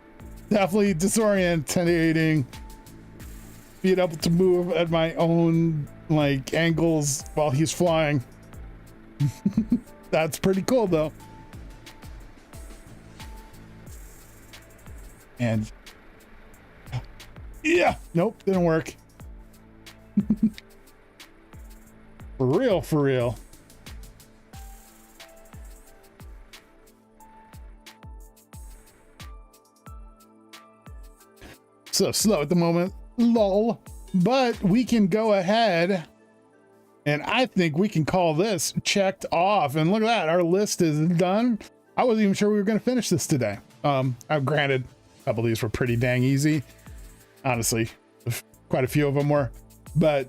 definitely disorientating. Being able to move at my own like angles while he's flying. That's pretty cool though. And yeah, nope, didn't work. For real, for real. So slow at the moment, lol, but we can go ahead and I think we can call this checked off. And look at that, our list is done. I wasn't even sure we were going to finish this today. Granted, a couple of these were pretty dang easy. Honestly, quite a few of them were, but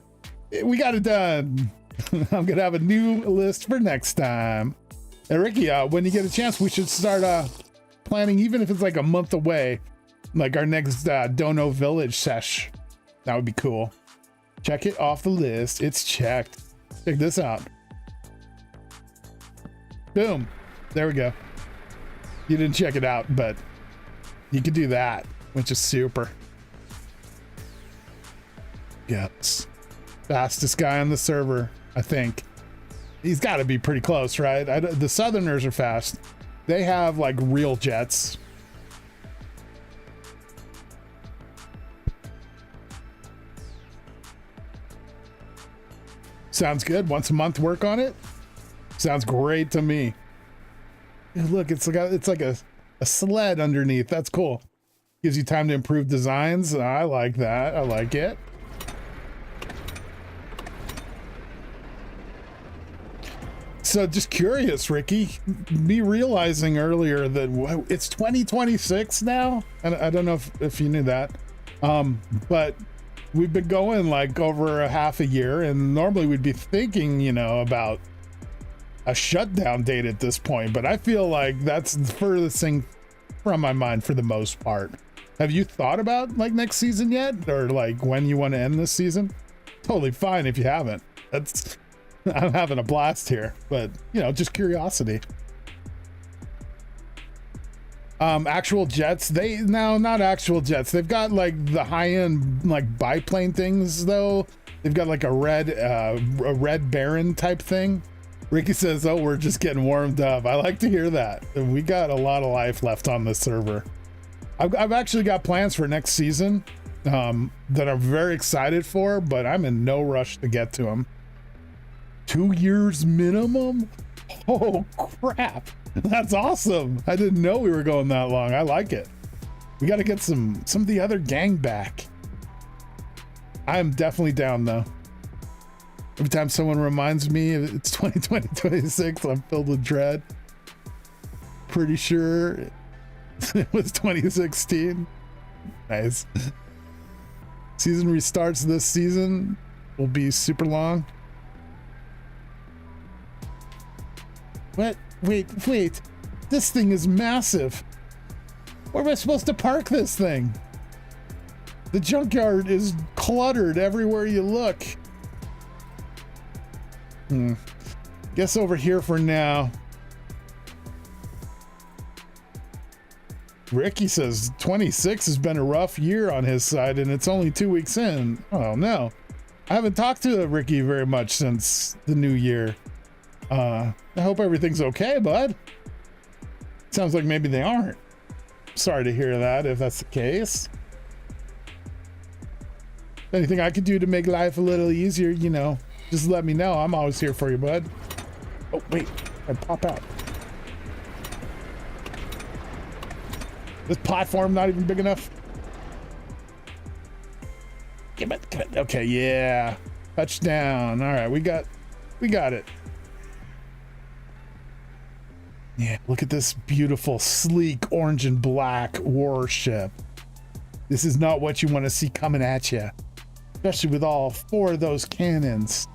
we got it done. I'm going to have a new list for next time. And Ricky, when you get a chance, we should start planning, even if it's like a month away, like our next Dono Village sesh. That would be cool. Check it off the list. It's checked. Check this out. Boom. There we go. You didn't check it out, but you could do that, which is super. Yes. Fastest guy on the server, I think. He's got to be pretty close, right? The Southerners are fast. They have like real jets. Sounds good. Once a month work on it. Sounds great to me. Look, it's like a sled underneath. That's cool. Gives you time to improve designs. I like that. I like it. So just curious, Ricky, me realizing earlier that it's 2026 now. And I don't know if you knew that. But we've been going like over a half a year, and normally we'd be thinking, you know, about a shutdown date at this point, but I feel like that's the furthest thing from my mind for the most part. Have you thought about like next season yet, or like when you want to end this season? Totally fine if you haven't. I'm having a blast here, but you know, just curiosity. Actual jets, not actual jets. They've got like the high-end like biplane things though. They've got like a red Baron type thing. Ricky says, oh, we're just getting warmed up. I like to hear that. We got a lot of life left on this server. I've actually got plans for next season that I'm very excited for, but I'm in no rush to get to them. 2 years minimum? Oh, crap. That's awesome. I didn't know we were going that long. I like it. We got to get some of the other gang back. I'm definitely down, though. Every time someone reminds me it's 2026, I'm filled with dread. Pretty sure it was 2016. Nice. Season restarts this season. Will be super long. What? Wait. This thing is massive. Where am I supposed to park this thing? The junkyard is cluttered everywhere you look. Guess over here for now. Ricky says 26 has been a rough year on his side, and it's only 2 weeks in. Oh no. I haven't talked to Ricky very much since the new year. I hope everything's okay, bud. Sounds like maybe they aren't. Sorry to hear that if that's the case. Anything I could do to make life a little easier, you know, just let me know. I'm always here for you, bud. Oh, wait. I pop out. This platform not even big enough. Come on. Okay, yeah. Touchdown. All right, we got it. Yeah, look at this beautiful, sleek orange and black warship. This is not what you want to see coming at you, especially with all 4 of those cannons.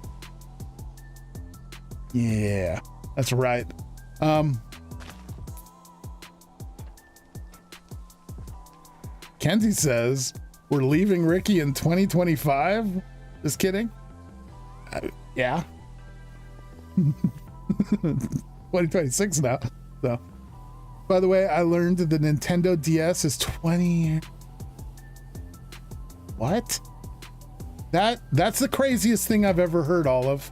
Yeah, that's right. Kenzie says we're leaving Ricky in 2025. Just kidding. Yeah. 2026 now. So, by the way, I learned that the Nintendo DS is 20. What? That's the craziest thing I've ever heard, Olive.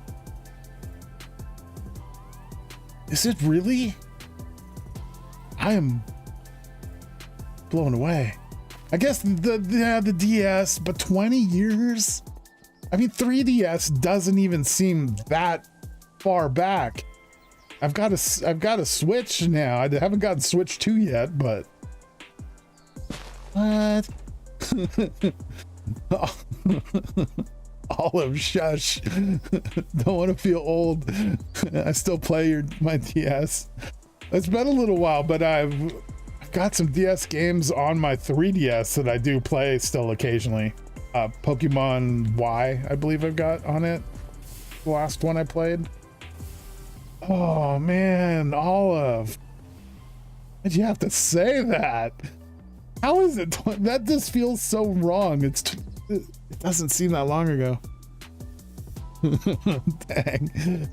Is it really? I am blown away. I guess the DS, but 20 years? I mean, 3DS doesn't even seem that far back. I've got a Switch now. I haven't gotten Switch 2 yet, but what? Olive, shush. Don't want to feel old. I still play my DS. It's been a little while, but I've got some DS games on my 3DS that I do play still occasionally. Pokemon Y, I believe I've got on it. The last one I played. Oh man, Olive. Why'd you have to say that? How is it? That just feels so wrong. It doesn't seem that long ago. Dang.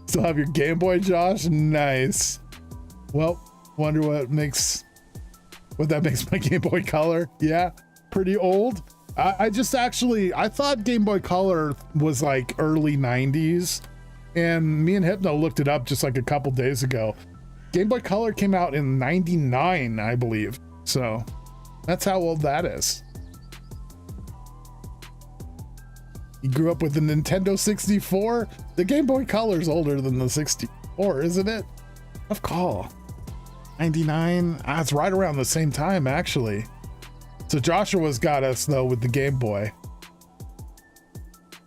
Still have your Game Boy, Josh? Nice. Well, wonder what that makes my Game Boy Color. Yeah, pretty old. I thought Game Boy Color was like early 90s, and me and Hypno looked it up just like a couple days ago. Game Boy Color came out in 99, I believe. So that's how old that is. You grew up with the Nintendo 64? The Game Boy Color's older than the 64, isn't it? Tough call. 99? It's right around the same time, actually. So Joshua's got us, though, with the Game Boy.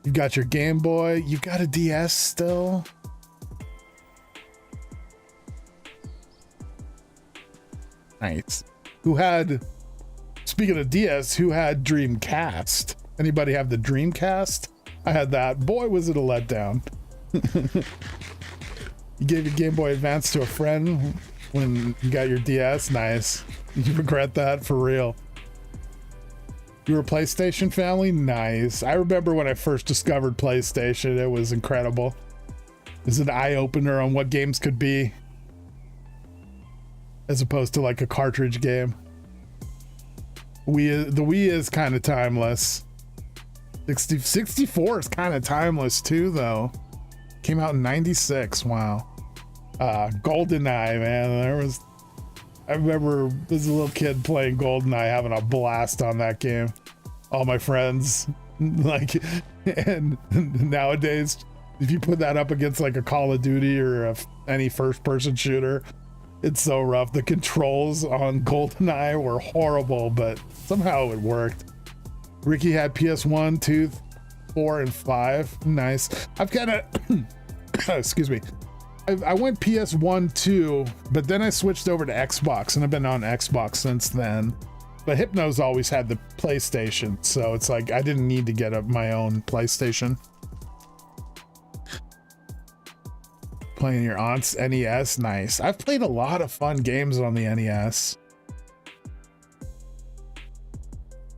You got your Game Boy. You got a DS still? Nice. Speaking of DS, who had Dreamcast? Anybody have the Dreamcast? I had that. Boy, was it a letdown. You gave your Game Boy Advance to a friend when you got your DS? Nice. You regret that for real. You were a PlayStation family? Nice. I remember when I first discovered PlayStation, it was incredible. It was an eye-opener on what games could be, as opposed to like a cartridge game. The Wii is kind of timeless. 64 is kind of timeless too, though. Came out in 96. Wow. GoldenEye, man. I remember as a little kid playing GoldenEye, having a blast on that game. All my friends, like, and nowadays, if you put that up against like a Call of Duty or any first-person shooter, it's so rough. The controls on GoldenEye were horrible, but somehow it worked. Ricky had PS1, 2, 4, and 5. Nice. I've kind of, excuse me. I went PS1, 2, but then I switched over to Xbox, and I've been on Xbox since then. But Hypno's always had the PlayStation, so it's like I didn't need to get my own PlayStation. Playing your aunt's NES, nice. I've played a lot of fun games on the NES.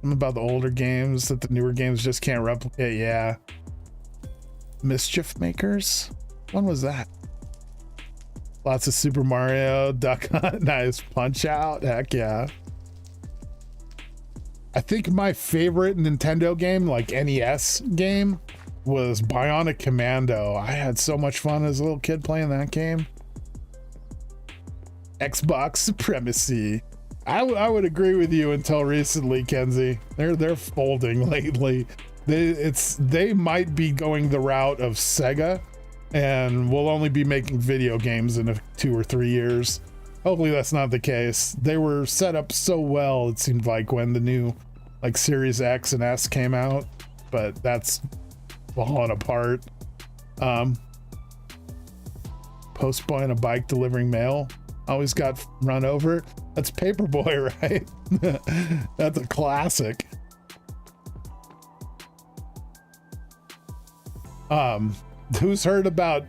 Something about the older games that the newer games just can't replicate. Yeah. Mischief Makers? When was that? Lots of Super Mario, Duck Hunt, nice. Punch Out, heck yeah. I think my favorite Nintendo game, like NES game, was Bionic Commando. I had so much fun as a little kid playing that game. Xbox Supremacy. I would agree with you until recently, Kenzie. They're folding lately. They might be going the route of Sega, and we'll only be making video games in 2 or 3 years. Hopefully that's not the case. They were set up so well, it seemed like, when the new like Series X and S came out, but that's falling apart. Postboy on a bike delivering mail always got run over. That's Paperboy, right? That's a classic. Who's heard about,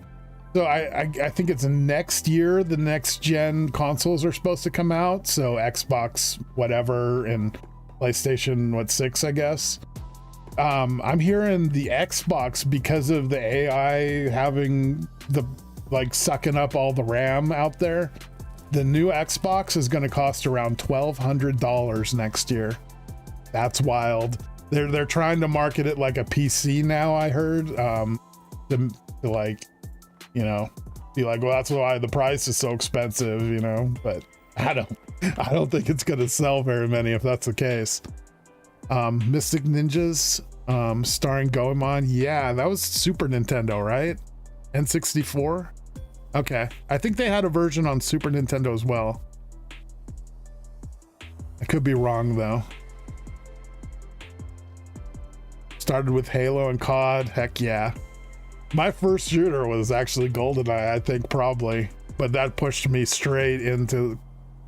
so I think it's next year the next gen consoles are supposed to come out, so Xbox whatever and PlayStation 6, I guess. I'm hearing the Xbox, because of the AI having the like sucking up all the RAM out there, the new Xbox is going to cost around $1,200 next year. That's wild. They're trying to market it like a PC now, I heard, to like, you know, be like, well, that's why the price is so expensive, you know. But I don't think it's gonna sell very many if that's the case. Mystic Ninjas, starring Goemon. Yeah, that was Super Nintendo, right? N64. Okay, I think they had a version on Super Nintendo as well. I could be wrong though. Started with Halo and COD. Heck yeah. My first shooter was actually GoldenEye, I think, probably. but that pushed me straight into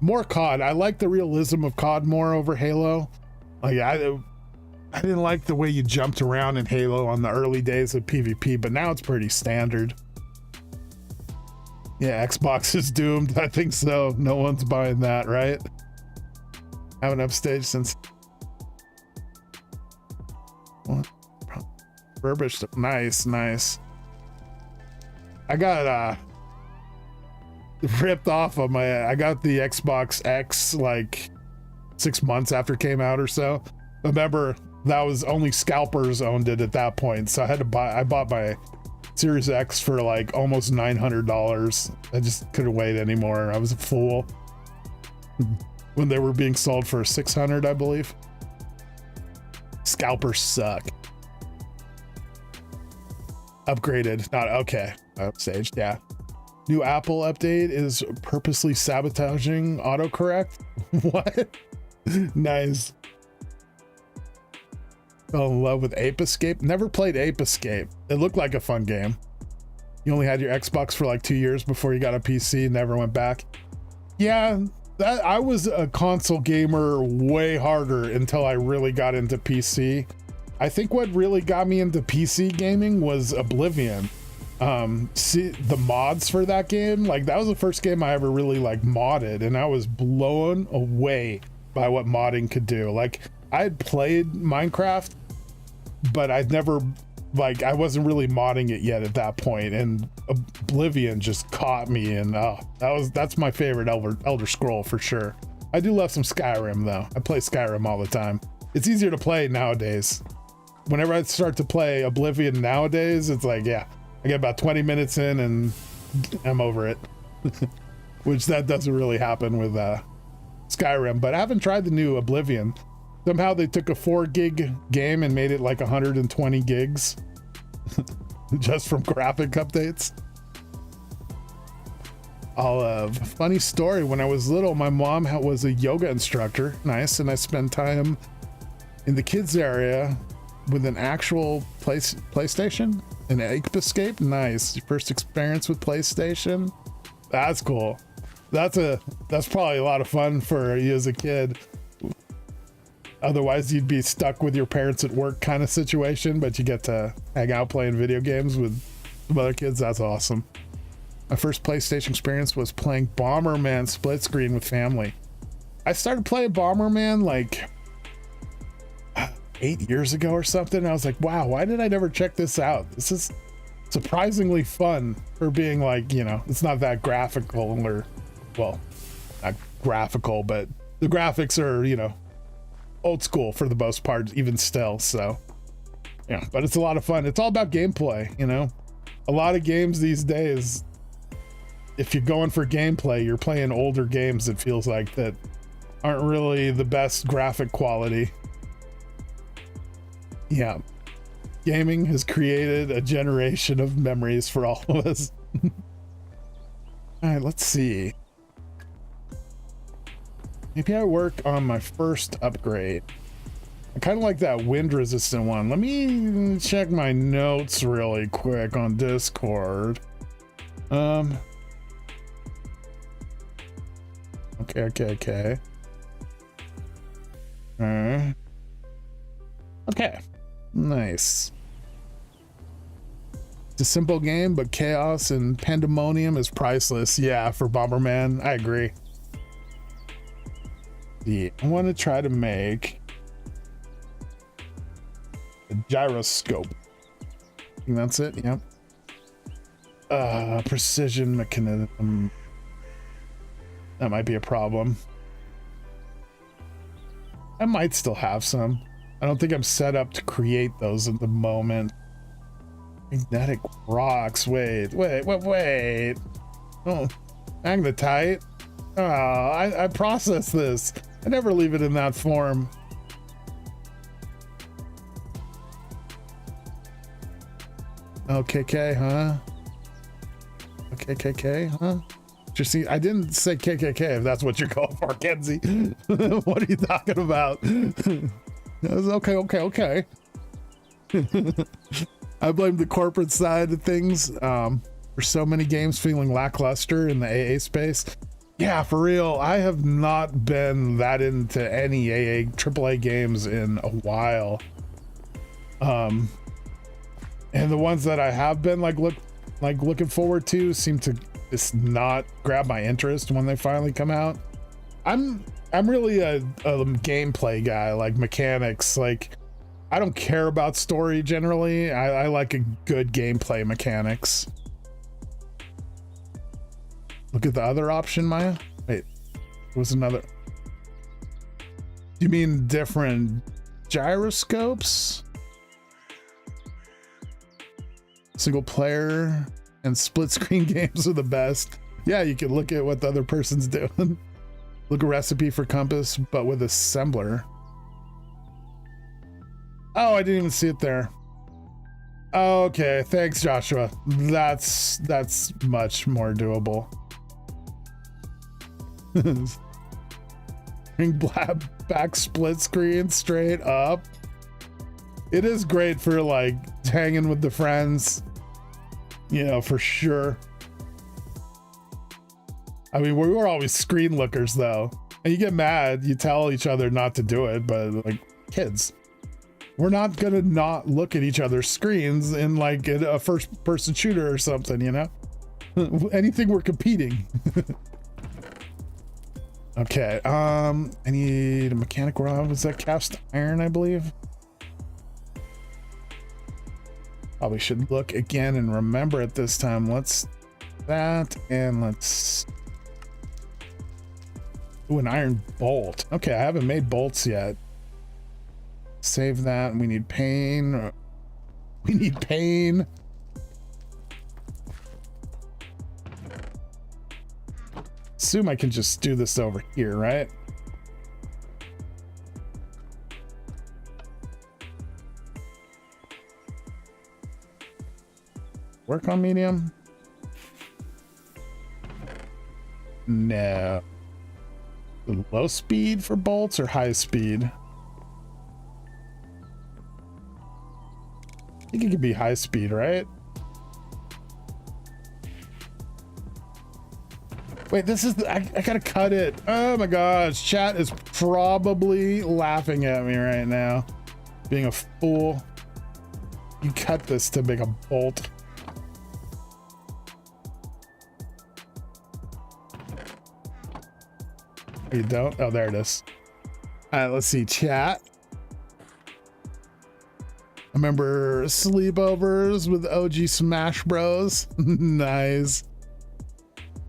more COD. I like the realism of COD more over Halo. Like I didn't like the way you jumped around in Halo on the early days of PvP, but now it's pretty standard. Yeah, Xbox is doomed. I think so. No one's buying that, right? Haven't upstaged since what? Refurbished. Nice. I got ripped off of I got the Xbox X like 6 months after it came out or so. Remember, that was only scalpers owned it at that point, so I bought my Series X for like almost $900. I just couldn't wait anymore. I was a fool when they were being sold for $600, I believe. Scalpers suck. Upgraded, not okay. Upstaged, yeah. New Apple update is purposely sabotaging autocorrect. What? Nice. Fell in love with Ape Escape. Never played Ape Escape. It looked like a fun game. You only had your Xbox for like 2 years before you got a PC, never went back. Yeah, I was a console gamer way harder until I really got into PC. I think what really got me into PC gaming was Oblivion. See the mods for that game, like that was the first game I ever really like modded, and I was blown away by what modding could do. Like I had played Minecraft, but I'd never I wasn't really modding it yet at that point, and Oblivion just caught me, and that's my favorite Elder Scroll for sure. I do love some Skyrim though. I play Skyrim all the time. It's easier to play nowadays. Whenever I start to play Oblivion nowadays, it's like, yeah, I get about 20 minutes in and I'm over it. Which that doesn't really happen with Skyrim, but I haven't tried the new Oblivion. Somehow they took a 4 gig game and made it like 120 gigs just from graphic updates. Funny story, when I was little, my mom was a yoga instructor. Nice. And I spent time in the kids area with an actual PlayStation, an Ape Escape. Nice. Your first experience with PlayStation. That's cool. That's probably a lot of fun for you as a kid. Otherwise you'd be stuck with your parents at work kind of situation, but you get to hang out playing video games with some other kids. That's awesome. My first PlayStation experience was playing Bomberman split screen with family. I started playing Bomberman like 8 years ago or something. I was like, wow, why did I never check this out? This is surprisingly fun for being like, you know, it's not that graphical, or, well, not graphical, but the graphics are, you know, old school for the most part, even still. So, yeah, but it's a lot of fun. It's all about gameplay, you know. A lot of games these days, if you're going for gameplay, you're playing older games, it feels like, that aren't really the best graphic quality. Yeah, gaming has created a generation of memories for all of us. All right, let's see. Maybe I work on my first upgrade. I kind of like that wind resistant one. Let me check my notes really quick on Discord. Okay. Okay. Nice. It's a simple game, but chaos and pandemonium is priceless. Yeah, for Bomberman, I agree. Yeah, I want to try to make a gyroscope. I think that's it. Yep. Precision mechanism. That might be a problem. I might still have some. I don't think I'm set up to create those at the moment. Magnetic rocks. Wait. Oh, magnetite. Oh, I process this. I never leave it in that form. KK, huh? KKK, huh? Just see, I didn't say KKK if that's what you're calling for, Kenzie. What are you talking about? Okay. I blame the corporate side of things. for so many games feeling lackluster in the AA space. Yeah, for real. I have not been that into any AAA games in a while. And the ones that I have been looking forward to seem to just not grab my interest when they finally come out. I'm really a gameplay guy, like mechanics. Like, I don't care about story generally. I like a good gameplay mechanics. Look at the other option, Maya. Wait, there was another. You mean different gyroscopes? Single player and split screen games are the best. Yeah, you can look at what the other person's doing. Look a recipe for compass, but with assembler. Oh, I didn't even see it there. Okay, thanks, Joshua. That's much more doable. Bring back split screen straight up. It is great for like hanging with the friends, you know, for sure. I mean, we were always screen lookers though, and you get mad, you tell each other not to do it, but like kids, we're not gonna not look at each other's screens in like a first person shooter or something, you know. Anything we're competing. Okay, I need a mechanic rod. Was that cast iron, I believe? Probably should look again and remember it this time. Let's that, and let's do an iron bolt. Okay, I haven't made bolts yet. Save that. We need pain. We need pain. Assume I can just do this over here, right? Work on medium? No. Low speed for bolts or high speed? I think it could be high speed, right? Wait, this is I gotta cut it. Oh my gosh, chat is probably laughing at me right now. Being a fool. You cut this to make a bolt. You don't? Oh, there it is. All right, let's see, chat. I remember sleepovers with OG Smash Bros. Nice.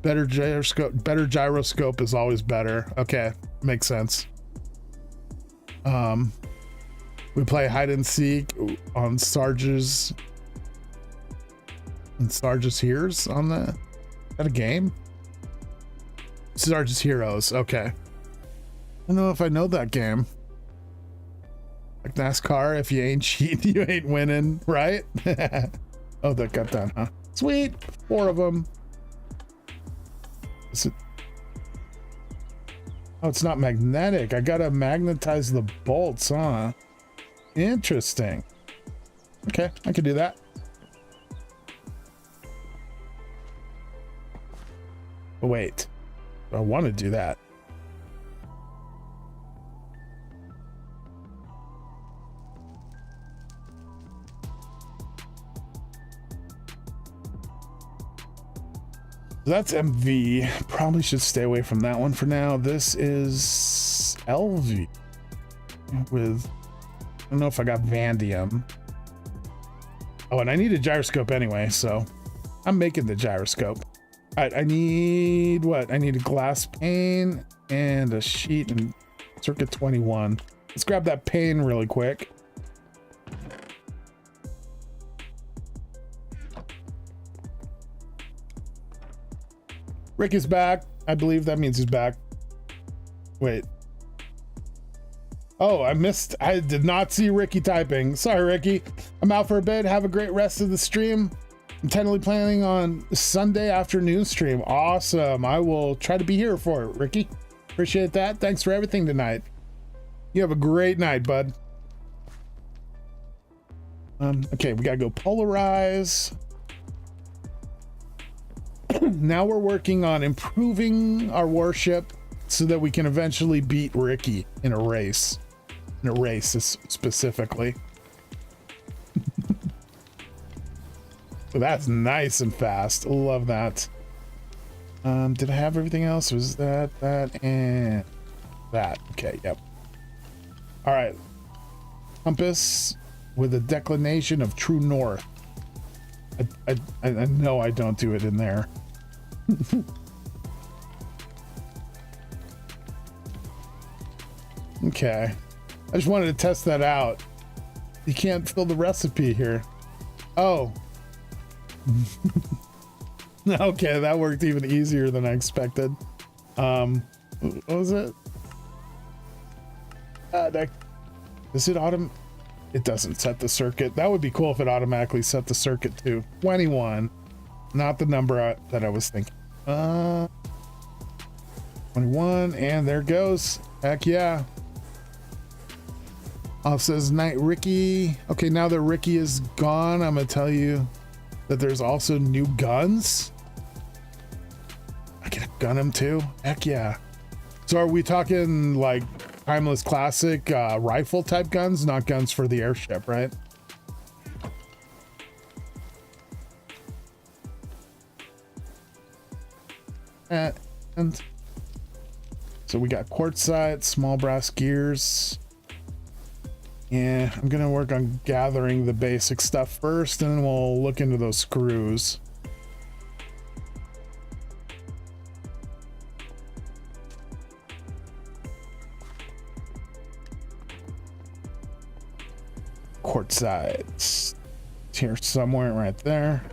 Better gyroscope is always better. Okay, makes sense. We play hide and seek on Sarge's Heroes on the. Is that a game? Sarge's Heroes. Okay. I don't know if I know that game. Like NASCAR, if you ain't cheating, you ain't winning, right? Oh, that got done, huh? Sweet. 4 of them. Is it? Oh, it's not magnetic. I gotta magnetize the bolts, huh? Interesting. Okay, I could do that. Oh, wait. I want to do that. That's MV. Probably should stay away from that one for now. This is LV with, I don't know if I got Vandium. Oh, and I need a gyroscope anyway, so I'm making the gyroscope. All right, I need what? I need a glass pane and a sheet and circuit 21. Let's grab that pane really quick. Rick is back. I believe that means he's back. Wait. Oh, I did not see Ricky typing. Sorry, Ricky. I'm out for a bit. Have a great rest of the stream. I'm tentatively planning on Sunday afternoon stream. Awesome. I will try to be here for it, Ricky. Appreciate that. Thanks for everything tonight. You have a great night, bud. Okay, we gotta go polarize. now we're working on improving our warship so that we can eventually beat Ricky in a race. In a race specifically. So that's nice and fast. Love that. Did I have everything else? Was that, and that? Okay, yep. All right. Compass with a declination of true north. I know I don't do it in there. Okay. I just wanted to test that out. You can't fill the recipe here. Oh. Okay, that worked even easier than I expected. What was it? Does it it doesn't set the circuit. That would be cool if it automatically set the circuit to 21. Not the number that I was thinking. 21, and there it goes. Heck yeah. Says night Ricky. Okay, now that Ricky is gone, I'm gonna tell you that there's also new guns. I can gun him too. Heck yeah. So are we talking like timeless classic rifle type guns, not guns for the airship, right? And so we got quartzite, small brass gears. Yeah, I'm gonna work on gathering the basic stuff first, and then we'll look into those screws. Quartzite. It's here somewhere right there.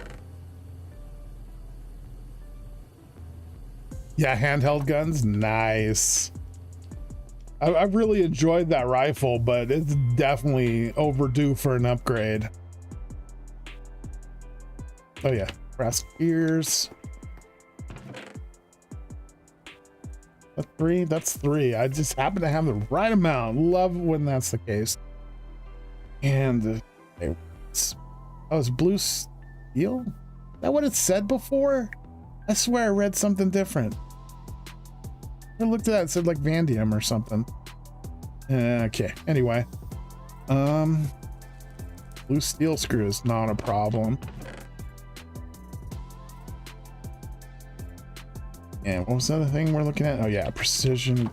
Yeah, handheld guns, nice. I really enjoyed that rifle, but it's definitely overdue for an upgrade. Oh yeah, brass gears. That's three. That's three. I just happen to have the right amount. Love when that's the case. And it's blue steel. Is that what it said before? I swear I read something different. I looked at that, it said like vanadium or something. Okay, anyway. Blue steel screw is not a problem. And what was the other thing we're looking at? Oh yeah, precision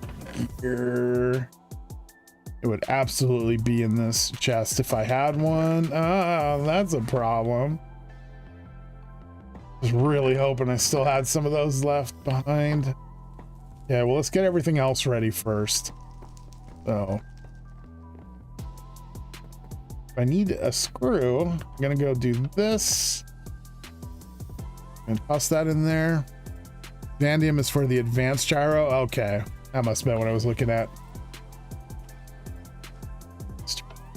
gear. It would absolutely be in this chest if I had one. Ah, that's a problem. I was really hoping I still had some of those left behind. Yeah, well, let's get everything else ready first. So, if I need a screw, I'm gonna go do this and toss that in there. Vanadium is for the advanced gyro. Okay, that must have been what I was looking at.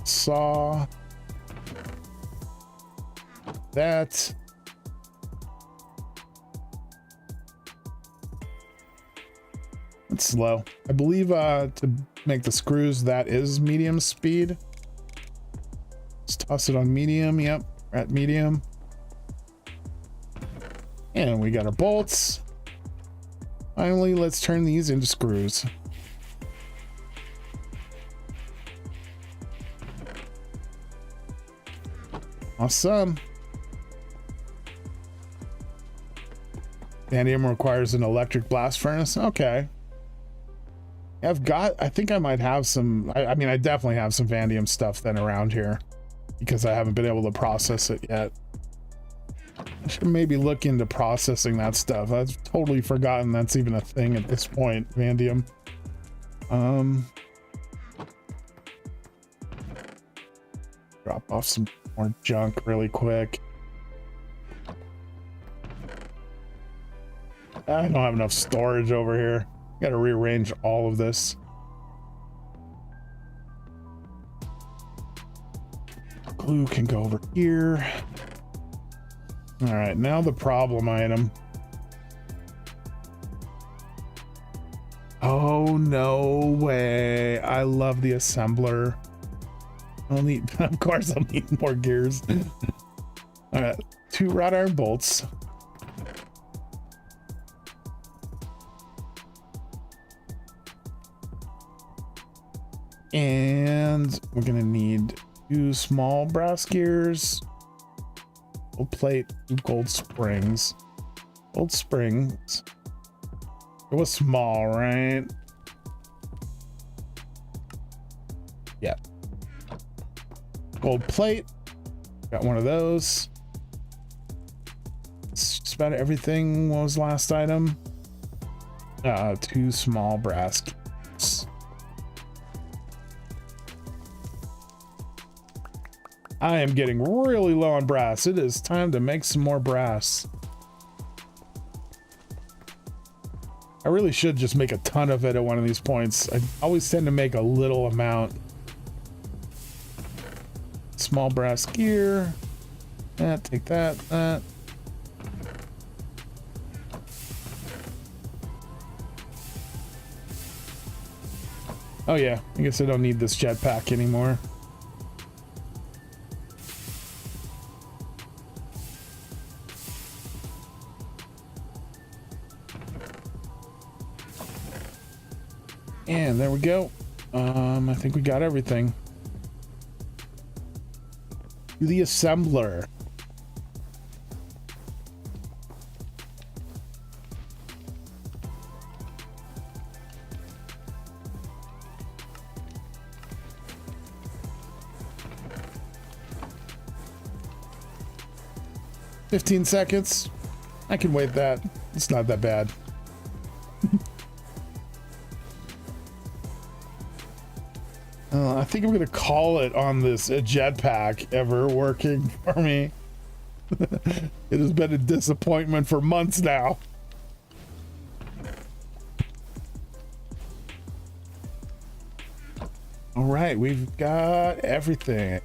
Saw that. It's slow. I believe to make the screws, that is medium speed. Let's toss it on medium. Yep, we're at medium. And we got our bolts. Finally, let's turn these into screws. Awesome. Vanadium requires an electric blast furnace. Okay. I think I might have some, I mean, I definitely have some vanadium stuff then around here because I haven't been able to process it yet. I should maybe look into processing that stuff. I've totally forgotten that's even a thing at this point, vanadium. Drop off some more junk really quick. I don't have enough storage over here. Got to rearrange all of this. Glue can go over here. All right, now the problem item. Oh, no way. I love the assembler. I'll need, of course, I'll need more gears. All right, 2 wrought iron bolts. And we're gonna need 2 small brass gears, gold plate, 2 gold springs. Gold springs. It was small, right? Yeah. Gold plate. Got one of those. It's just about everything. What was the last item? 2 small brass gears. I am getting really low on brass. It is time to make some more brass. I really should just make a ton of it at one of these points. I always tend to make a little amount. Small brass gear. Take that. Oh yeah, I guess I don't need this jetpack anymore. And there we go. I think we got everything. To the assembler. "15 seconds. I can wait that. It's not that bad." I think I'm gonna call it on this jetpack ever working for me. It has been a disappointment for months now. All right, we've got everything.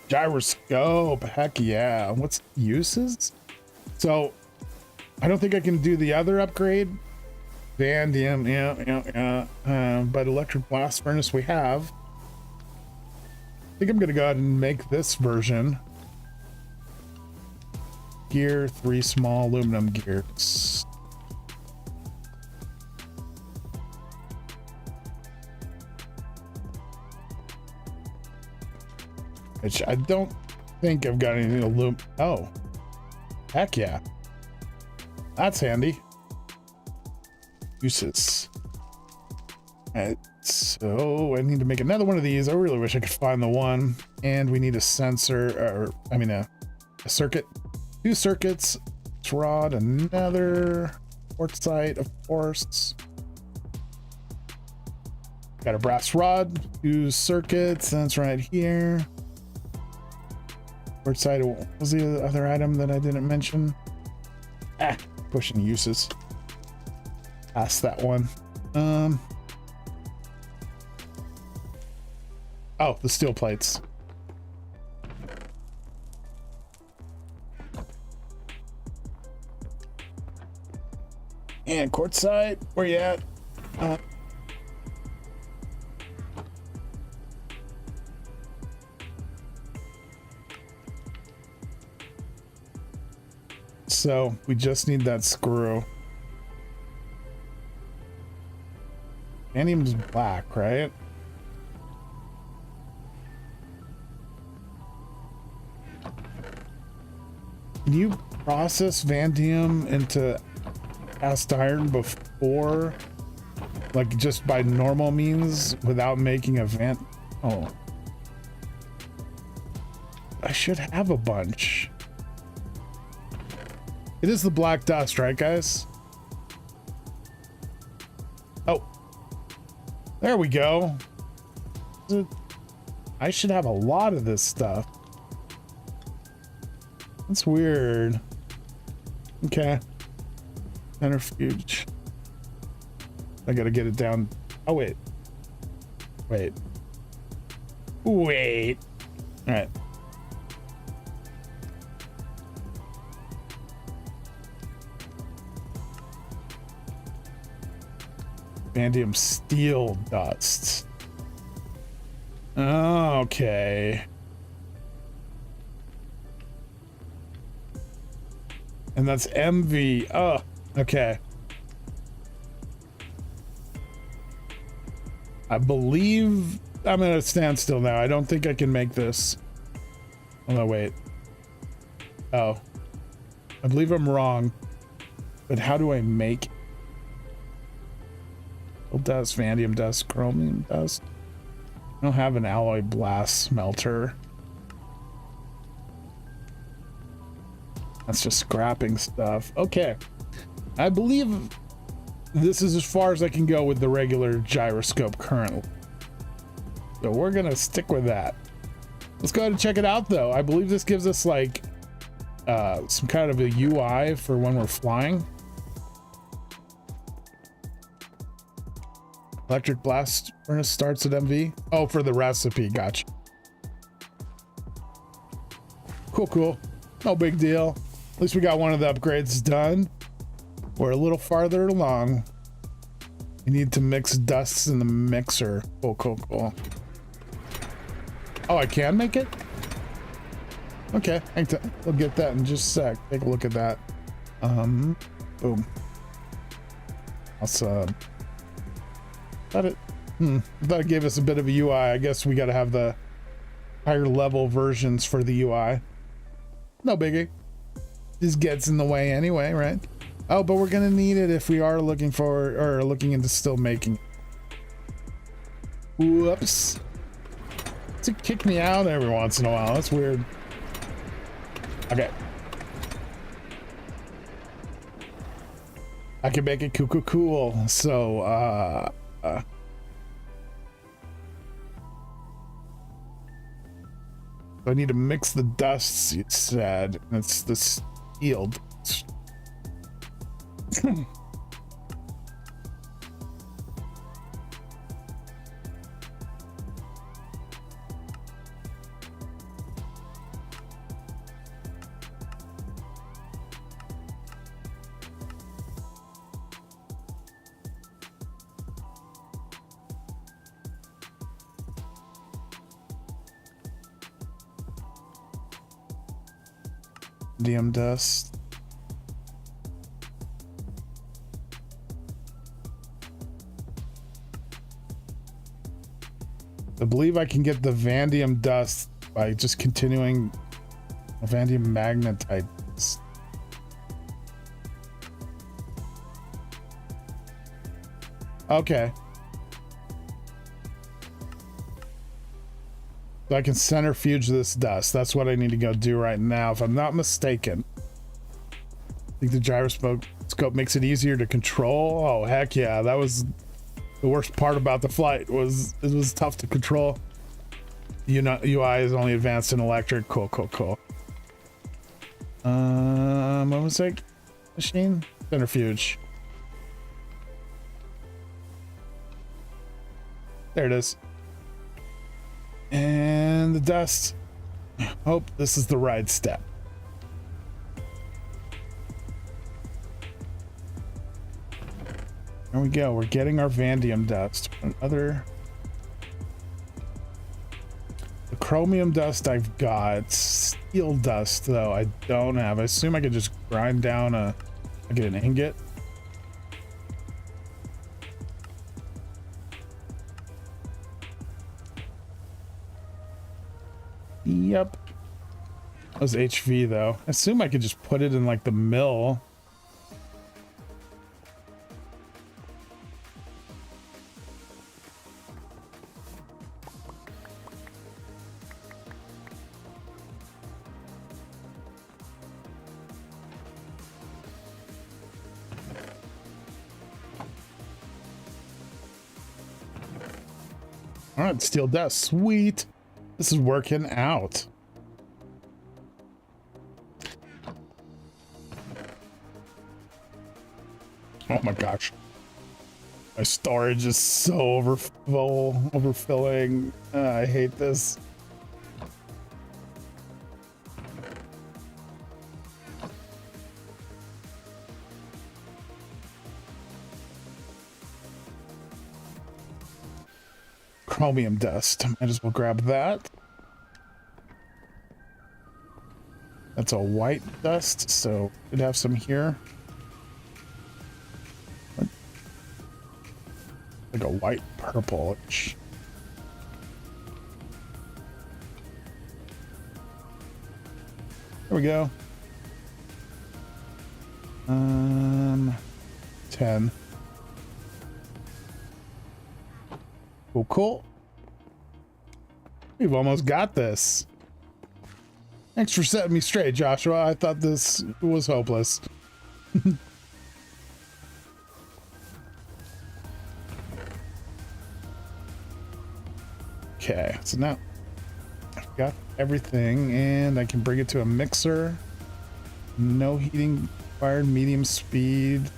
Gyroscope, heck yeah. What's uses? So I don't think I can do the other upgrade. Vanadium, yeah. But electric blast furnace we have. I think I'm gonna go ahead and make this version. Gear, 3 small aluminum gears. Which I don't think I've got any aluminum. Oh, heck yeah. That's handy. Uses. Alright, so I need to make another one of these. I really wish I could find the one. And we need a sensor, or I mean a circuit. 2 circuits. Rod, another quartzite, of course. Got a brass rod, 2 circuits. That's right here. Quartzite. What was the other item that I didn't mention? Pushing uses. Past that one. Oh, the steel plates. And quartzite, where you at? So we just need that screw. Vanadium's black, right? Can you process vanadium into cast iron before, like just by normal means without making a Oh. I should have a bunch. It is the black dust, right, guys? Oh. There we go. I should have a lot of this stuff. That's weird. Okay. Centrifuge. I gotta get it down. Oh, wait. Wait. Wait. All right. Vanadium steel dust. Okay. And that's MV. Oh, okay. I believe I'm at a standstill now. I don't think I can make this. Oh no, wait. Oh, I believe I'm wrong. But how do I make dust, vanadium dust, chromium dust? I don't have an alloy blast smelter. That's just scrapping stuff. Okay. I believe this is as far as I can go with the regular gyroscope currently. So we're gonna stick with that. Let's go ahead and check it out though. I believe this gives us like some kind of a UI for when we're flying. Electric blast furnace starts at MV. Oh, for the recipe, gotcha. Cool, cool. No big deal. At least we got one of the upgrades done. We're a little farther along. We need to mix dusts in the mixer. Cool, cool, cool. Oh, I can make it? Okay, we'll get that in just a sec. Take a look at that. Boom. Awesome. Thought it gave us a bit of a UI. I guess we got to have the higher level versions for the UI. No biggie. Just gets in the way anyway, right? Oh, but we're gonna need it if we are looking for or looking into still making. Whoops. To kick me out every once in a while. That's weird. Okay. I can make it cool. So I need to mix the dusts, it said. It's the steel dust. Vanadium dust. I believe I can get the vanadium dust by just continuing a vanadium magnetite. Okay. So I can centrifuge this dust. That's what I need to go do right now, if I'm not mistaken. I think the gyroscope makes it easier to control. Oh, heck yeah. That was the worst part about the flight, was it was tough to control. UI is only advanced in electric. Cool. What was that machine? Centrifuge. There it is. And the dust. Hope this is the right step. There we go. We're getting our vanadium dust. The chromium dust I've got. Steel dust though I don't have. I assume I could just grind down I get an ingot. Yep. That was HV though. I assume I could just put it in like the mill. All right, steel dust. Sweet. This is working out. Oh my gosh. My storage is so overfilling. I hate this. Chromium dust. Might as well grab that. That's a white dust, so we'd have some here. like a white purplish. There we go. 10. Cool, cool. We've almost got this. Thanks for setting me straight, Joshua. I thought this was hopeless. Okay, so now I've got everything and I can bring it to a mixer. No heating required, medium speed.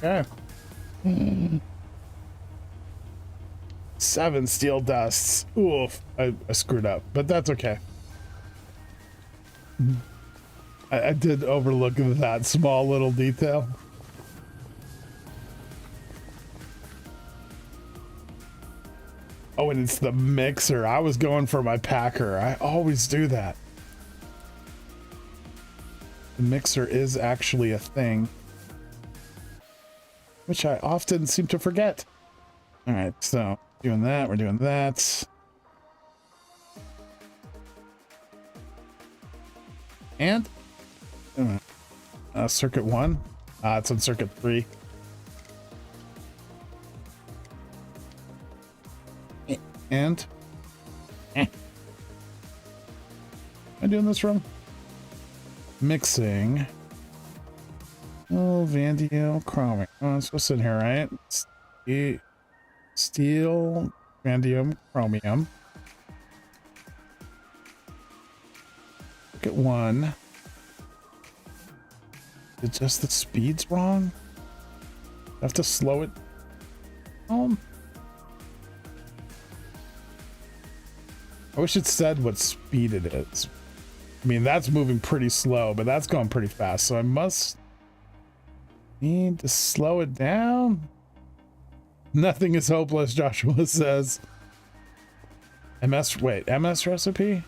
Okay. 7 steel dusts. Oof, I screwed up, but that's okay. I did overlook that small little detail. Oh, and it's the mixer. I was going for my packer. I always do that. The mixer is actually a thing, which I often seem to forget. All right, so doing that, we're doing that. And circuit 1. It's on circuit 3. And am I doing this wrong? Mixing. Oh, Vanadium, chromium. Oh, it's supposed to sit here, right? Steel, vanadium, chromium. Circuit 1. Is just the speed's wrong? I have to slow it down. I wish it said what speed it is. I mean, that's moving pretty slow, but that's going pretty fast. So I must need to slow it down. Nothing is hopeless, Joshua says. MS recipe?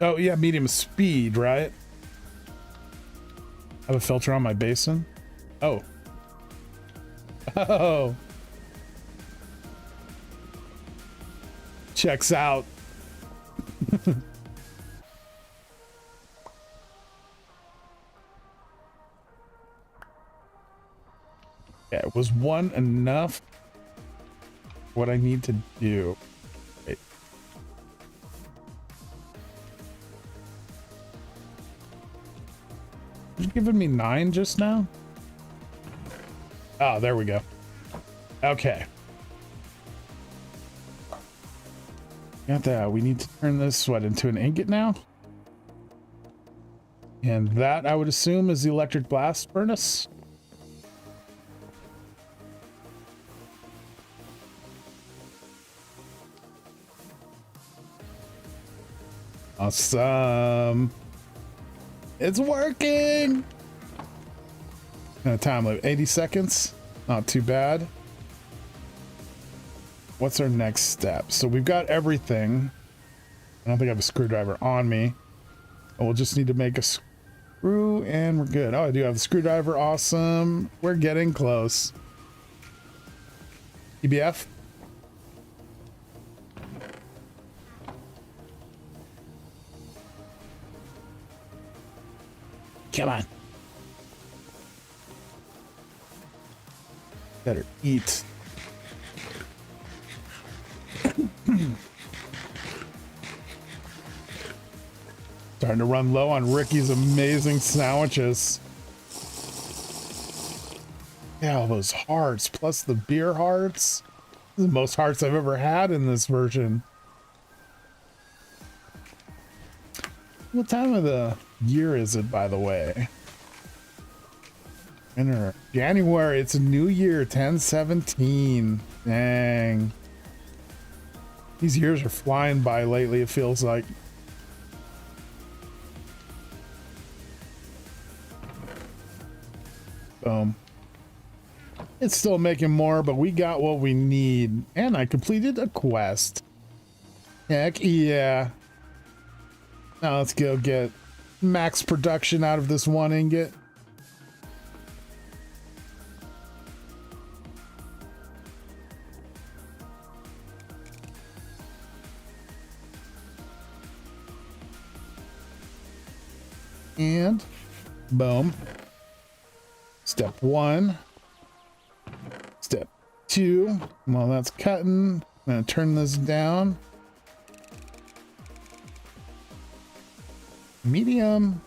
Oh yeah, medium speed, right? I have a filter on my basin. Oh. Oh. Checks out. Yeah, was 1 enough? What I need to do. Wait. You giving me 9 just now? Oh, there we go. Okay. Got that. We need to turn this into an ingot now. And that I would assume is the electric blast furnace. Awesome. It's working. Time limit 80 seconds. Not too bad. What's our next step? So we've got everything. I don't think I have a screwdriver on me. We'll just need to make a screw and we're good. Oh, I do have the screwdriver. Awesome. We're getting close. EBF. Come on. Better eat. Starting to run low on Ricky's amazing sandwiches. Yeah, all those hearts, plus the beer hearts. The most hearts I've ever had in this version. What time of the year is it, by the way? January. It's a new year, 10/17. Dang. These years are flying by lately, it feels like. It's still making more, but we got what we need. And I completed a quest. Heck yeah. Now let's go get max production out of this 1 ingot. And boom. Step 1. Step 2. While that's cutting, I'm gonna turn this down. Medium.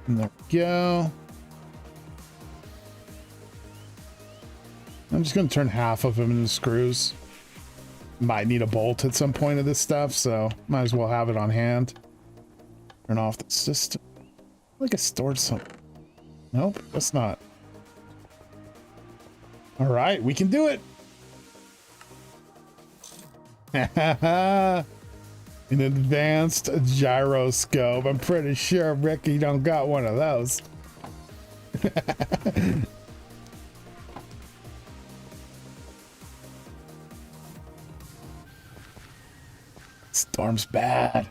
And there we go. I'm just going to turn half of them into screws. Might need a bolt at some point of this stuff, so might as well have it on hand. Turn off the system. Like I stored something. Nope, that's not. All right, we can do it. An advanced gyroscope. I'm pretty sure Ricky don't got one of those. Storm's bad.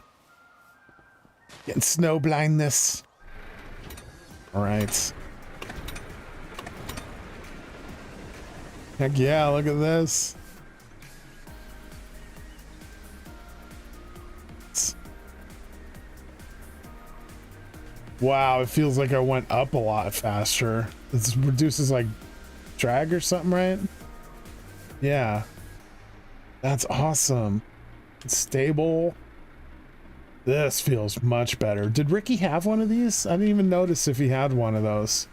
Getting snow blindness. All right. Heck yeah, look at this. Wow, it feels like I went up a lot faster. It reduces like drag or something, right? Yeah. That's awesome. It's stable. This feels much better. Did Ricky have one of these? I didn't even notice if he had one of those.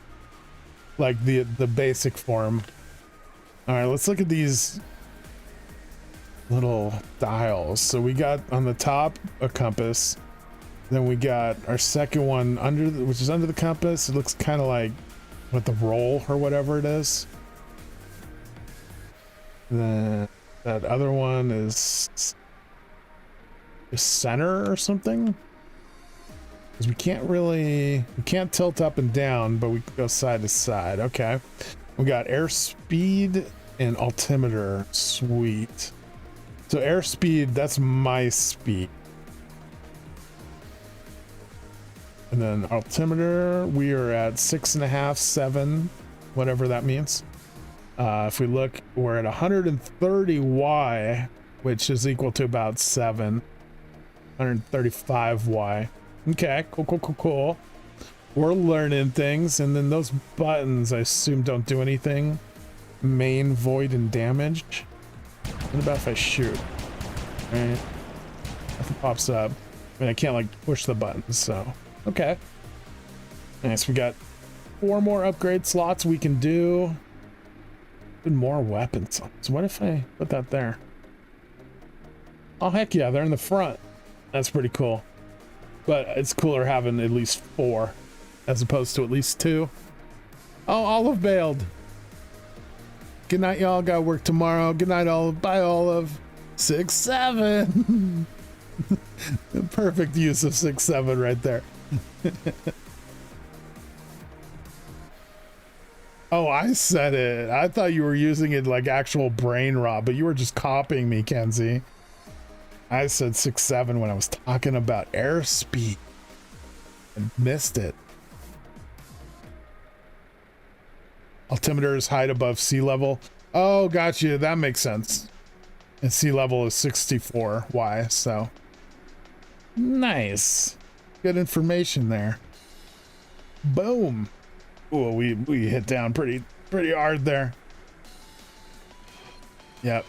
Like the basic form. All right, let's look at these little dials. So we got on the top a compass. Then we got our second one under, which is under the compass. It looks kind of like with the roll or whatever it is. Then that other one is center or something. Because we can't tilt up and down, but we can go side to side. Okay. We got airspeed and altimeter. Sweet. So airspeed, that's my speed. And then altimeter, we are at 6.5, 7, whatever that means. If we look, we're at 130 Y, which is equal to about 7. 135 Y. Okay, cool. We're learning things. And then those buttons, I assume, don't do anything. Main, void, and damage. What about if I shoot? Right. Nothing pops up. I mean, I can't like push the buttons, so. Okay. Nice. We got 4 more upgrade slots we can do. And more weapons. So what if I put that there? Oh, heck yeah. They're in the front. That's pretty cool. But it's cooler having at least 4 as opposed to at least 2. Oh, Olive bailed. Good night, y'all. Got work tomorrow. Good night, Olive. Bye, Olive. 6-7. Perfect use of 6-7 right there. Oh, I said it. I thought you were using it like actual brain rot, but you were just copying me, Kenzie. I said 6-7 when I was talking about airspeed. I missed it. Altimeter is height above sea level. Oh, gotcha. That makes sense. And sea level is 64 Y, so nice. Good information there. Boom. Oh, we hit down pretty hard there. Yep.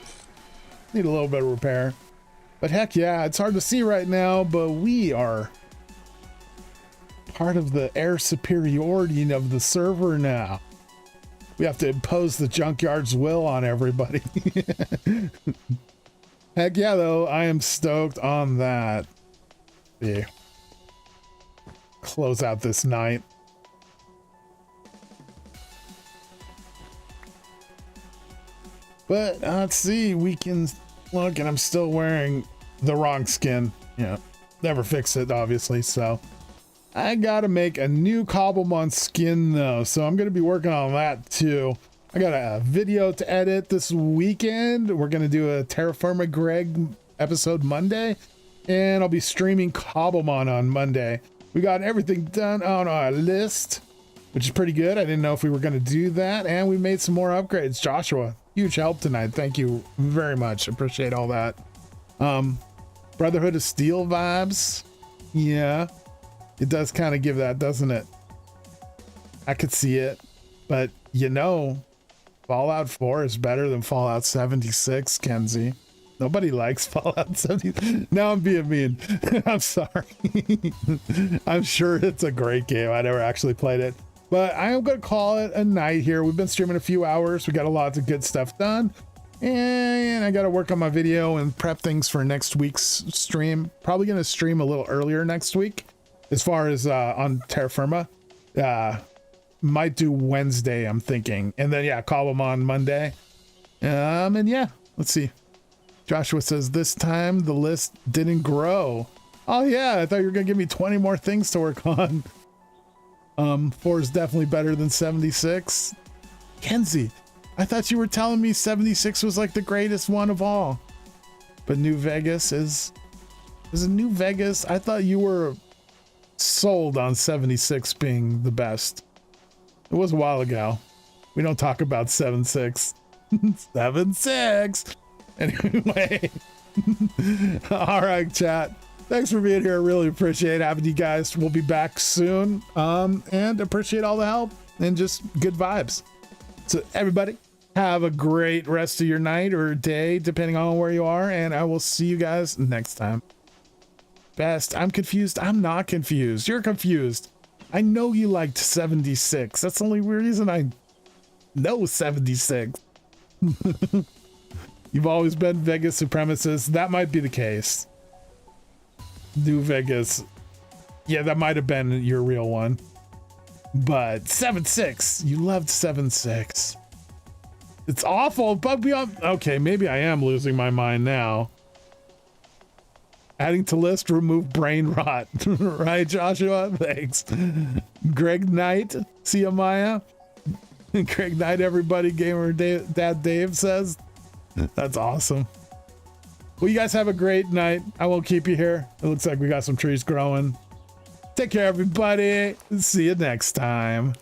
Need a little bit of repair. But heck yeah, it's hard to see right now, but we are part of the air superiority of the server now. We have to impose the junkyard's will on everybody. Heck yeah, though, I am stoked on that. Yeah. Close out this night. But let's see, we can look, and I'm still wearing the wrong skin. Yeah, never fix it, obviously. So I gotta make a new Cobblemon skin though, so I'm gonna be working on that too. I got a video to edit this weekend. We're gonna do a Terra Firma Greg episode Monday, and I'll be streaming Cobblemon on Monday. We got everything done on our list, which is pretty good. I didn't know if we were gonna do that, and we made some more upgrades. Joshua, huge help tonight. Thank you very much. Appreciate all that. Brotherhood of Steel vibes. Yeah, it does kind of give that, doesn't it? I could see it, but you know, Fallout 4 is better than Fallout 76, Kenzie. Nobody likes Fallout 70. Now I'm being mean. I'm sorry. I'm sure it's a great game. I never actually played it, but I am going to call it a night here. We've been streaming a few hours. We got a lot of good stuff done, and I got to work on my video and prep things for next week's stream. Probably going to stream a little earlier next week as far as on Terra Firma. Might do Wednesday, I'm thinking, and then yeah, call them on Monday. And yeah, let's see. Joshua says this time the list didn't grow. Oh yeah, I thought you were gonna give me 20 more things to work on. 4 is definitely better than 76. Kenzie, I thought you were telling me 76 was like the greatest one of all. But New Vegas is it New Vegas? I thought you were sold on 76 being the best. It was a while ago. We don't talk about 76. 76. Anyway. All right, chat. Thanks for being here. I really appreciate having you guys. We'll be back soon. And appreciate all the help and just good vibes. So everybody, have a great rest of your night or day, depending on where you are. And I will see you guys next time. Best. I'm confused. I'm not confused. You're confused. I know you liked 76. That's the only reason I know 76. You've always been Vegas supremacist. That might be the case. New Vegas. Yeah, that might have been your real one. But 7.6. You loved 7.6. It's awful. Bug beyond. Okay, maybe I am losing my mind now. Adding to list, remove brain rot. Right, Joshua? Thanks. Greg Knight, see ya, Maya. Greg Knight, everybody. Gamer Dad Dave says. That's awesome. Well, you guys have a great night. I won't keep you here. It looks like we got some trees growing. Take care, everybody. See you next time.